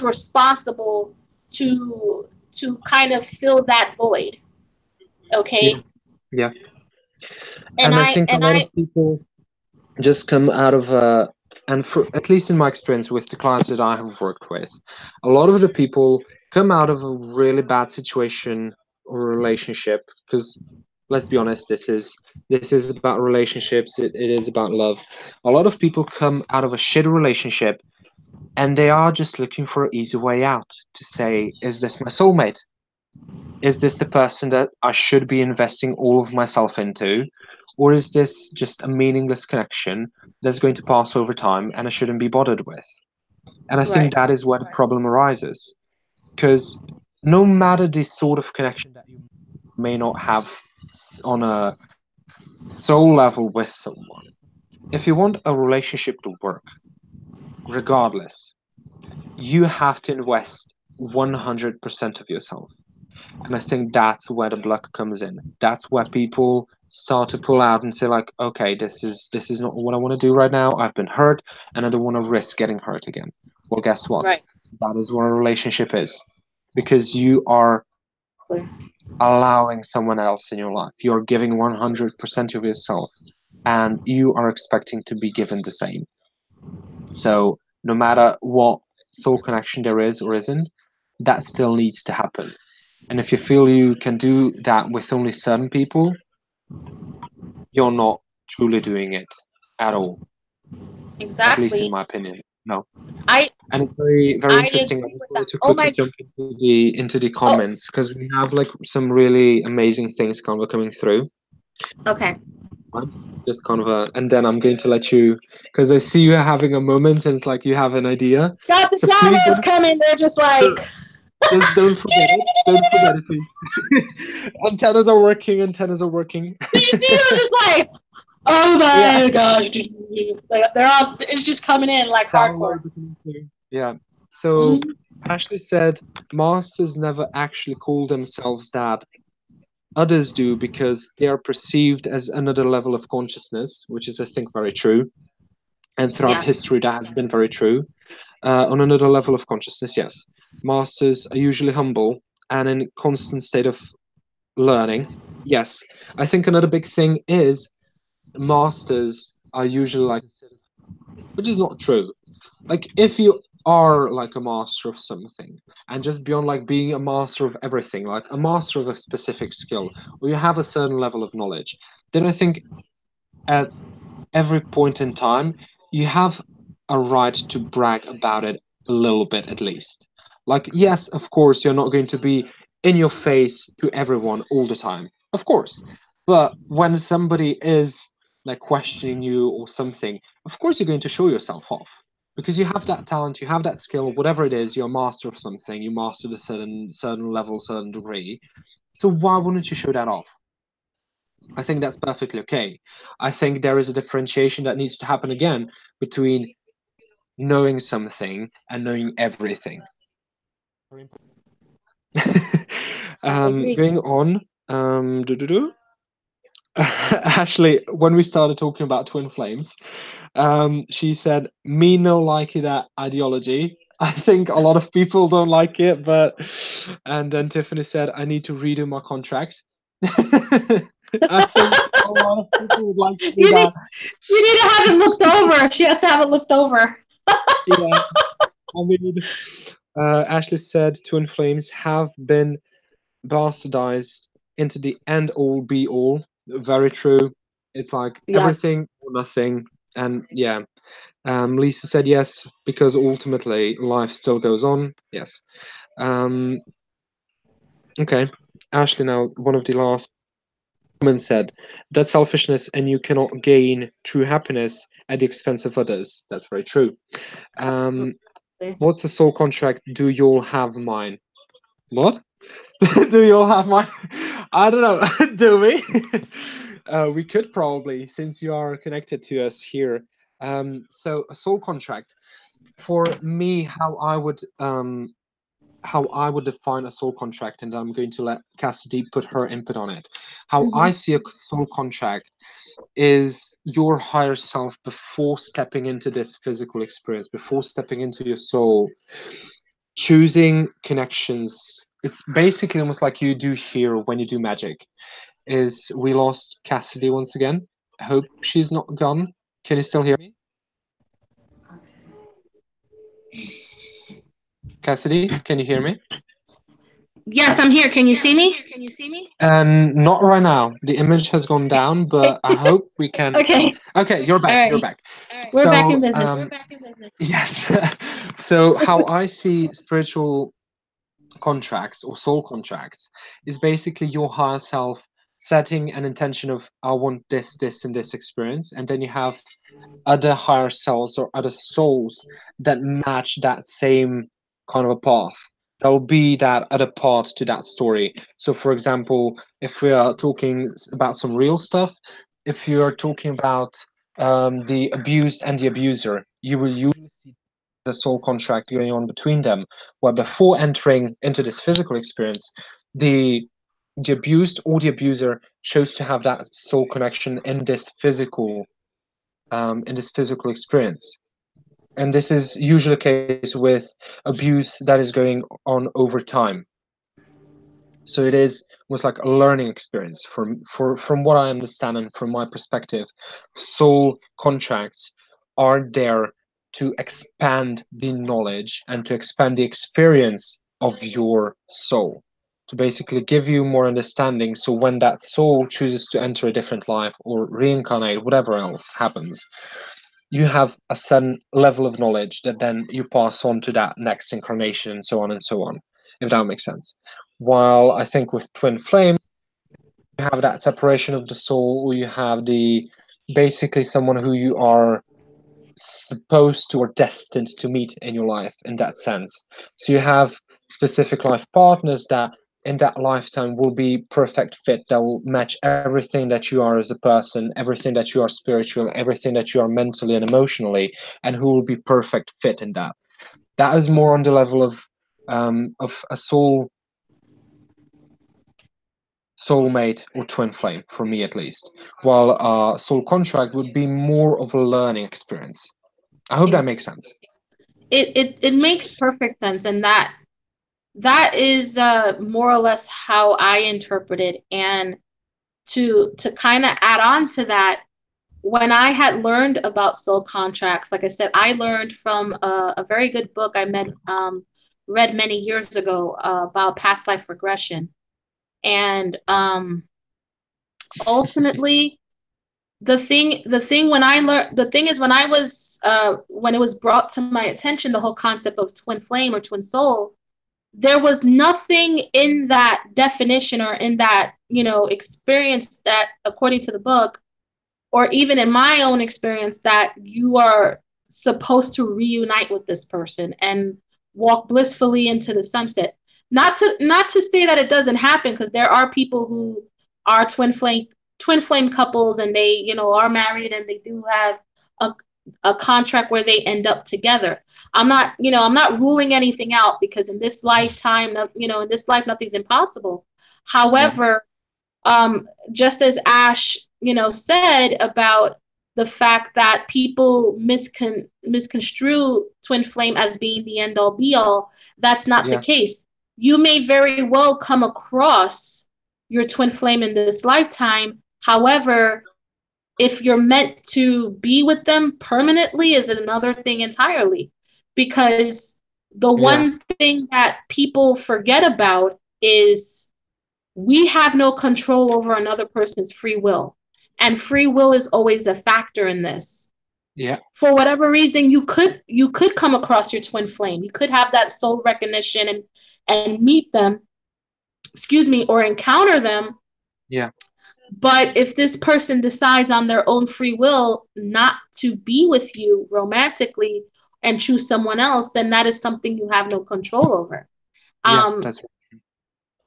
responsible to kind of fill that void. Yeah. Okay. Yeah. And And I I think a and lot of I people just come out of and for at least in my experience with the clients that I have worked with, a lot of the people come out of a really bad situation or relationship because let's be honest, this is about relationships, it is about love. A lot of people come out of a shitty relationship and they are just looking for an easy way out to say, is this my soulmate? Is this the person that I should be investing all of myself into? Or is this just a meaningless connection that's going to pass over time and I shouldn't be bothered with? And I think Right. that is where the problem arises. Because no matter the sort of connection that you may not have on a soul level with someone, if you want a relationship to work, regardless, you have to invest 100% of yourself. And I think that's where the block comes in. That's where people start to pull out and say, like, okay, this is not what I want to do right now. I've been hurt and I don't want to risk getting hurt again. Well, guess what? Right. That is what a relationship is. Because you are allowing someone else in your life. You're giving 100% of yourself and you are expecting to be given the same. So no matter what soul connection there is or isn't, that still needs to happen. And if you feel you can do that with only certain people, you're not truly doing it at all, at least in Exactly. my opinion. No. I And it's very, very I interesting. I agree just with that. wanted to Oh quickly my. jump into the Oh. comments because we have like some really amazing things kind of coming through. Okay. Right? Just kind of and then I'm going to let you because I see you having a moment and it's like you have an idea. Got the So please shadows don't coming. They're just like. just don't forget it. Don't forget it, please. Antennas are working. Antennas are working. Did you see? It was just like, oh Yeah. my gosh, like, they're all. It's just coming in like hardcore. Downloads are coming through. Yeah. So Mm-hmm. Ashley said masters never actually call themselves that. Others do because they are perceived as another level of consciousness, which is, I think, very true. And throughout Yes. history, that has been very true. On another level of consciousness, yes. Masters are usually humble and in constant state of learning. Yes. I think another big thing is masters are usually like, which is not true. Like if you are like a master of something and just beyond like being a master of everything, like a master of a specific skill, or you have a certain level of knowledge, then I think at every point in time you have a right to brag about it a little bit at least. Like yes, of course you're not going to be in your face to everyone all the time, of course, but when somebody is like questioning you or something, of course you're going to show yourself off because you have that talent, you have that skill, whatever it is, you're a master of something, you mastered a certain level, certain degree. So why wouldn't you show that off? I think that's perfectly okay. I think there is a differentiation that needs to happen again between knowing something and knowing everything. I agree. Going on. Doo-doo-doo. Ashley, when we started talking about twin flames, she said, "Me no like that ideology." I think a lot of people don't like it, but and then Tiffany said, "I need to redo my contract." I think a lot of people would like to do You need that. you need to have it looked over. She has to have it looked over. Yeah, I mean, Ashley said twin flames have been bastardized into the end all be all. Very true. It's like Yeah. everything or nothing. And yeah, Lisa said yes, because ultimately life still goes on. Yes. Um, okay. Ashley, now, one of the last women said, that's selfishness and you cannot gain true happiness at the expense of others. That's very true. Um, what's a soul contract? Do you all have mine? What? Do you all have mine? I don't know. Do we? We could probably, since you are connected to us here. So a soul contract. For me, how I would define a soul contract, and I'm going to let Cassidy put her input on it. How I Hmm. see a soul contract is your higher self before stepping into this physical experience, before stepping into your soul, choosing connections. It's basically almost like you do here when you do magic. Is we lost Cassidy once again. I hope she's not gone. Can you still hear me? Cassidy, can you hear me? Yes, I'm here. Can you see me? And not right now. The image has gone down, but I hope we can. Okay. Okay, you're All back. You're right. back. We're back in So, business. yes. So, how I see spiritual contracts or soul contracts is basically your higher self setting an intention of, I want this, this, and this experience. And then you have other higher selves or other souls that match that same kind of a path. There will be that other part to that story. So, for example, if we are talking about some real stuff, if you are talking about the abused and the abuser, you will usually see the soul contract going on between them, where before entering into this physical experience, the the abused or the abuser chose to have that soul connection in this physical experience. And this is usually the case with abuse that is going on over time. So it is almost like a learning experience. From what I understand and from my perspective, soul contracts are there to expand the knowledge and to expand the experience of your soul, to basically give you more understanding. So when that soul chooses to enter a different life or reincarnate, whatever else happens, you have a certain level of knowledge that then you pass on to that next incarnation, and so on and so on, if that makes sense. While I think with twin flames, you have that separation of the soul, or you have the basically someone who you are supposed to or destined to meet in your life in that sense. So you have specific life partners that in that lifetime will be perfect fit, that will match everything that you are as a person, everything that you are spiritual, everything that you are mentally and emotionally, and who will be perfect fit in that. That is more on the level of a soulmate or twin flame for me at least, while a soul contract would be more of a learning experience. I hope that makes sense. It makes perfect sense, and that is more or less how I interpret it. And to kind of add on to that, when I had learned about soul contracts, like I said, I learned from a very good book I read many years ago about past life regression. And ultimately, the thing when I learned the thing is when it was brought to my attention, the whole concept of twin flame or twin soul, there was nothing in that definition or in that experience that, according to the book, or even in my own experience, that you are supposed to reunite with this person and walk blissfully into the sunset. Not to say that it doesn't happen, because there are people who are twin flame couples, and they are married, and they do have a a contract where they end up together. I'm not ruling anything out, because in this lifetime, in this life, nothing's impossible. Yeah, However, just as Ash, said about the fact that people misconstrue twin flame as being the end all be all, that's not the yeah, case. You may very well come across your twin flame in this lifetime. However, if you're meant to be with them permanently is another thing entirely. Because The Yeah. one thing that people forget about is we have no control over another person's free will. And free will is always a factor in this. Yeah. For whatever reason, you could come across your twin flame. You could have that soul recognition and meet them, excuse me, or encounter them. Yeah. But if this person decides on their own free will not to be with you romantically and choose someone else, then that is something you have no control over. Yeah. Um, That's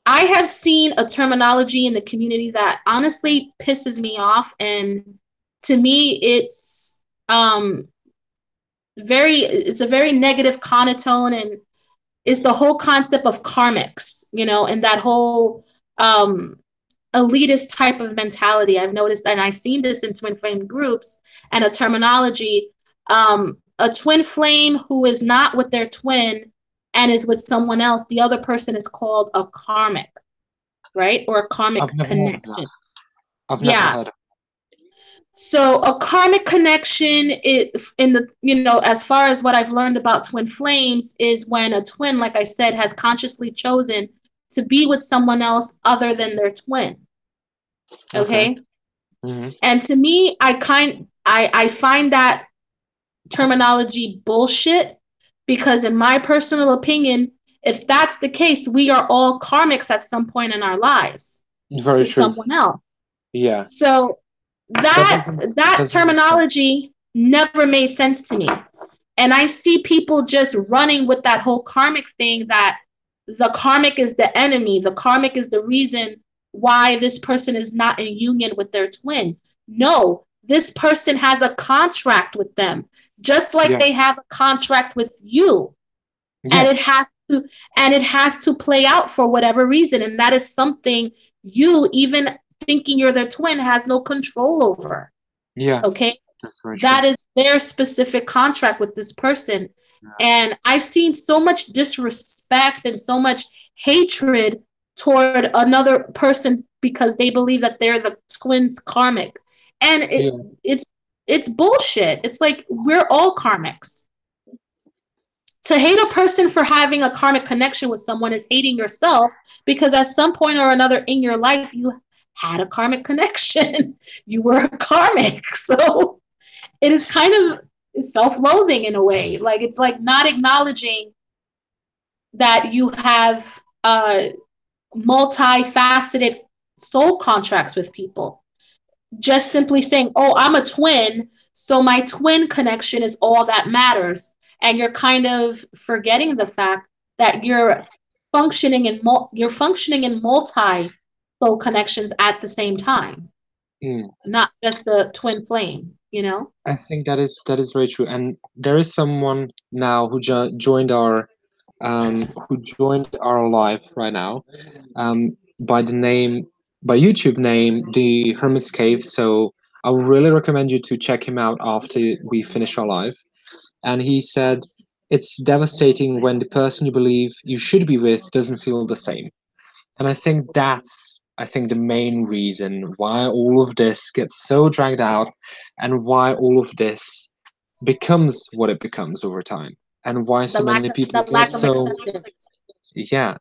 I have seen a terminology in the community that honestly pisses me off, and to me, it's a very negative connotation, and is the whole concept of karmics, and that whole um, elitist type of mentality. I've noticed, and I've seen this in twin flame groups and a terminology. A twin flame who is not with their twin and is with someone else, the other person is called a karmic, right? Or a karmic I've never heard of that. connection. I've never Yeah. heard of. So a karmic connection, in the as far as what I've learned about twin flames, is when a twin, like I said, has consciously chosen to be with someone else other than their twin. Okay. Okay. Hmm. And to me, I find that terminology bullshit, because in my personal opinion, if that's the case, we are all karmics at some point in our lives Very to true. someone else. Yeah. So That that that doesn't make sense. terminology never made sense to me. And I see people just running with that whole karmic thing, that the karmic is the enemy. The karmic is the reason why this person is not in union with their twin. No, this person has a contract with them, just like Yeah. they have a contract with you. And it Yes. has to and it has to play out for whatever reason. And that is something you, even thinking you're their twin, has no control over. Yeah. Okay. That's very true. That is their specific contract with this person. And I've seen so much disrespect and so much hatred toward another person because they believe that they're the twins karmic. And Yeah. it's bullshit. It's like we're all karmics. To hate a person for having a karmic connection with someone is hating yourself, because at some point or another in your life you had a karmic connection. You were a karmic. So it is kind of self-loathing in a way. Like, it's like not acknowledging that you have multifaceted soul contracts with people. Just simply saying, oh, I'm a twin, so my twin connection is all that matters. And you're kind of forgetting the fact that you're functioning in multi soul connections at the same time, Mm. not just the twin flame. I think that is very true. And there is someone now who joined our live right now, by the name by YouTube name the Hermit's Cave. So I would really recommend you to check him out after we finish our live. And he said it's devastating when the person you believe you should be with doesn't feel the same. And I think the main reason why all of this gets so dragged out, and why all of this becomes what it becomes over time, and why The so lack many of people the get lack of so, acceptance. yeah,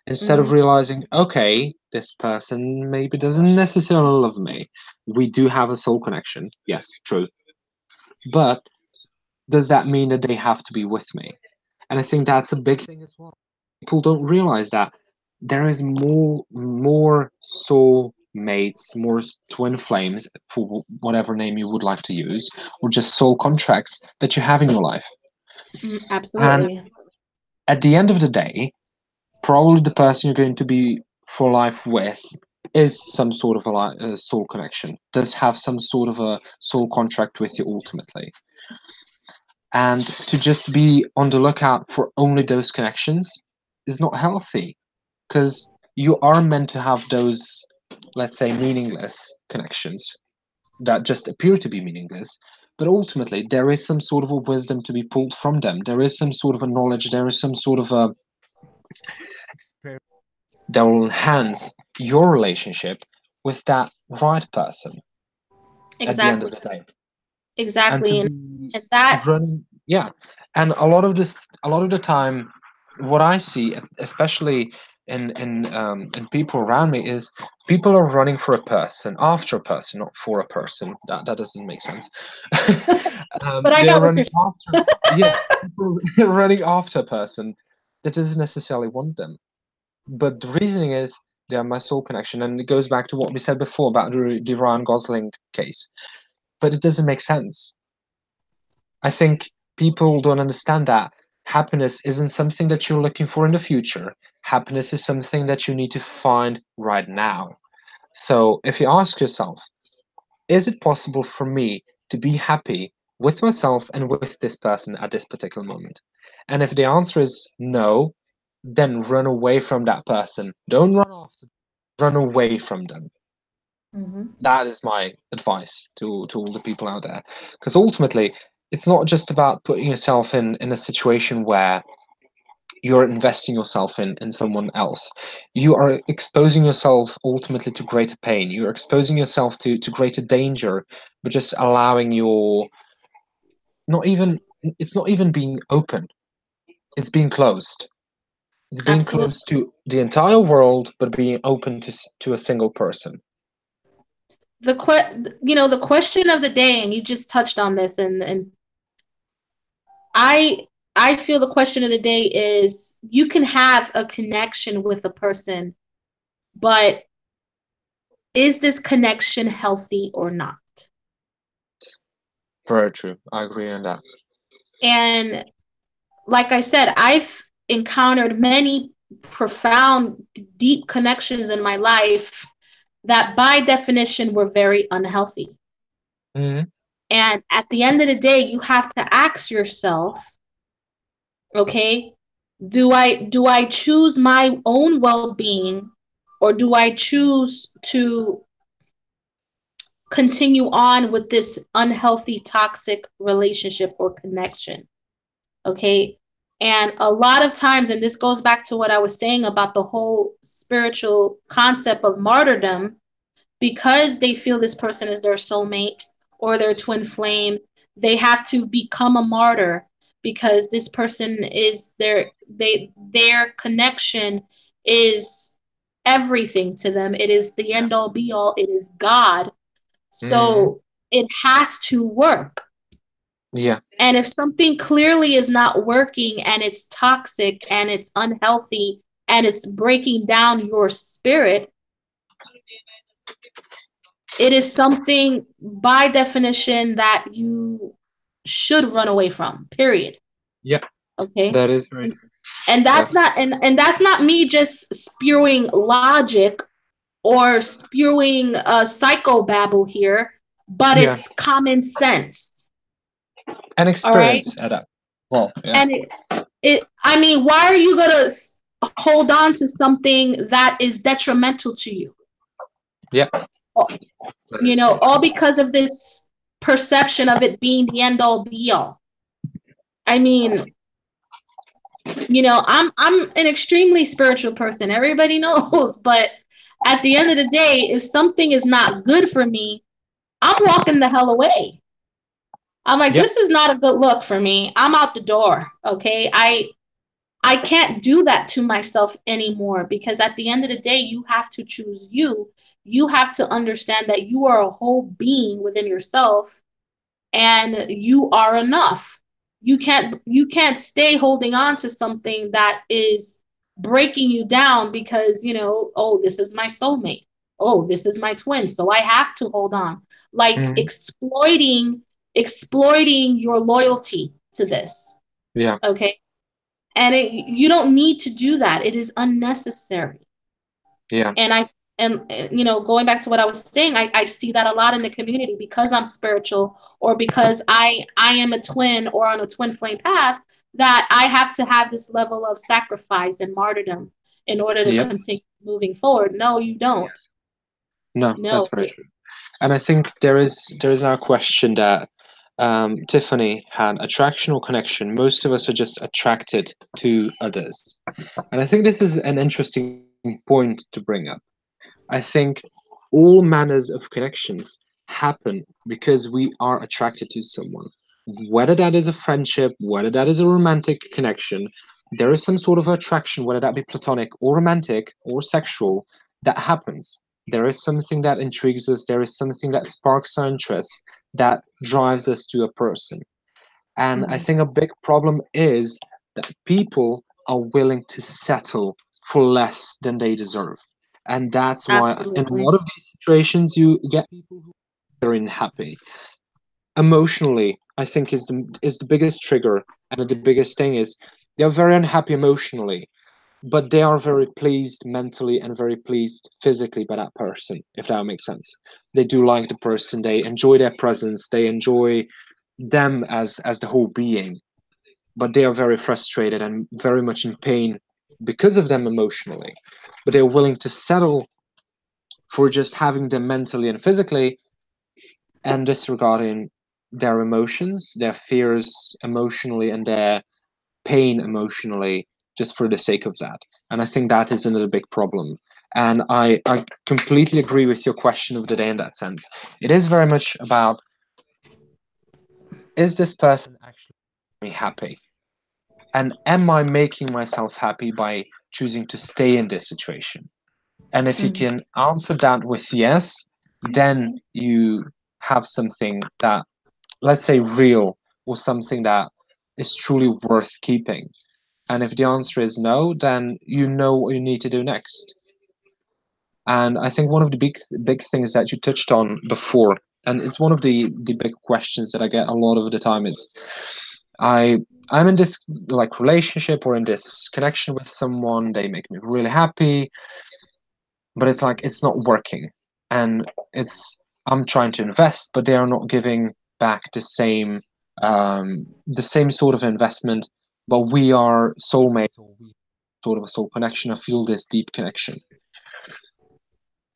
instead of Mm-hmm. realizing, okay, this person maybe doesn't necessarily love me. We do have a soul connection, yes, true. But does that mean that they have to be with me? And I think that's a big thing as well. People don't realize that there is more soul mates, more twin flames, for whatever name you would like to use, or just soul contracts that you have in your life. And Absolutely. at the end of the day, probably the person you're going to be for life with is some sort of a soul connection, does have some sort of a soul contract with you ultimately. And to just be on the lookout for only those connections is not healthy, because you are meant to have those, let's say, meaningless connections that just appear to be meaningless. But ultimately, there is some sort of a wisdom to be pulled from them. There is some sort of a knowledge. There is some sort of a experience that will enhance your relationship with that right person at the end of Exactly. the day. And to Exactly. be And that running, yeah. And a lot of the time, what I see, especially in people around me, is people are running for a person, after a person, not for a person. That doesn't make sense. But I They're got what you're running after, yeah, people are running after a person that doesn't necessarily want them. But the reasoning is they are my soul connection, and it goes back to what we said before about the Ryan Gosling case. But it doesn't make sense. I think people don't understand that happiness isn't something that you're looking for in the future. Happiness is something that you need to find right now. So if you ask yourself, is it possible for me to be happy with myself and with this person at this particular moment? And if the answer is no, then run away from that person. Don't run after, run away from them. Mhm. That is my advice to all the people out there. Because ultimately, it's not just about putting yourself in a situation where you're investing yourself in someone else. You are exposing yourself ultimately to greater pain. You're exposing yourself to greater danger, but just allowing your not even it's not even being open. It's being closed. It's being Absolutely. closed to the entire world, but being open to a single person. The question of the day, and you just touched on this, and I I feel the question of the day is you can have a connection with a person, but is this connection healthy or not? Very true. I agree on that. And like I said, I've encountered many profound, deep connections in my life that by definition were very unhealthy. Hmm. And at the end of the day, you have to ask yourself, okay, do I choose my own well-being, or do I choose to continue on with this unhealthy toxic relationship or connection? Okay. And a lot of times, and this goes back to what I was saying about the whole spiritual concept of martyrdom, because they feel this person is their soulmate or their twin flame, they have to become a martyr because this person is their connection is everything to them. It is the Yeah. end all be all. It is God. Hmm. So it has to work. Yeah. And if something clearly is not working and it's toxic and it's unhealthy and it's breaking down your spirit, it is something by definition that you should run away from, period. Yeah. Okay. That is very And, true. and Yeah. that's not and that's not me just spewing logic or spewing psychobabble here, but Yeah. it's common sense. And All right. experience at that. Well, yeah. And I mean, why are you gonna hold on to something that is detrimental to you? Yeah. That You is know, very all true. because of this perception of it being the end all be all. I mean, I'm an extremely spiritual person. Everybody knows, but at the end of the day, if something is not good for me, I'm walking the hell away. I'm like, Yeah. this is not a good look for me. I'm out the door. Okay. I can't do that to myself anymore because at the end of the day, you have to choose you. You have to understand that you are a whole being within yourself and you are enough. You can't stay holding on to something that is breaking you down because, oh, this is my soulmate. Oh, this is my twin, so I have to hold on. Like Hmm. exploiting your loyalty to this. Yeah. Okay? And you don't need to do that. It is unnecessary. Yeah. And going back to what I was saying, I see that a lot in the community because I'm spiritual or because I am a twin or on a twin flame path, that I have to have this level of sacrifice and martyrdom in order to Yep. continue moving forward. No, you don't. Yes. No, that's No. very true. And I think there is now a question that Tiffany had attraction or connection. Most of us are just attracted to others. And I think this is an interesting point to bring up. I think all manners of connections happen because we are attracted to someone. Whether that is a friendship, whether that is a romantic connection, there is some sort of attraction, whether that be platonic or romantic or sexual, that happens. There is something that intrigues us, there is something that sparks our interest, that drives us to a person. And I Mhm. think a big problem is that people are willing to settle for less than they deserve. And that's why in a Absolutely. lot of these situations you get people who are unhappy. Emotionally, I think is the biggest trigger, and the biggest thing is they are very unhappy emotionally, but they are very pleased mentally and very pleased physically by that person, if that makes sense. They do like the person, they enjoy their presence, they enjoy them as the whole being, but they are very frustrated and very much in pain because of them emotionally. But they're willing to settle for just having them mentally and physically and disregarding their emotions, their fears emotionally, and their pain emotionally just for the sake of that. And I think that is another big problem. And I completely agree with your question of the day in that sense. It is very much about, is this person actually making me happy? And am I making myself happy by choosing to stay in this situation? And if you Mhm. can answer that with yes, then you have something that, let's say, real, or something that is truly worth keeping. And if the answer is no, then you know what you need to do next. And I think one of the big things that you touched on before, and it's one of the big questions that I get a lot of the time, it's I I'm in this like relationship or in this connection with someone, they make me really happy, but it's like it's not working. And it's I'm trying to invest, but they are not giving back the same sort of investment, but we are soulmates, or we sort of a soul connection. I feel this deep connection.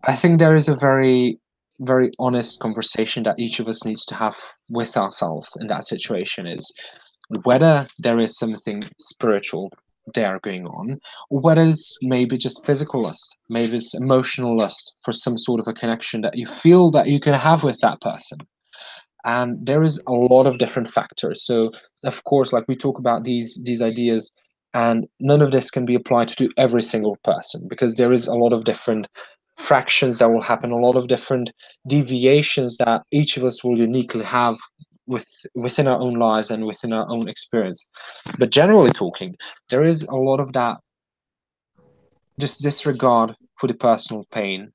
I think there is a very honest conversation that each of us needs to have with ourselves in that situation, is whether there is something spiritual there going on, or whether it's maybe just physical lust, maybe it's emotional lust for some sort of a connection that you feel that you can have with that person. And there is a lot of different factors. So of course, like we talk about these ideas, and none of this can be applied to every single person, because there is a lot of different fractions that will happen, a lot of different deviations that each of us will uniquely have within our own lives and within our own experience. But generally talking, there is a lot of that just disregard for the personal pain,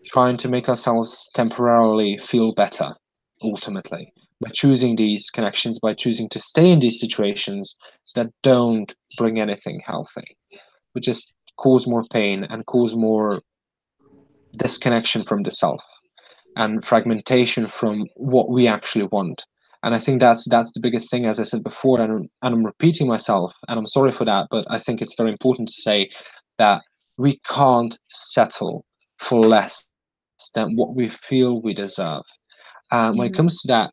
trying to make ourselves temporarily feel better, ultimately, by choosing these connections, by choosing to stay in these situations that don't bring anything healthy, but just cause more pain and cause more disconnection from the self and fragmentation from what we actually want. And I think that's the biggest thing, as I said before, and I'm repeating myself, and I'm sorry for that, but I think it's very important to say that we can't settle for less than what we feel we deserve. When it Mhm. comes to that,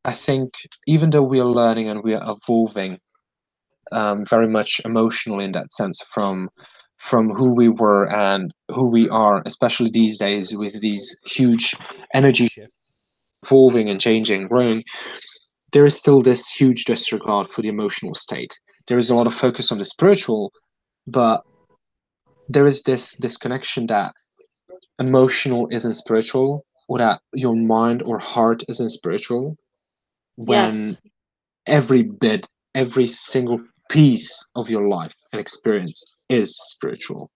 I think even though we are learning and we are evolving very much emotionally in that sense from who we were and who we are, especially these days with these huge energy shifts, evolving and changing, growing, there is still this huge disregard for the emotional state. There is a lot of focus on the spiritual, but there is this connection that emotional isn't spiritual, or that your mind or heart isn't spiritual, when Yes, every bit, every single piece of your life and experience is spiritual.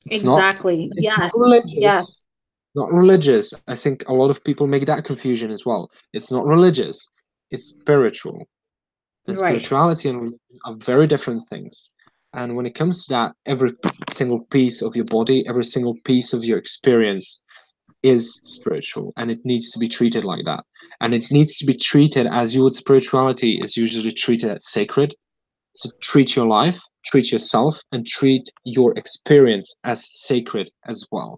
It's not exactly. it's not Yes, religious. yes. Not religious. I think a lot of people make that confusion as well. It's not religious. It's spiritual. And Right. spirituality and religion are very different things. And when it comes to that, every single piece of your body, every single piece of your experience is spiritual, and it needs to be treated like that. And it needs to be treated as you would spirituality is usually treated as sacred. So treat your life, treat yourself, and treat your experience as sacred as well.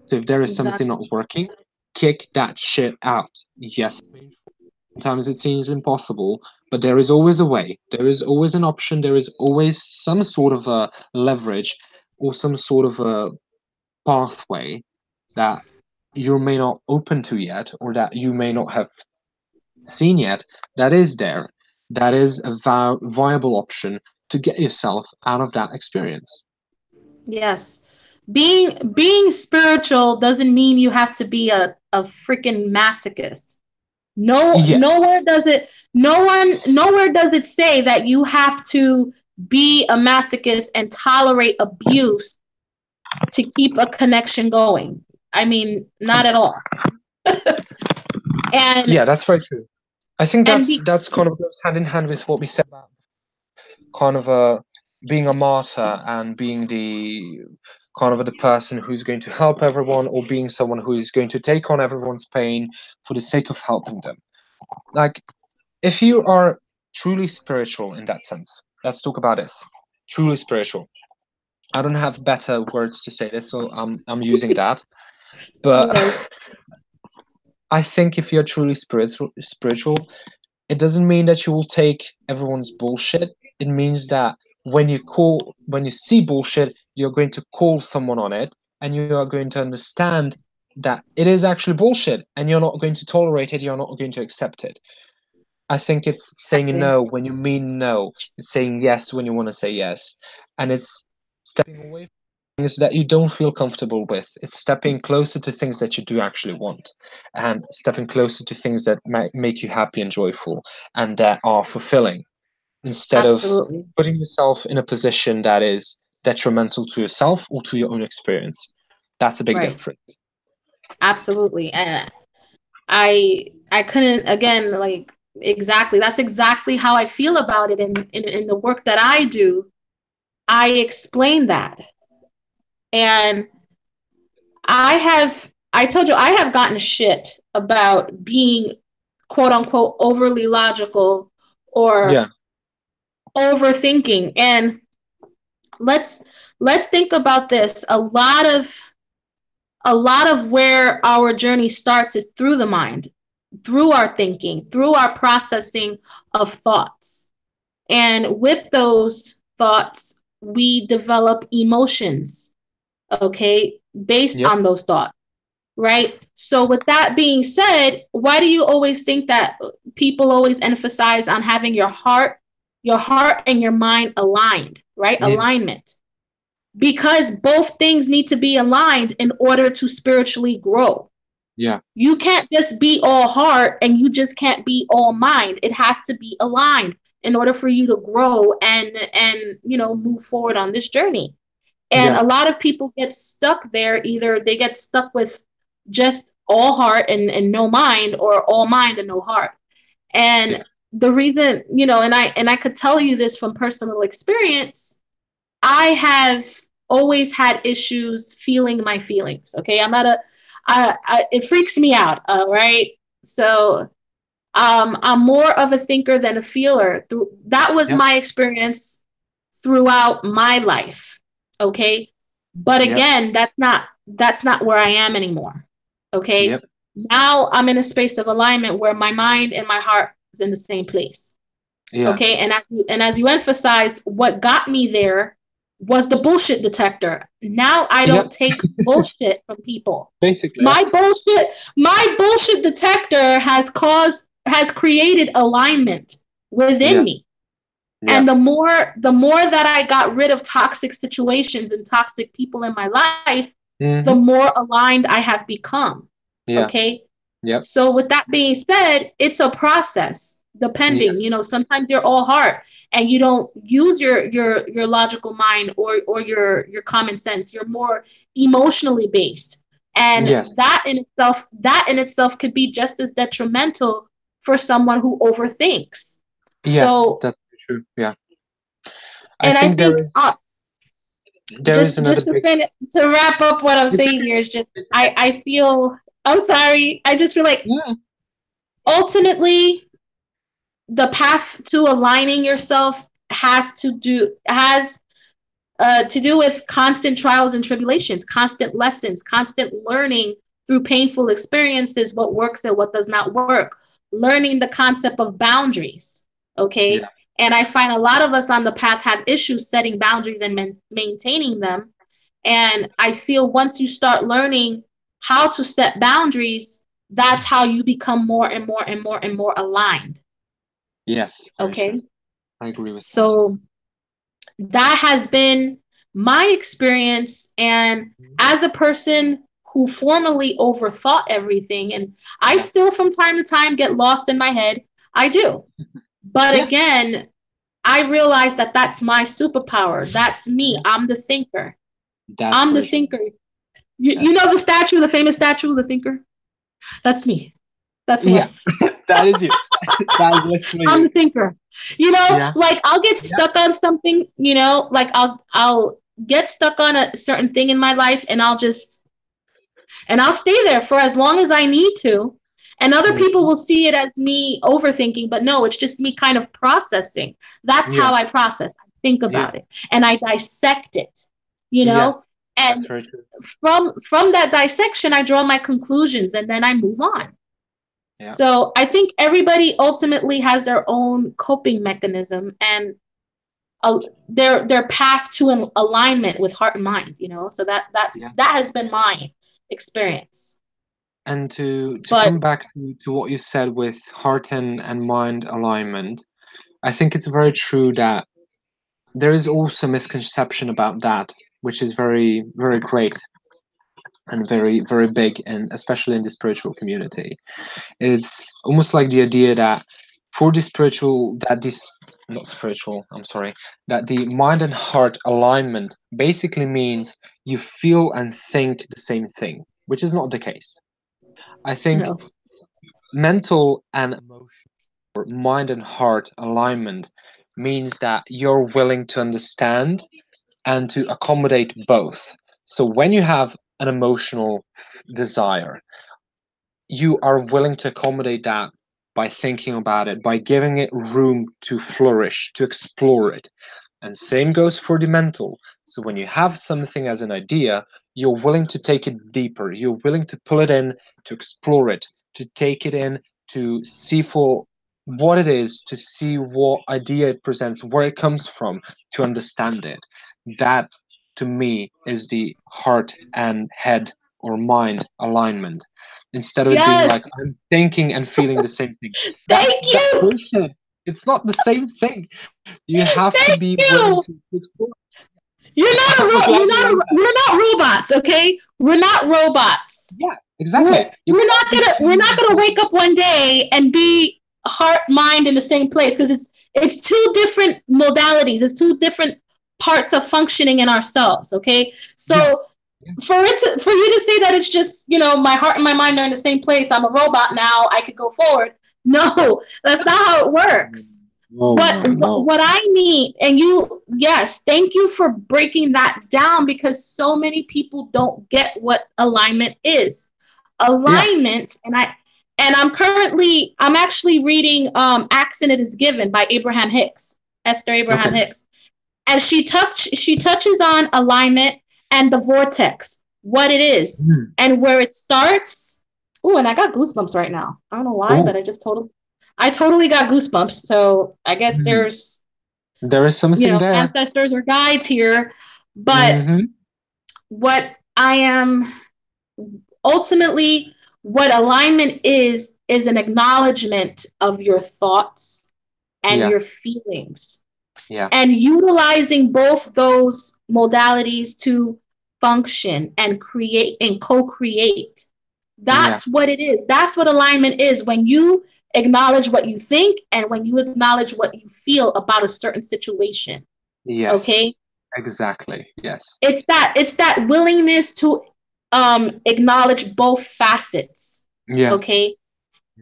So if there is something not Exactly. working, kick that shit out. Yes, it's painful. Sometimes it seems impossible, but there is always a way. There is always an option. There is always some sort of a leverage or some sort of a pathway that you may not open to yet, or that you may not have seen yet, that is there. that is a viable option to get yourself out of that experience. Yes. Being spiritual doesn't mean you have to be a freaking masochist. No, Yes. nowhere does it say that you have to be a masochist and tolerate abuse to keep a connection going. I mean, not at all. And Yeah, that's very true. I think and that's be that's kind of goes hand in hand with what we said about kind of being a martyr and being the kind of the person who's going to help everyone, or being someone who is going to take on everyone's pain for the sake of helping them. Like, if you are truly spiritual in that sense, let's talk about this. Truly spiritual. I don't have better words to say this, so I'm using that. But yes, I think if you're truly spiritual, it doesn't mean that you will take everyone's bullshit. It means that when you see bullshit, you're going to call someone on it, and you are going to understand that it is actually bullshit, and you're not going to tolerate it. You're not going to accept it. I think it's saying exactly. no when you mean no. It's saying yes when you want to say yes, and it's stepping away from things that you don't feel comfortable with. It's stepping closer to things that you do actually want, and stepping closer to things that might make you happy and joyful, and that are fulfilling, instead of Absolutely. putting yourself in a position that is detrimental to yourself or to your own experience. That's a big Right. difference. Absolutely. And I couldn't, again, like, exactly. That's exactly how I feel about it in the work that I do. I explain that. And I told you I have gotten shit about being quote unquote overly logical or Yeah. overthinking. And let's let's think about this. A lot of where our journey starts is through the mind, through our thinking, through our processing of thoughts. And with those thoughts, we develop emotions, okay, based Yep. on those thoughts, right? So, with that being said, why do you always think that people always emphasize on having your heart and your mind aligned, right? Yeah. Alignment. Because both things need to be aligned in order to spiritually grow. Yeah. You can't just be all heart and you just can't be all mind. It has to be aligned in order for you to grow and move forward on this journey. And Yeah. a lot of people get stuck there. Either they get stuck with just all heart and no mind, or all mind and no heart. Yeah. And the reason, and I could tell you this from personal experience, I have always had issues feeling my feelings. Okay. I'm not it freaks me out. All right. So I'm more of a thinker than a feeler. That was Yep. my experience throughout my life. Okay. But Yep. again, that's not where I am anymore. Okay. Yep. Now I'm in a space of alignment where my mind and my heart is in the same place. Yeah. Okay. And as you emphasized, what got me there was the bullshit detector. Now I Yep. don't take bullshit from people. Basically, yeah. My bullshit detector has created alignment within Yeah. me. Yeah. And the more that I got rid of toxic situations and toxic people in my life, the Mm-hmm. more aligned I have become. Yeah. Okay. Yep. So with that being said, it's a process depending, Yes. sometimes you're all heart and you don't use your logical mind or your common sense. You're more emotionally based. And Yes. that in itself could be just as detrimental for someone who overthinks. Yes. So, That's true. Yeah. I and I think there think is there is just another to big. to wrap up what I'm It's saying okay. here is just It's okay. I feel I'm sorry. I just feel like Yeah. ultimately the path to aligning yourself has to do with constant trials and tribulations, constant lessons, constant learning through painful experiences, what works and what does not work, learning the concept of boundaries. Okay. Yeah. And I find a lot of us on the path have issues setting boundaries and maintaining them. And I feel once you start learning how to set boundaries, that's how you become more and more and more and more aligned. Yes, very true. Okay. I agree with that. So that has been my experience. And as a person who formerly overthought everything, and I Yeah. still from time to time get lost in my head, I do. But Yeah, again, I realize that that's my superpower. That's me. yeah. I'm the thinker. That's I'm the very true. thinker. You That's know the statue, the famous statue of the thinker? That's me. That's who I yeah, am. that is you. That is literally I'm you. the thinker. You know, Yeah, like I'll get yeah, stuck on something, like I'll get stuck on a certain thing in my life and I'll stay there for as long as I need to. And other people mhm, will see it as me overthinking, but no, it's just me kind of processing. That's yeah, how I process. I think yeah, about it and I dissect it, you yeah. know? That's And very true. from that dissection, I draw my conclusions and then I move on. Yeah, So I think everybody ultimately has their own coping mechanism and their path to an alignment with heart and mind. So yeah. that has been my experience. And to But come back to what you said with heart and mind alignment, I think it's very true that there is also misconception about that, which is very, very great and very, very big, and especially in the spiritual community. It's almost like the idea that for the spiritual, that this, not spiritual, I'm sorry, that the mind and heart alignment basically means you feel and think the same thing, which is not the case. I think no, mental and emotional, or mind and heart alignment means that you're willing to understand and to accommodate both. So when you have an emotional desire, you are willing to accommodate that by thinking about it, by giving it room to flourish, to explore it. And same goes for the mental. So when you have something as an idea, you're willing to take it deeper. You're willing to pull it in, to explore it, to take it in, to see for what it is, to see what idea it presents, where it comes from, to understand it. That, to me, is the heart and head or mind alignment. Instead of it being yes, like I'm thinking and feeling the same thing. thank That's you, bullshit. It's not the same thing. You have to thank be willing you. to explore. You're not I'm glad you like that. we're not robots, okay? We're not robots. Yeah, exactly. You can't be We're feeling not and gonna wake thinking. up one day and be heart mind in the same place because it's two different modalities. It's two different parts of functioning in ourselves. Okay, Yeah, so yeah. for you to say that it's just my heart and my mind are in the same place. I'm a robot now. I could go forward. No, that's not how it works. No, What no, what, no. what I need, and yes, thank you for breaking that down because so many people don't get what alignment is. Yeah. Alignment, I'm actually reading Acts and It Is Given by Abraham Hicks, Esther Abraham Okay. Hicks, and she touches on alignment and the vortex, what it is, Mm. and where it starts. Oh, and I got goosebumps right now. I don't know why, but Oh, I totally got goosebumps. So I guess mm. there's There is something there. ancestors or guides here, but Mm-hmm. what I am ultimately what alignment is an acknowledgement of your thoughts and Yeah, your feelings yeah, and utilizing both those modalities to function and create and co-create. yeah, That's what it is. That's what alignment is when you acknowledge what you think and when you acknowledge what you feel about a certain situation. yes, Okay, exactly. Yes. it's that willingness to acknowledge both facets. Yeah, Okay,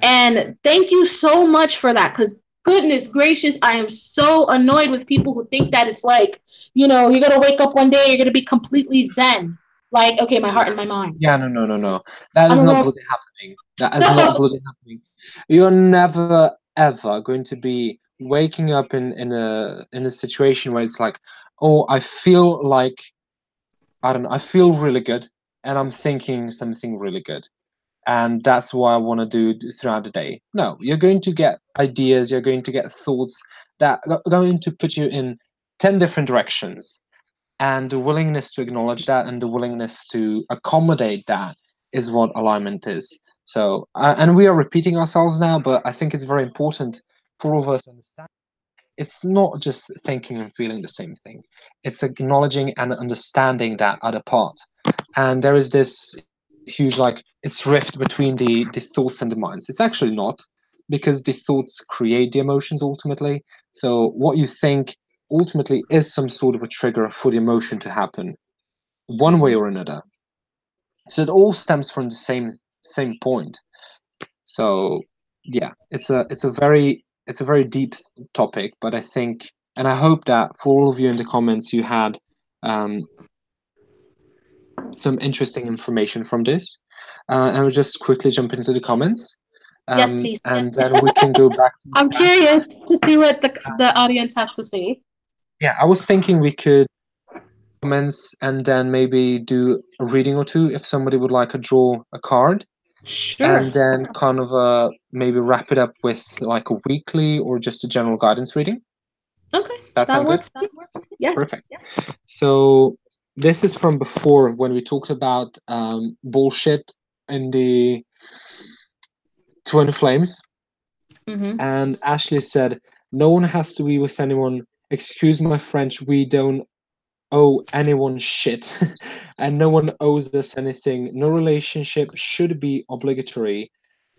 and thank you so much for that because goodness gracious, I am so annoyed with people who think that it's like, you're gonna wake up one day, you're gonna be completely zen. Like, okay, my heart yeah, and my mind. yeah. No, no, no, no. That I'm is a not robot. bloody happening. That is not No. bloody happening. You're never ever going to be waking up in a situation where it's like, oh, I feel like I don't know, I feel really good, and I'm thinking something really good, and that's what I want to do throughout the day. No, you're going to get ideas, you're going to get thoughts that are going to put you in 10 different directions, and the willingness to acknowledge that and the willingness to accommodate that is what alignment is. So and we are repeating ourselves now, but I think it's very important for all of us to understand, it's not just thinking and feeling the same thing. It's acknowledging and understanding that other part. And there is this huge, like, it's rift between the thoughts and the minds. It's actually not, because the thoughts create the emotions ultimately. So what you think ultimately is some sort of a trigger for the emotion to happen one way Mm-hmm. or another. So it all stems from the same point. So yeah, it's a very deep topic, but I think, and I hope that for all of you in the comments you had um, some interesting information from this. And we'll just quickly jump into the comments, Yes, please. and then we can go back to I'm chat. curious to see what the audience has to say. Yeah, I was thinking we could comments and then maybe do a reading or two if somebody would like to draw a card, Sure. and then kind of maybe wrap it up with like a weekly or just a general guidance reading. Okay, That that sound good? works. Yes. Perfect. So this is from before when we talked about bullshit in the Twin Flames, Mm-hmm. and Ashley said, "No one has to be with anyone. Excuse my French. We don't owe anyone shit, and no one owes us anything. No relationship should be obligatory,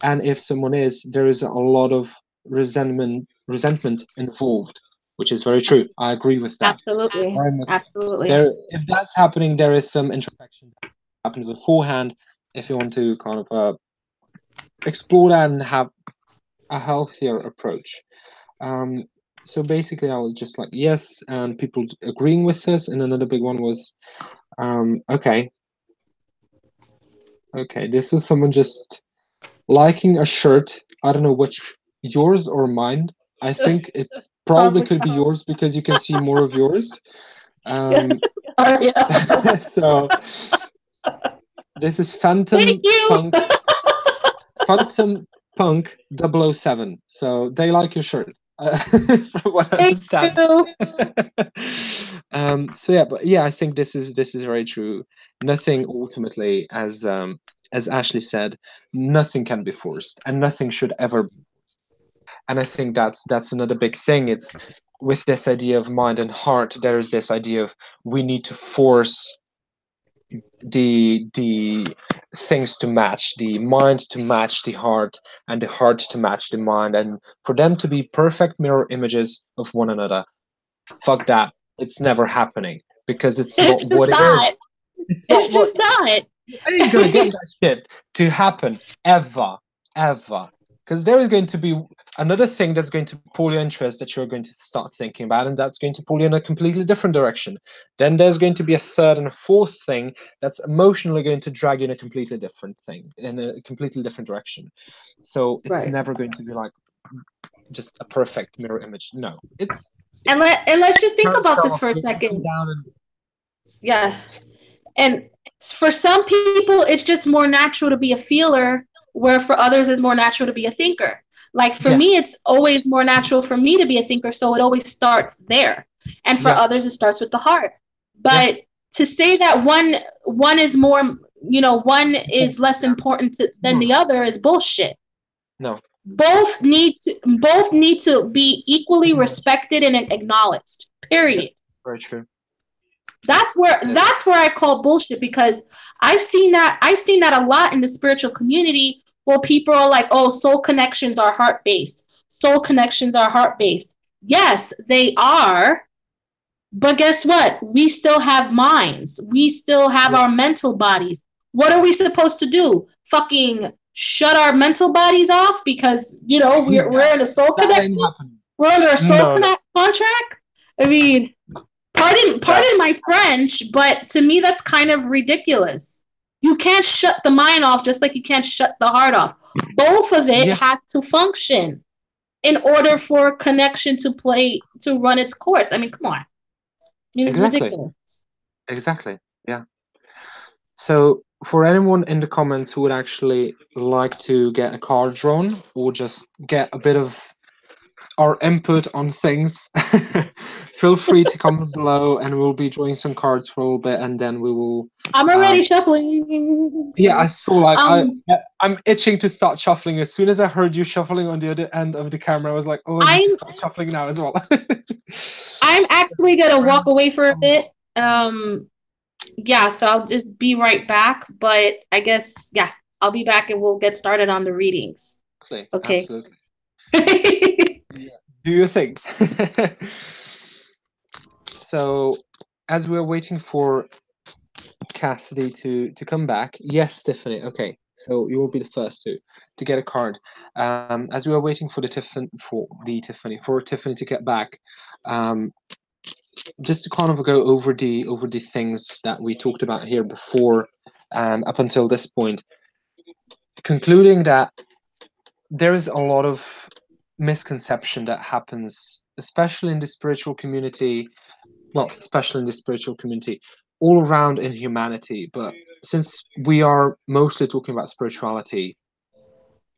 and if someone is, there is a lot of resentment involved, which is very true. I agree with that Absolutely. very much. Absolutely. There, if that's happening, there is some introspection that happened beforehand. If you want to kind of explore that and have a healthier approach." Um, so basically, I was just like, yes, and people agreeing with us. And another big one was, okay, okay, this was someone just liking a shirt. I don't know which, yours or mine. I think it probably Probably. could be yours because you can see more of yours. Um, Oh, yeah. so this is Thank you. Phantom Punk 007. So they like your shirt, from what I Thank understand. you. So yeah, but yeah, I think this is very true. Nothing ultimately, as Ashley said, nothing can be forced, and nothing should ever be. And I think that's another big thing. It's with this idea of mind and heart. There is this idea of we need to force the things to match, the mind to match the heart, and the heart to match the mind, and for them to be perfect mirror images of one another. Fuck that. It's never happening because it's It's not just what it is. not. It's not It's what just not. you ain't gonna get that shit to happen ever, ever. Because there is going to be another thing that's going to pull your interest that you're going to start thinking about, and that's going to pull you in a completely different direction. Then there's going to be a third and a fourth thing that's emotionally going to drag you in a completely different thing, in a completely different direction. So it's Right. never going to be like just a perfect mirror image. No, it's And let's just think about this carousel for a of up and second. down and Yeah. And for some people, it's just more natural to be a feeler, where for others, it's more natural to be a thinker. Like for yes, me, it's always more natural for me to be a thinker. So it always starts there. And for yeah, others, it starts with the heart. yeah, But to say that one is more, one is less important than the other is bullshit. no, Both need to be equally respected and acknowledged. yeah, Period. very true. Yeah, That's where I call bullshit, because I've seen that a lot in the spiritual community, where people are like, "Oh, soul connections are heart based. Soul connections are heart based." Yes, they are, but guess what? We still have minds. We still have yeah. our mental bodies. What are we supposed to do? Fucking shut our mental bodies off because we're No, in a soul that ain't connection. happening. We're under a soul No, no, contract. I mean, pardon that's my French, but to me that's kind of ridiculous. You can't shut the mind off just like you can't shut the heart off. Both of it yeah, have to function in order for connection to run its course. I mean, come on. I mean, it's exactly, ridiculous. exactly. Yeah. So for anyone in the comments who would actually like to get a card drawn or just get a bit of our input on things, feel free to comment below, and we'll be drawing some cards for a little bit, and then we will. I'm already shuffling. Yeah, I So, saw like um, I'm itching to start shuffling. As soon as I heard you shuffling on the other end of the camera, I was like, oh, I need to I'm start shuffling now as well. I'm actually gonna walk away for a bit. Yeah, so I'll just be right back. But I guess, yeah, I'll be back and we'll get started on the readings. Absolutely, Okay. absolutely. Yeah. Do you think? So, as we're waiting for Cassidy to come back, yes, Tiffany. Okay, so you will be the first to get a card. As we are waiting for Tiffany to get back, um, just to kind of go over the things that we talked about here before, and up until this point, concluding that there is a lot of misconception that happens, especially in the spiritual community. Well, especially in the spiritual community, all around in humanity. But since we are mostly talking about spirituality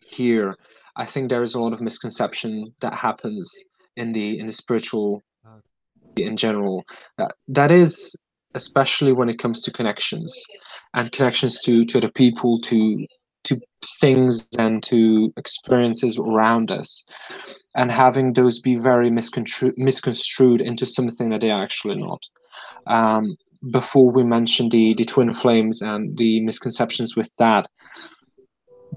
here, I think there is a lot of misconception that happens in the spiritual in general. That is especially when it comes to connections and connections to other people, to things and to experiences around us, and having those be very misconstrued into something that they are actually not. um, Before we mention the twin flames and the misconceptions with that,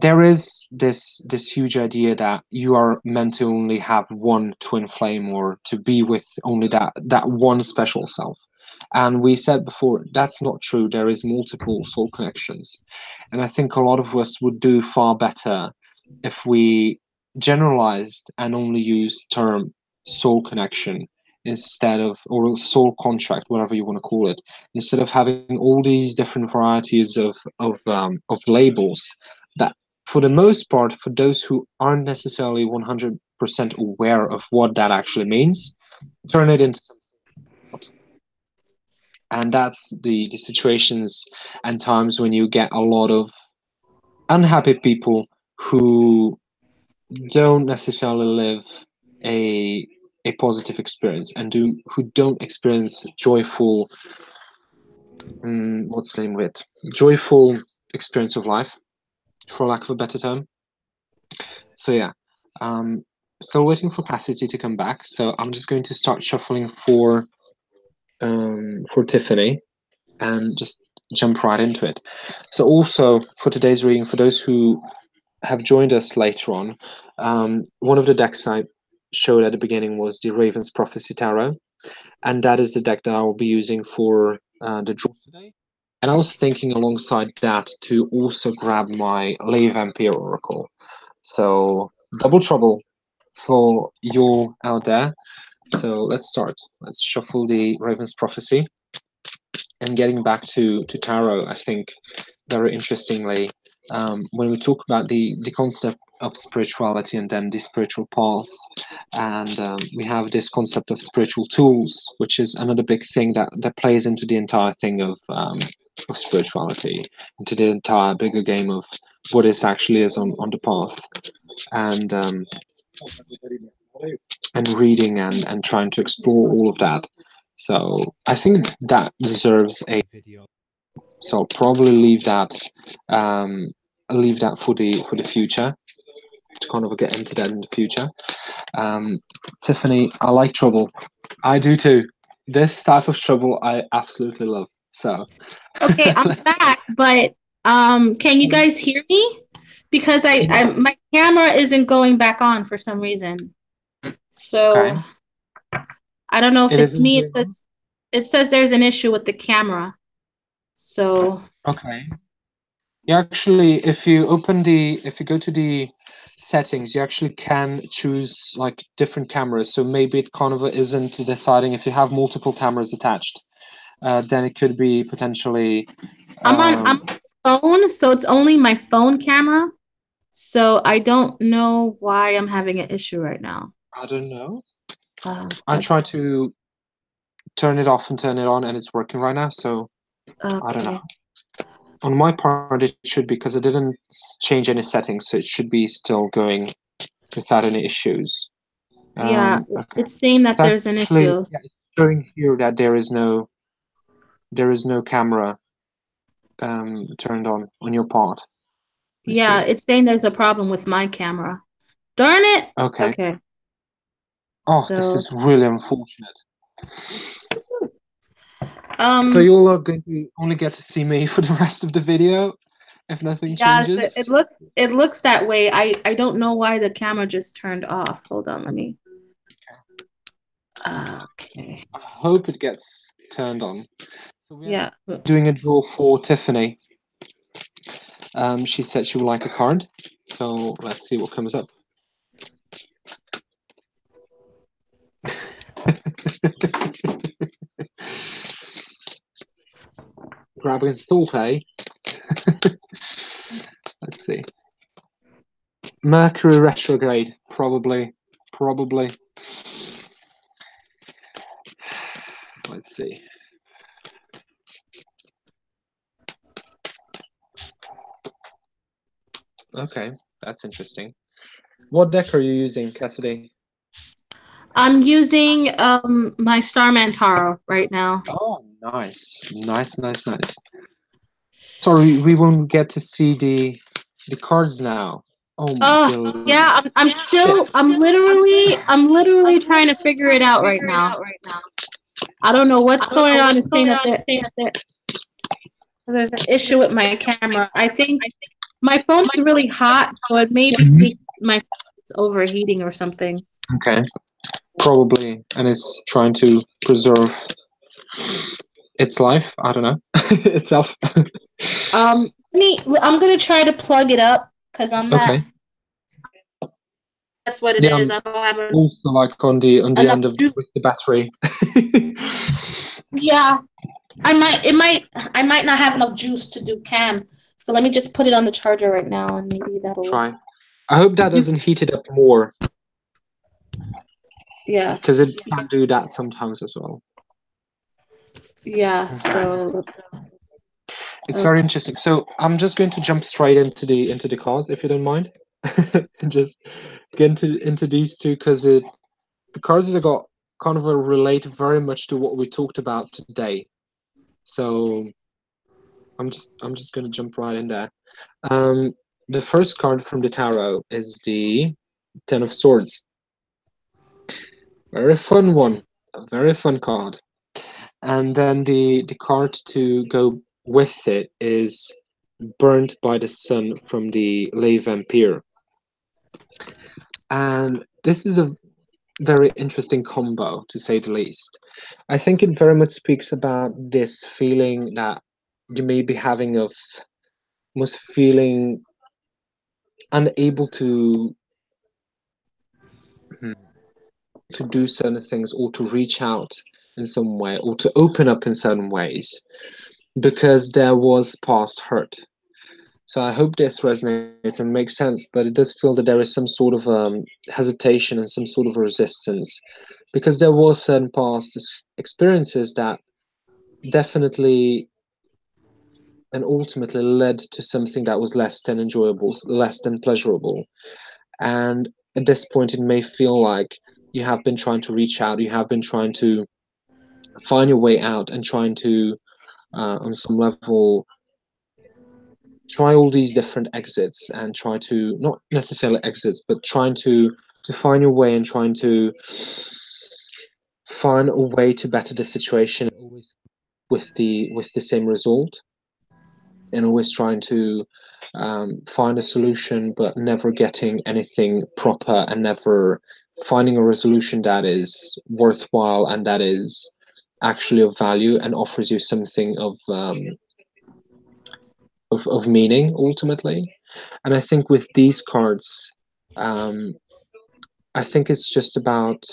there is this huge idea that you are meant to only have one twin flame, or to be with only that one special self. And we said before, that's not true. There is multiple soul connections, and I think a lot of us would do far better if we generalized and only used term soul connection instead of, or soul contract, whatever you want to call it, instead of having all these different varieties of labels that, for the most part, for those who aren't necessarily 100% aware of what that actually means, turn it into something else. And that's the situations and times when you get a lot of unhappy people who don't necessarily live a a positive experience, and who don't experience joyful, what's the name of it, joyful experience of life, for lack of a better term. So yeah, um still waiting for Cassidy to come back, so I'm just going to start shuffling for Tiffany and just jump right into it. So also for today's reading, for those who have joined us later on, one of the decks I showed at the beginning was the Raven's Prophecy Tarot, and that is the deck that I will be using for the draw today. And I was thinking alongside that to also grab my Lay Vampire Oracle. So double trouble for you out there. So let's start. Let's shuffle the Raven's Prophecy. And getting back to tarot, I think very interestingly, when we talk about the concept of spirituality and then the spiritual paths, and we have this concept of spiritual tools, which is another big thing that plays into the entire thing of spirituality, into the entire bigger game of what is actually is on the path, and reading and trying to explore all of that. So I think that deserves a video. So I'll probably um, leave that for the future, to kind of get into that in the future. Um, Tiffany, I like trouble. I do too. This type of trouble I absolutely love. So Okay, I'm back, but can you guys hear me? Because I my camera isn't going back on for some reason. So okay, I don't know if it it's isn't me. going on. It says there's an issue with the camera. So Okay. You actually, if you go to the settings, you actually can choose like different cameras. So maybe it kind of isn't deciding if you have multiple cameras attached. Then it could be potentially. I'm Um, on phone, so it's only my phone camera. So I don't know why I'm having an issue right now. I don't know. I That's try to turn it off and turn it on, and it's working right now. So I don't know. okay. On my part, it should be, because I didn't change any settings, so it should be still going without any issues. Yeah, Okay. it's saying that It's there's an actually, issue. yeah, it's showing here that there is no camera turned on your part. Let me Yeah, see. it's saying there's a problem with my camera. Darn it. Okay. Okay. Oh, this So, is really unfortunate. So um, you all are going to only get to see me for the rest of the video if nothing yeah, it changes. looks that way. I don't know why the camera just turned off. Hold on, let me. Okay. I hope it gets turned on. So we are Yeah. doing a draw for Tiffany. She said she would like a card. So let's see what comes up. Grabbing salt, eh? Let's see. Mercury retrograde, probably. Probably. Let's see. Okay, that's interesting. What deck are you using, Cassidy? I'm using my Starman Tarot right now. Oh, nice. Nice, nice, nice. Sorry, we won't get to see the cards now. Oh, Oh, yeah, delete. I'm still I'm literally trying to figure it out right now. I don't know what's going on. It's saying that there's an issue with my camera. I think my phone is really hot, so it may be my phone's overheating or something. Okay, probably, and it's trying to preserve its life. I don't know, itself. I'm gonna try to plug it up because I'm not. Okay. That's what it Yeah, is. I'm I don't have also like on the enough end of juice. with the battery. Yeah, I might not have enough juice to do cam. So let me just put it on the charger right now, and maybe that'll Try. I hope that do. doesn't heat it up more Yeah, because it can do that sometimes as well. yeah. Okay. So It's okay. very interesting. So I'm just going to jump straight into the cards, if you don't mind, and just get into these two because the cards that I got kind of relate very much to what we talked about today. So I'm just going to jump right in there. Um, the first card from the tarot is the Ten of Swords. Very fun one, a very fun card. And then the card to go with it is Burnt by the Sun from the Lay Vampire. And this is a very interesting combo, to say the least. I think it very much speaks about this feeling that you may be having of almost feeling unable hmm, to do certain things or to reach out in some way or to open up in certain ways because there was past hurt. So I hope this resonates and makes sense, but it does feel that there is some sort of hesitation and some sort of resistance because there was certain past experiences that definitely and ultimately led to something that was less than enjoyable, less than pleasurable. And at this point, it may feel like you have been trying to reach out, you have been trying to find your way out and trying to, on some level, try all these different exits and try to not necessarily exits but trying to find your way and trying to find a way to better the situation always with the same result and always trying to find a solution but never getting anything proper and never finding a resolution that is worthwhile and that is actually of value and offers you something of meaning ultimately. And I think with these cards, um, I think it's just about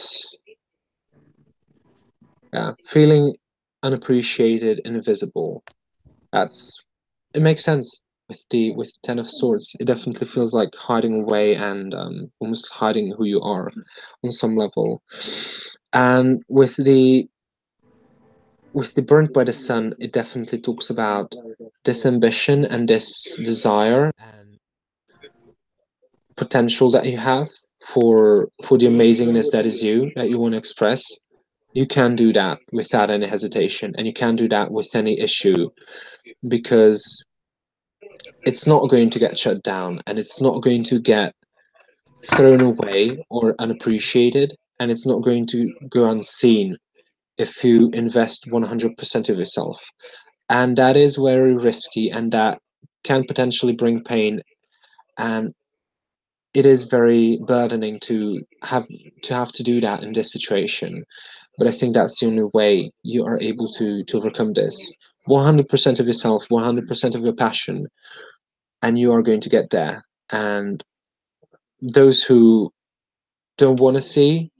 feeling unappreciated, invisible. That's it makes sense with Ten of Swords. It definitely feels like hiding away and almost hiding who you are on some level. And with the Burnt by the Sun, it definitely talks about this ambition and this desire and potential that you have for the amazingness that is you, that you want to express, you can do that without any hesitation, and you can do that with any issue, because it's not going to get shut down, and it's not going to get thrown away or unappreciated, and it's not going to go unseen if you invest 100% of yourself. And that is very risky, and that can potentially bring pain, and it is very burdening to have to do that in this situation. But I think that's the only way you are able to overcome this. 100% of yourself, 100% of your passion, and you are going to get there. And those who don't want to see,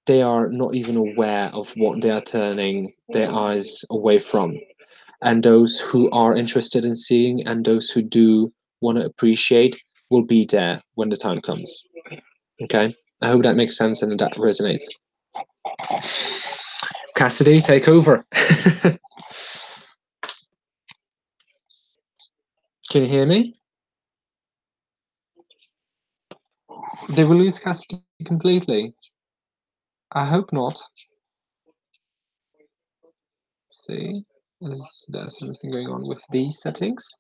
they are not even aware of what they are turning their eyes away from. And those who are interested in seeing, and those who do want to appreciate, will be there when the time comes. Okay? I hope that makes sense and that resonates. Chasidy, take over. Can you hear me? Did we lose Chasidy completely? I hope not. Let's see, is there something going on with these settings?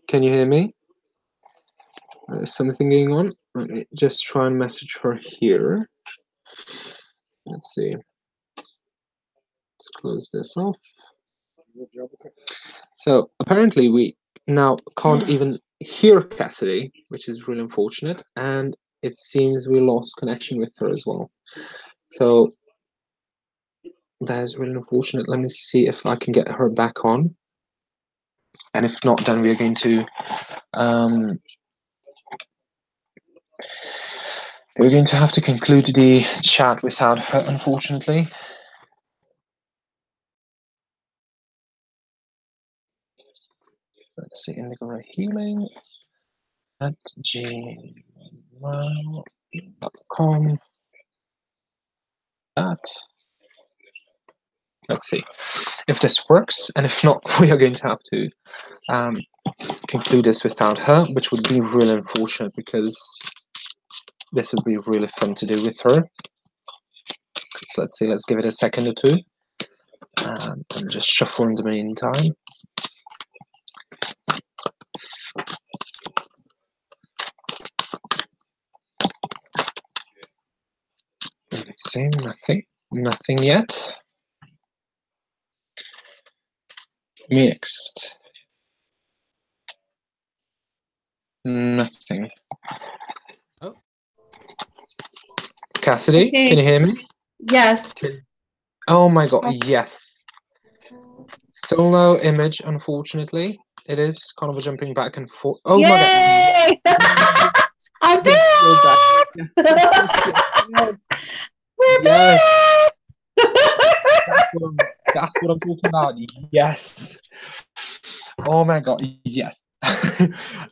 Can you hear me? There's something going on. Let me just try and message her here. Let's see. Let's close this off. So apparently we now can't even hear Chasidy, which is really unfortunate, and it seems we lost connection with her as well. So that is really unfortunate. Let me see if I can get her back on. And if not, then we're going to have to conclude the chat without her, unfortunately. Let's see, Indigo Ray Healing at gmail.com. That. Let's see if this works, and if not, we are going to have to conclude this without her, which would be really unfortunate, because this would be really fun to do with her. So let's see, let's give it a second or two, and just shuffle in the meantime. Let's see, nothing yet. Mixed. Nothing. Oh. Chasidy, Okay. can you hear me? Yes. Oh my god, yes. Still no image, unfortunately. It is kind of a jumping back and forth. Oh my god. I'm back! We're yes. back! That's what I'm talking about. Yes. Oh my god, yes.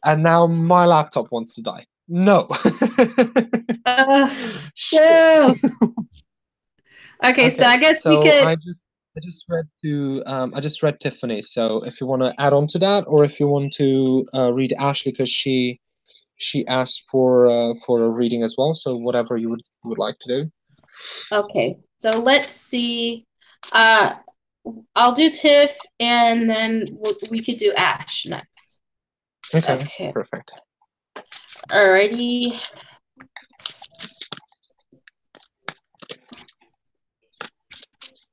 And now my laptop wants to die. No. No. Okay, so I guess we could. I just read Tiffany. So if you want to add on to that, or if you want to read Ashley, because she asked for a reading as well. So whatever you would like to do. Okay, so let's see. I'll do Tiff, and then we could do Ash next. Okay. Perfect. Alrighty.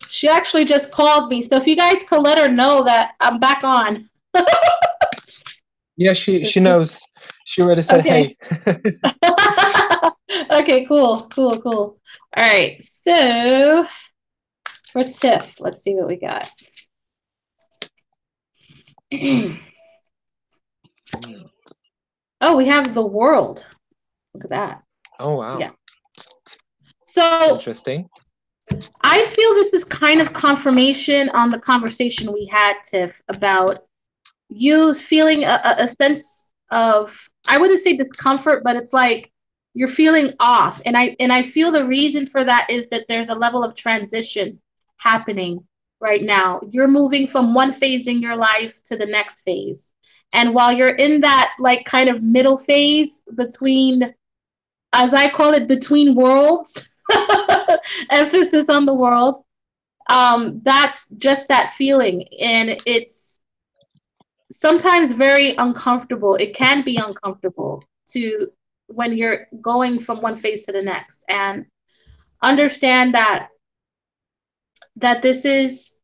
She actually just called me, so if you guys could let her know that I'm back on. Yeah, she knows. She already said hey. Okay, cool. All right, so for Tiff, let's see what we got. Oh, we have the world. Look at that. Oh, wow. Yeah. So interesting. I feel this is kind of confirmation on the conversation we had, Tiff, about you feeling a sense of, I wouldn't say discomfort, but it's like you're feeling off. And I feel the reason for that is that there's a level of transition happening right now. You're moving from one phase in your life to the next phase. And while you're in that like kind of middle phase between, as I call it, between worlds, emphasis on the world, that's just that feeling. And it's sometimes very uncomfortable. It can be uncomfortable to when you're going from one phase to the next, and understand that this is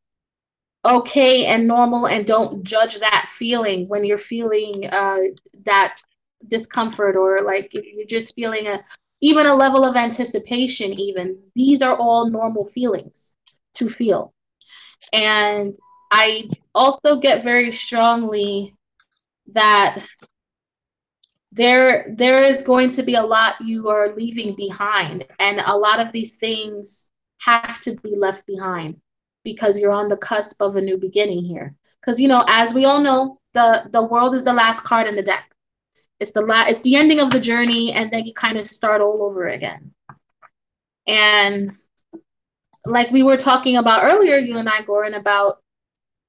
okay and normal, and don't judge that feeling when you're feeling that discomfort, or like you're just feeling a even a level of anticipation. Even these are all normal feelings to feel. And I also get very strongly that there is going to be a lot you are leaving behind, and a lot of these things have to be left behind because you're on the cusp of a new beginning here. Because as we all know, the world is the last card in the deck. It's the ending of the journey, and then you kind of start all over again. And like we were talking about earlier, you and I, Goran, about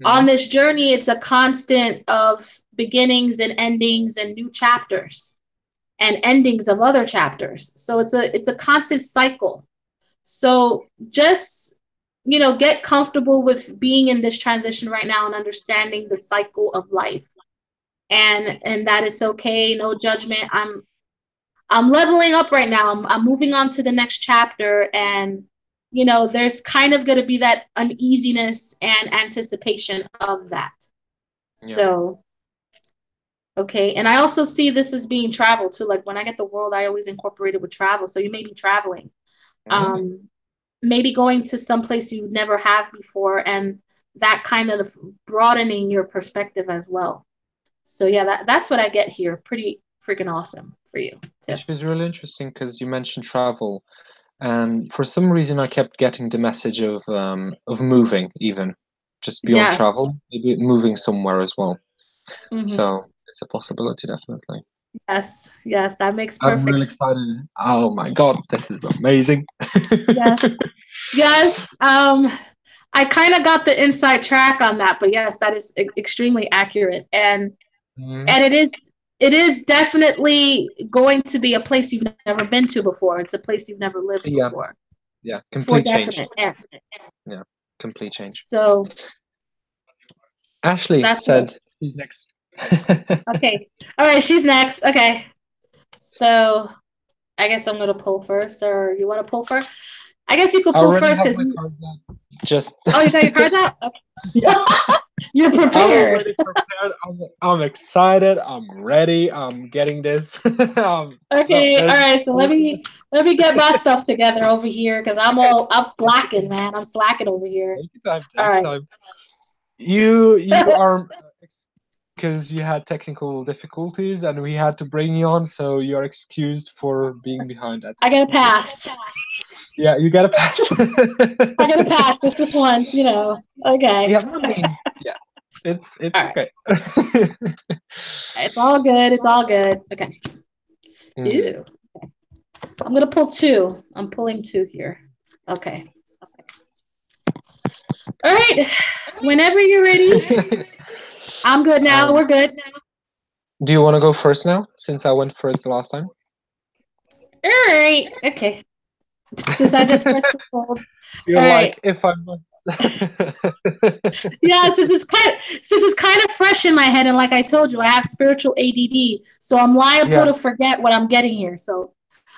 on Mhm. this journey, it's a constant of beginnings and endings and new chapters and endings of other chapters. So it's a constant cycle. So just get comfortable with being in this transition right now and understanding the cycle of life, and that it's okay, no judgment. I'm leveling up right now. I'm moving on to the next chapter, and there's kind of going to be that uneasiness and anticipation of that. Yeah. So okay, and I also see this as being travel too. Like when I get the world, I always incorporate it with travel. So you may be traveling, Mm. um, maybe going to some place you never have before, and that kind of broadening your perspective as well. So yeah, that's what I get here. Pretty freaking awesome for you, Tiff. Which is really interesting because you mentioned travel, and for some reason I kept getting the message of moving, even just beyond Yeah. travel, maybe moving somewhere as well. Hmm. So it's a possibility, definitely. Yes. Yes. That makes I'm perfect really sense. excited. Oh my God, this is amazing. Yes. Yes. I kind of got the inside track on that, but yes, that is extremely accurate. Mhm. And it is definitely going to be a place you've never been to before. It's a place you've never lived Yeah, before, yeah, for complete change. definite. Yeah. Yeah, complete change. So Ashley that's what. said he's next. Okay. All right. She's next. Okay. So I guess I'm gonna pull first, or you want to pull first? I guess you could I pull already first have because my cards out. Just oh, you got your cards out. yeah, Okay. You're I'm prepared. already prepared. I'm excited. I'm ready. I'm getting this. Okay. All There's right. So let no me let me get my stuff together over here because I'm slacking, man. I'm slacking over here. take your time. All Take right. your time. You are because you had technical difficulties and we had to bring you on, so you're excused for being behind. That's I gotta completely pass. fine. Yeah, you gotta pass. I gotta pass this once. Okay. Yeah, I mean, yeah, it's All right. okay. It's all good. It's all good. Okay. Mm. Ew. I'm gonna pull two. I'm pulling two here. Okay. All right. Whenever you're ready, I'm good now. Um, We're good. do you want to go first now, since I went first the last time? All right. Okay. Since I just pressed the hold. You're All right. like, if I must. Yeah, since it's kind of fresh in my head, and like I told you, I have spiritual ADD, so I'm liable Yeah, to forget what I'm getting here. So,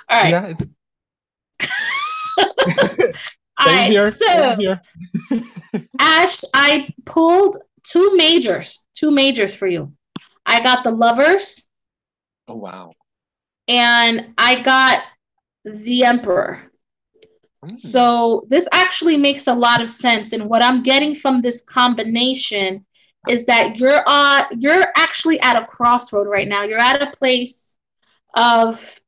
all right, yeah, it's all same right. here, same So, here. Ash, I pulled two majors for you. I got the lovers, Oh wow. and I got the emperor. Mm. So this actually makes a lot of sense. And what I'm getting from this combination is that you're actually at a crossroad right now. You're at a place of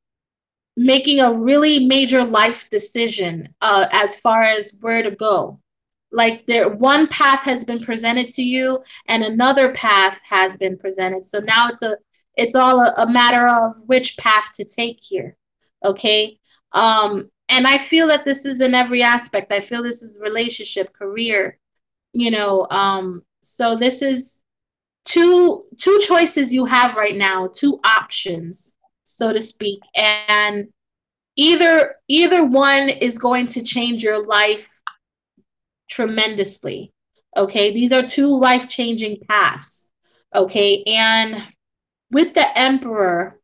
making a really major life decision as far as where to go. Like there, one path has been presented to you, and another path has been presented. So now it's all a matter of which path to take here. Okay. And I feel that this is in every aspect. I feel this is relationship, career, so this is two choices you have right now, two options, so to speak. And either one is going to change your life tremendously. Okay, these are two life-changing paths. Okay, and with the emperor,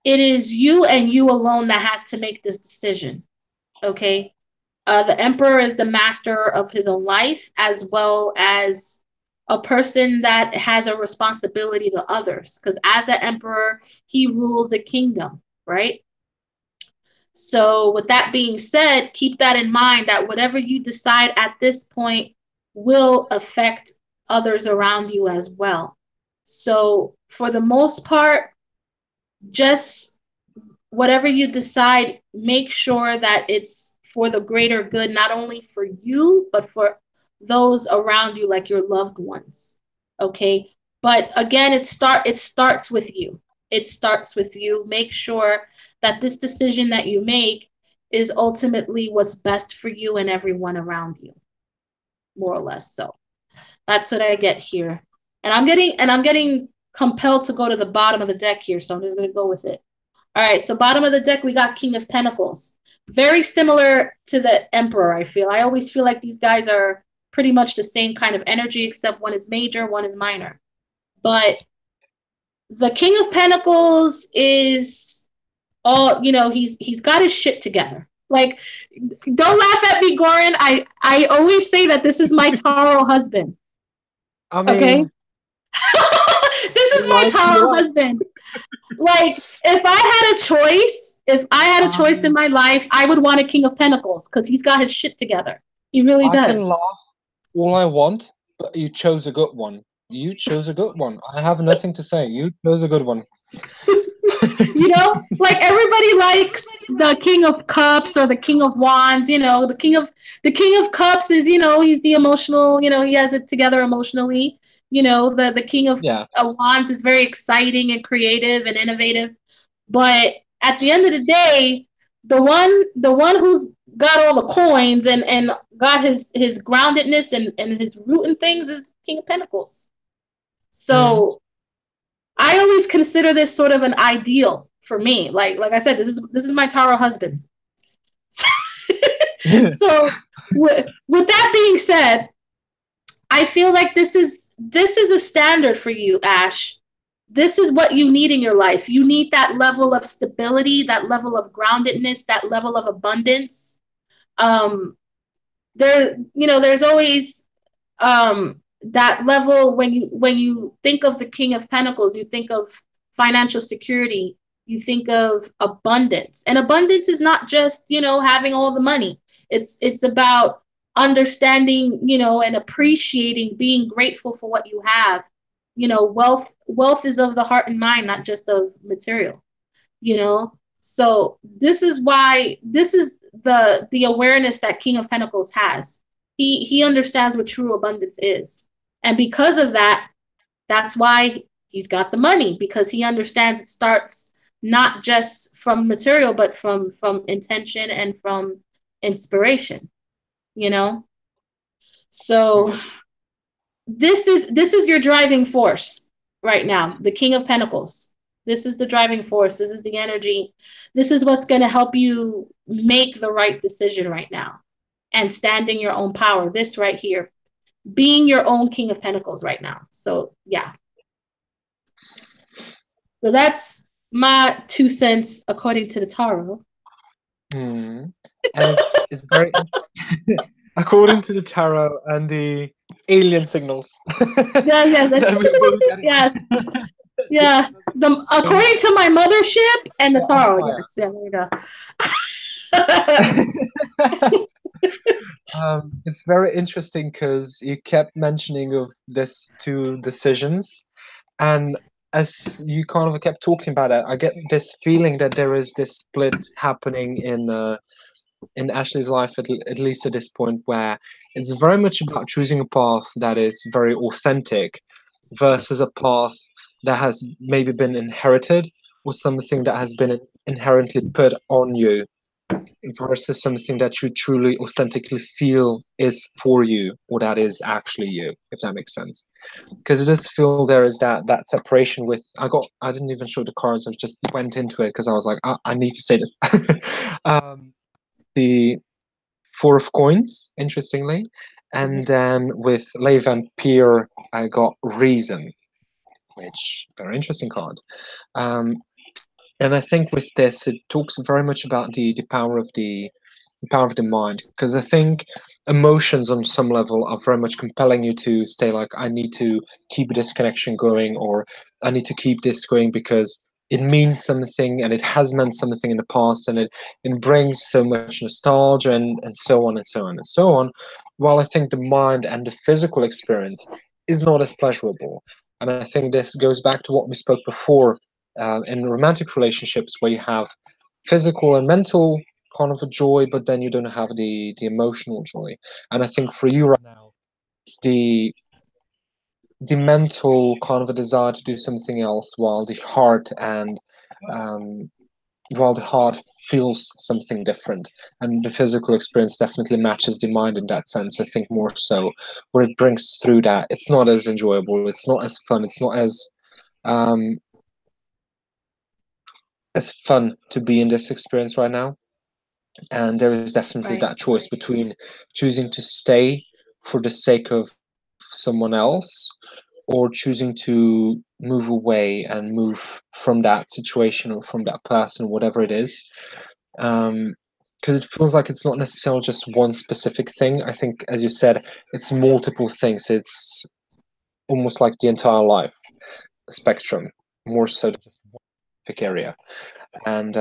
it is you and you alone that has to make this decision. Okay, the emperor is the master of his own life, as well as a person that has a responsibility to others, because as an emperor he rules a kingdom, right? So, with that being said, keep that in mind that whatever you decide at this point will affect others around you as well. So, for the most part, just whatever you decide, make sure that it's for the greater good, not only for you, but for those around you, like your loved ones. Okay. But again, it starts with you. It starts with you. Make sure that this decision that you make is ultimately what's best for you and everyone around you, more or less. So that's what I get here. And I'm getting compelled to go to the bottom of the deck here, so I'm just gonna go with it. All right, so bottom of the deck, we got King of Pentacles. Very similar to the Emperor, I feel. I always feel like these guys are pretty much the same kind of energy, except one is major, one is minor. But the King of Pentacles is all, he's got his shit together. Like, don't laugh at me, Goran. I always say that this is my Taro husband. I Okay? mean, This is you my might be Taro right. husband. Like, if I had a choice in Um, my life, I would want a King of Pentacles because he's got his shit together. He really I does. can laugh all I want, but you chose a good one. You chose a good one. I have nothing to say. You chose a good one. Like everybody likes the King of Cups or the King of Wands. The King of Cups is, he's the emotional. He has it together emotionally. The King of Yeah. Wands is very exciting and creative and innovative. But at the end of the day, the one who's got all the coins and got his groundedness and his root in things is King of Pentacles. Mm. So I always consider this sort of an ideal for me. Like I said, this is my Taro husband. So with that being said, I feel like this is a standard for you, Ash. This is what you need in your life. You need that level of stability, that level of groundedness, that level of abundance. Um, there's always that level when you think of the King of Pentacles, you think of financial security, you think of abundance, and abundance is not just having all the money. It's about understanding, and appreciating, being grateful for what you have. Wealth is of the heart and mind, not just of material. So this is the awareness that King of Pentacles has. He understands what true abundance is, and because of that, that's why he's got the money, because he understands it starts not just from material, but from intention and from inspiration. you know so Yeah. this is your driving force right now, the King of Pentacles. This is the driving force. This is the energy. This is what's going to help you make the right decision right now and stand in your own power. This right here, being your own King of Pentacles right now. So, yeah. So that's my 2 cents according to the tarot. Mm. And it's very according to the tarot and the alien signals Yeah, yeah, that we're both getting. yeah, yeah. According to my mothership and the We're on tarot. fire. Yes, yeah, there you go. It's very interesting because you kept mentioning of this two decisions, and as you kind of kept talking about it, I get this feeling that there is this split happening in Ashley's life, at least at this point, where it's very much about choosing a path that is very authentic versus a path that has maybe been inherited or something that has been inherently put on you versus something that you truly authentically feel is for you or that is actually you, if that makes sense. Because it does feel there is that separation with I didn't even show the cards, I just went into it because I was like, I need to say this. The Four of Coins, interestingly. Mhm. And then with Leigh Van Peer, I got Reason, which very interesting card. Um, and I think with this, it talks very much about the power of the mind, because I think emotions on some level are very much compelling you to stay like, I need to keep this connection going, or I need to keep this going because it means something and it has meant something in the past, and it brings so much nostalgia, and so on and so on and so on. While I think the mind and the physical experience is not as pleasurable. And I think this goes back to what we spoke before, in romantic relationships where you have physical and mental kind of a joy, but then you don't have the emotional joy. And I think for you right now, it's the mental kind of a desire to do something else, while the heart and um, while the heart feels something different, and the physical experience definitely matches the mind in that sense. I think more so, where it brings through that it's not as enjoyable, it's not as fun, it's not um, as fun to be in this experience right now. And there is definitely Right. that choice between choosing to stay for the sake of someone else, or choosing to move away and move from that situation or from that person, whatever it is. Because it feels like it's not necessarily just one specific thing. I think, as you said, it's multiple things. It's almost like the entire life spectrum, more so than just one specific area. And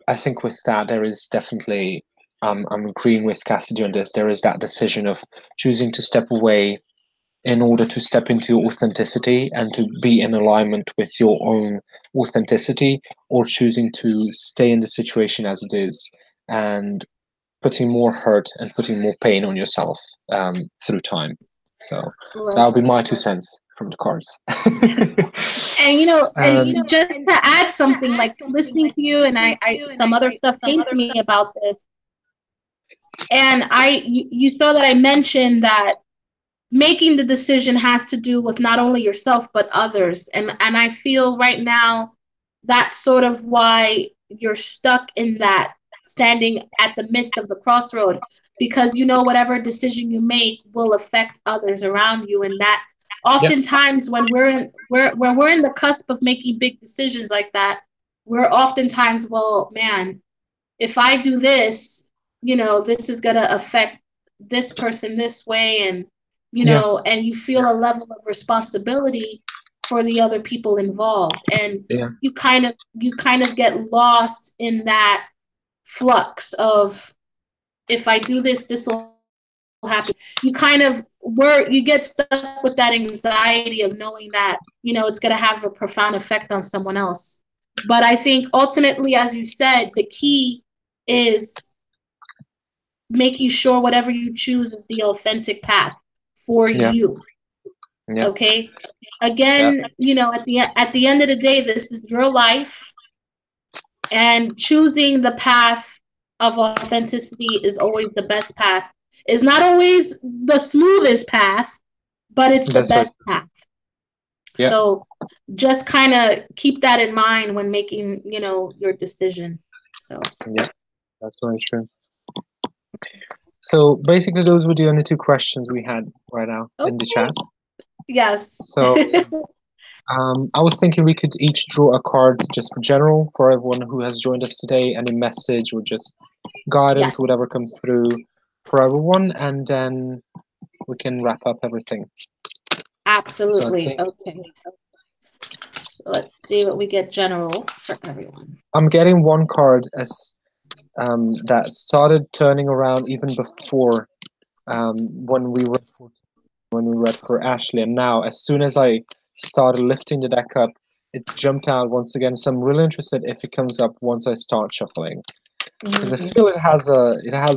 I think with that, there is definitely, I'm agreeing with Cassidy on this. There is that decision of choosing to step away in order to step into authenticity and to be in alignment with your own authenticity, or choosing to stay in the situation as it is and putting more hurt and putting more pain on yourself, through time. So that Right. would be my 2 cents from the cards. And And just to add something, like listening to you, and I some other stuff came to me about this, and you saw that I mentioned that making the decision has to do with not only yourself but others, and I feel right now that's sort of why you're stuck in that, standing at the midst of the crossroad, because whatever decision you make will affect others around you, and that yep, oftentimes when we're in the cusp of making big decisions like that, we're oftentimes, well, man, if I do this, this is going to affect this person this way. And, yeah, and you feel a level of responsibility for the other people involved. And yeah, you kind of get lost in that flux of, if I do this, this will happen. You get stuck with that anxiety of knowing that, it's going to have a profound effect on someone else. But I think ultimately, as you said, the key is making sure whatever you choose is the authentic path for yeah, you. yeah, Okay. yeah. Again, at the end of the day, this is your life, and choosing the path of authenticity is always the best path. It's not always the smoothest path, but it's the That's very best path. yeah, So just kind of keep that in mind when making, your decision. So, yeah. That's very true. So basically, those were the only 2 questions we had right now in the okay. chat. Yes. So I was thinking we could each draw a card just for general for everyone who has joined us today, any message or just Yes, guidance, whatever comes through for everyone, and then we can wrap up everything. So I absolutely. think Okay. So let's see what we get general for everyone. I'm getting one card as that started turning around even before, when we read for Ashley, and now as soon as I started lifting the deck up, it jumped out once again. So I'm really interested if it comes up once I start shuffling, because I Mm-hmm. feel it has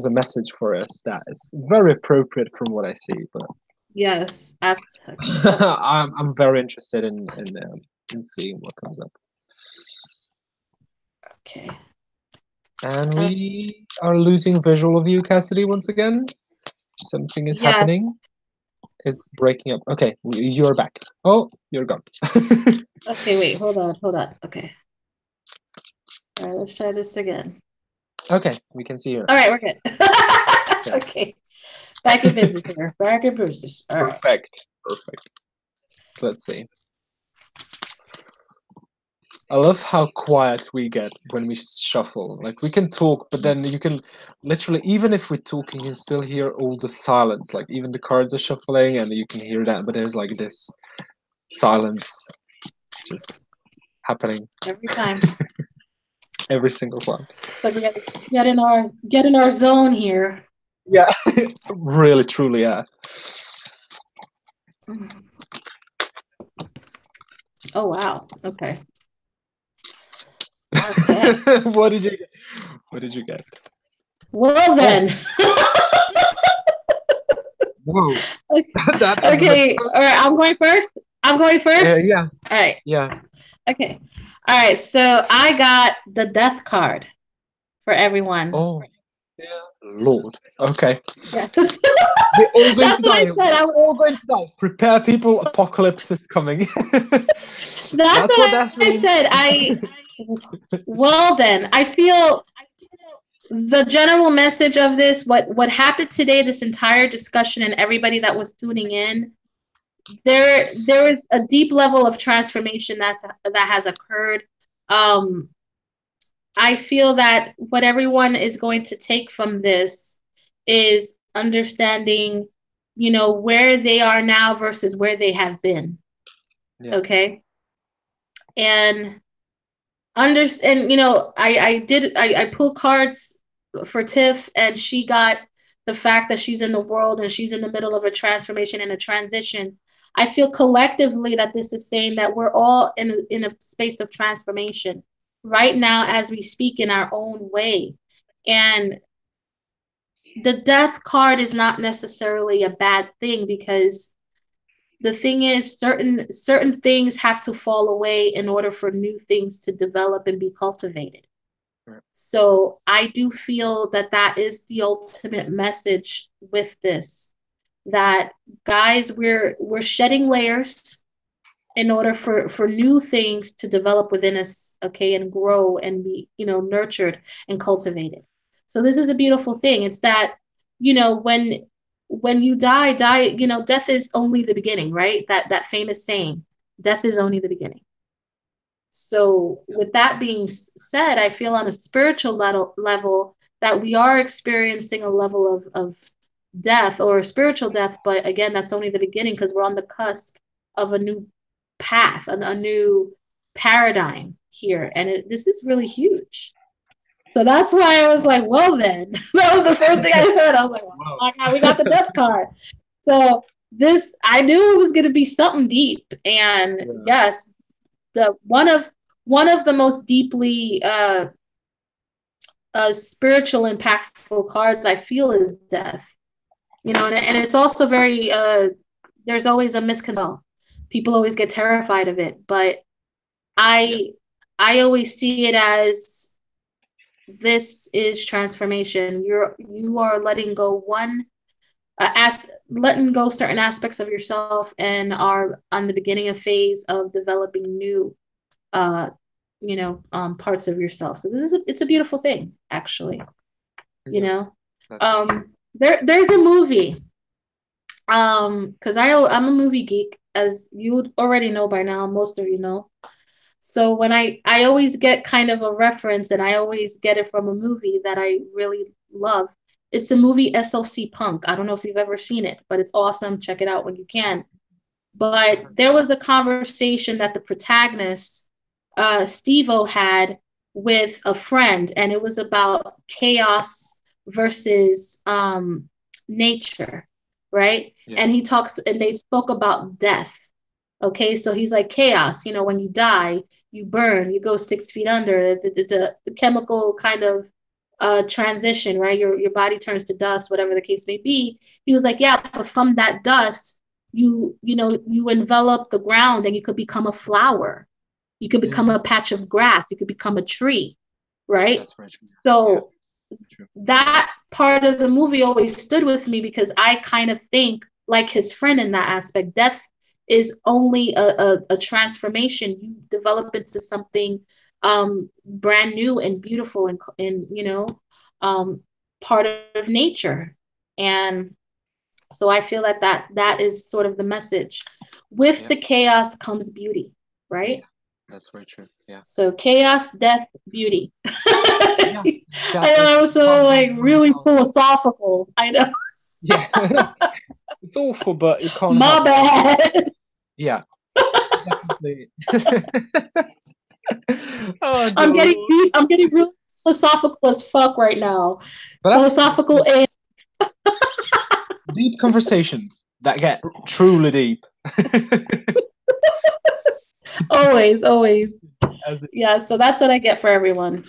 a message for us that is very appropriate from what I see. But Yes. I'm very interested in seeing what comes up. Okay. And Uh, we are losing visual of you, Cassidy, once again. Something is yes. happening. It's breaking up. Okay, you're back. Oh, you're gone. Okay, wait, hold on, hold on. Okay. All right, let's try this again. Okay, we can see you All now. right, we're good. Yeah. Okay. Back in business here. Back in business. All right. Perfect. Perfect. So let's see. I love how quiet we get when we shuffle. Like we can talk, but then you can literally, even if we're talking, you can still hear all the silence. Like even the cards are shuffling, and you can hear that. But there's like this silence just happening Every time. every single time. So we gotta get in our zone here. Yeah, really, truly, yeah. Oh wow. Okay. Okay. What did you get? What did you get? Well Oh, then. whoa, that is an Okay. All right. I'm going first. I'm going first. yeah, All right. yeah. Okay. All right. So I got the death card for everyone. Oh, yeah, Lord. Okay, Yeah. we're all going That's to what I die. said. We're all going to die. Prepare, people. Apocalypse is coming. That's That's what what that I means. said. Well then, I feel the general message of this, what happened today, this entire discussion and everybody that was tuning in, there is a deep level of transformation that has occurred. Um, I feel that what everyone is going to take from this is understanding, where they are now versus where they have been. Yeah, Okay. And understand, I pulled cards for Tiff, and she got the fact that she's in the world and she's in the middle of a transformation and a transition. I feel collectively that this is saying that we're all in a space of transformation right now as we speak in our own way. And the death card is not necessarily a bad thing, because the thing is, certain things have to fall away in order for new things to develop and be cultivated. yeah, So I do feel that that is the ultimate message with this, that guys, we're shedding layers in order for new things to develop within us, okay, and grow and be, nurtured and cultivated. So this is a beautiful thing. It's that, when you die, death is only the beginning, right? That famous saying, death is only the beginning. So, with that being said, I feel on a spiritual level that we are experiencing a level of death, or spiritual death. But again, that's only the beginning, because we're on the cusp of a new path, a new paradigm here. And this is really huge. So that's why I was like, well, then, that was the first thing I said. I was like, oh wow. my God, we got the death card. So, I knew it was going to be something deep. And Yeah, yes, the one of the most deeply spiritual impactful cards I feel is death. And it's also very there's always a misconception. People always get terrified of it, but yeah, I I always see it as, this is transformation. You are letting go as letting go certain aspects of yourself, and are on the beginning of phase of developing new uh parts of yourself. So it's a beautiful thing, actually. you yeah. know That's amazing. there's a movie, because I'm a movie geek, as you already know by now, most of you know. So when I always get kind of a reference, and I always get it from a movie that I really love. It's a movie, SLC Punk. I don't know if you've ever seen it, but it's awesome. Check it out when you can. But there was a conversation that the protagonist, Steve-O, had with a friend, and it was about chaos versus nature, right? Yeah, And they spoke about death. Okay, so he's like, chaos, when you die, you burn, you go 6 feet under. It's a chemical kind of transition, right? Your body turns to dust, whatever the case may be. He was like, yeah, but from that dust, you envelop the ground, and you could become a flower. You could Yeah, become a patch of grass. You could become a tree, right? that's very true. Yeah, So true. that part of the movie always stood with me because I kind of think like his friend in that aspect. Death is only a transformation. You develop into something brand new and beautiful and part of nature. And so I feel that that is sort of the message. With Yeah, the chaos comes beauty, yeah, right? that's very true. Yeah, So chaos, death, beauty. yeah, I that know is I was so can't go like wrong really about that. philosophical. I know. Yeah, it's awful, but you can't My help it. bad. Yeah, definitely. Oh I'm dear getting Lord. deep. I'm getting really philosophical as fuck right now. But that's Philosophical and deep conversations that get truly deep. always, always. As it Yeah, so that's what I get for everyone.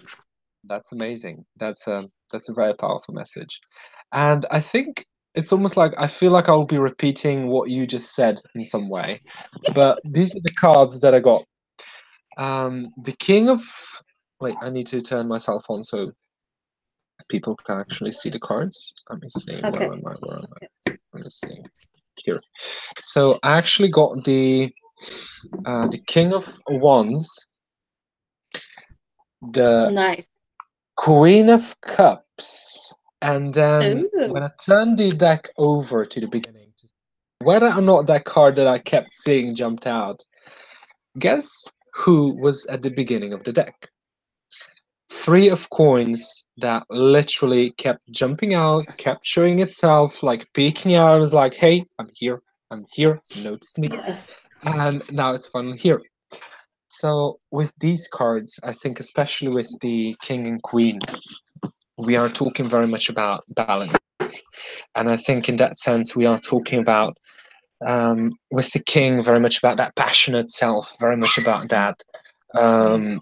That's amazing. That's a very powerful message. And I think it's almost like I feel like I'll be repeating what you just said in some way. But these are the cards that I got. The King of Wait, I need to turn myself on so people can actually see the cards. Let me see. Where Okay. am I? Where am I? Let me see. Here. So I actually got the King of Wands, the Nice. Queen of Cups, and then Ooh. when I turned the deck over to the beginning, whether or not that card that I kept seeing jumped out, guess who was at the beginning of the deck? Three of coins that literally kept jumping out, kept showing itself, like peeking out. I was like, hey, I'm here, notice me. Yes. And now it's finally here. So with these cards, I think especially with the King and Queen, we are talking very much about balance. And I think in that sense, we are talking about, with the king, very much about that passionate self, very much about that um,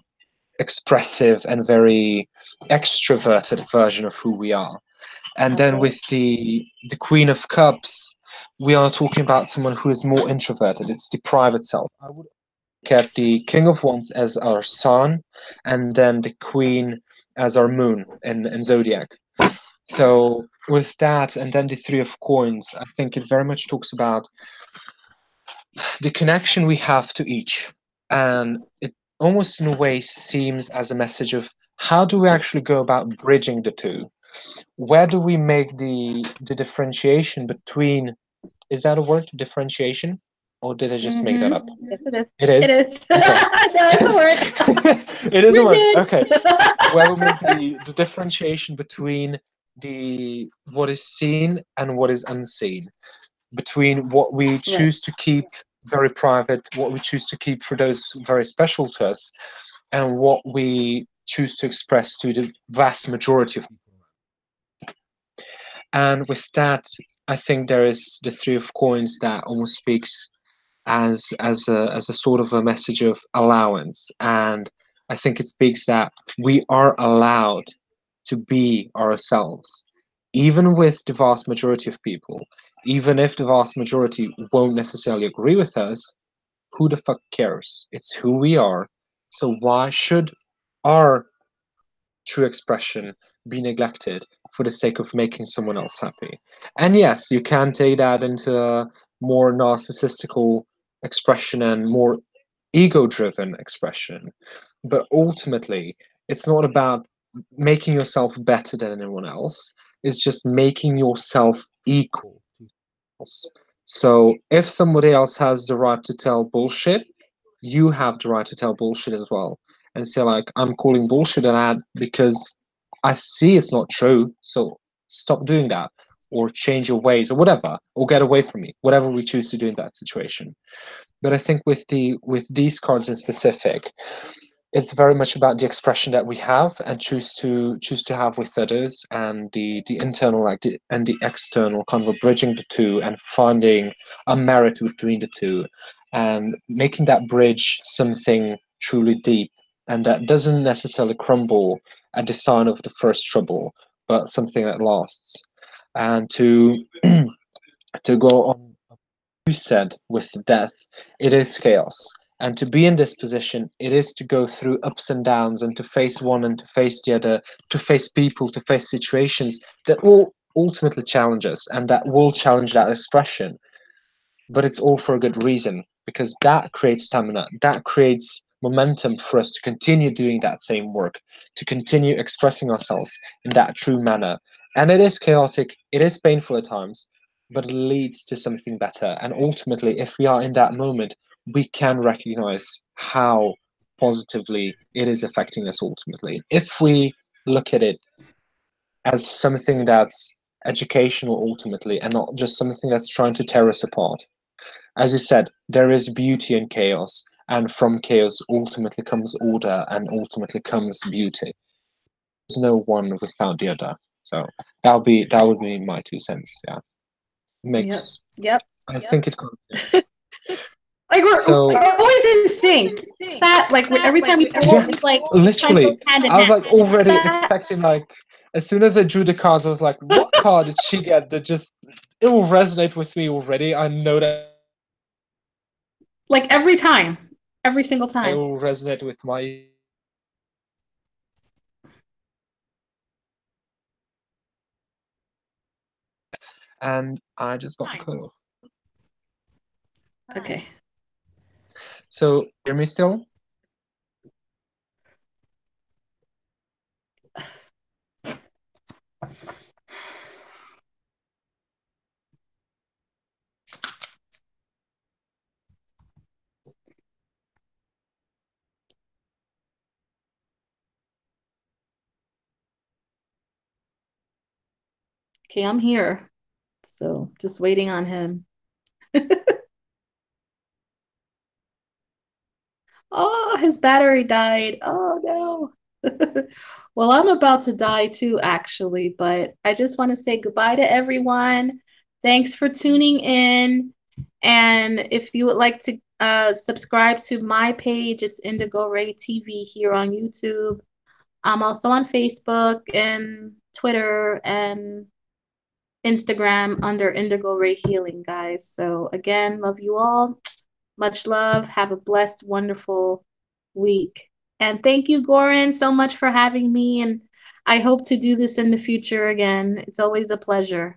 expressive and very extroverted version of who we are. And then Okay. with the Queen of Cups, we are talking about someone who is more introverted. It's the private self. I would look at the King of Wands as our sun, and then the Queen as our moon in zodiac. So with that, and then the Three of Coins, I think it very much talks about the connection we have to each, and it almost in a way seems as a message of how do we actually go about bridging the two? Where do we make the differentiation between? Is that a word, differentiation, or did I just make that Mm-hmm. up? Yes, it is. It It is. is. Okay. No, it's a word. It is a You're word. good. Okay. Where we make the differentiation between the what is seen and what is unseen, between what we Right. choose to keep very private, what we choose to keep for those very special to us, and what we choose to express to the vast majority of people. And with that, I think there is the Three of Coins that almost speaks as a sort of a message of allowance. And I think it speaks that we are allowed to be ourselves, even with the vast majority of people, even if the vast majority won't necessarily agree with us. Who the fuck cares? It's who we are. So why should our true expression be neglected for the sake of making someone else happy? And yes, you can take that into a more narcissistical expression and more ego driven expression. But ultimately, it's not about making yourself better than anyone else, it's just making yourself equal to someone else. So if somebody else has the right to tell bullshit, you have the right to tell bullshit as well. And say, like, I'm calling bullshit an ad because I see it's not true. So stop doing that, or change your ways, or whatever, or get away from me, whatever we choose to do in that situation. But I think with these cards in specific, it's very much about the expression that we have and choose to have with others, and the internal and the external, kind of bridging the two and finding a merit between the two, and making that bridge something truly deep, and that doesn't necessarily crumble at the sign of the first trouble, but something that lasts. And to go on, you said with death, it is chaos. And to be in this position, it is to go through ups and downs and to face one and to face the other, to face people, to face situations that will ultimately challenge us and that will challenge that expression. But it's all for a good reason because that creates stamina, that creates momentum for us to continue doing that same work, to continue expressing ourselves in that true manner. And it is chaotic, it is painful at times, but it leads to something better. And ultimately, if we are in that moment, we can recognize how positively it is affecting us ultimately. If we look at it as something that's educational ultimately and not just something that's trying to tear us apart. As you said, there is beauty in chaos, and from chaos ultimately comes order, and ultimately comes beauty. There's no one without the other. So that would be my 2 cents. Yeah, Yep. makes Yep. I think it confidence. Like So we're always in sync. That like every time we pull, yeah, it's like it kind of goes literally, hand in I was hand. like already That expecting like as soon as I drew the cards, I was like, what card did she get that just it will resonate with me already? I know that like every time, every single it time. will resonate with my and I just got cut off. Okay. So hear me still? Okay, I'm here. So just waiting on him. Oh, his battery died. Oh no. Well, I'm about to die too, actually, but I just want to say goodbye to everyone. Thanks for tuning in. And if you would like to subscribe to my page, it's Indigo Ray TV here on YouTube. I'm also on Facebook and Twitter and Instagram under Indigo Ray Healing, guys. So, again, love you all. Much love. Have a blessed, wonderful week. And thank you, Goran, so much for having me. And I hope to do this in the future again. It's always a pleasure.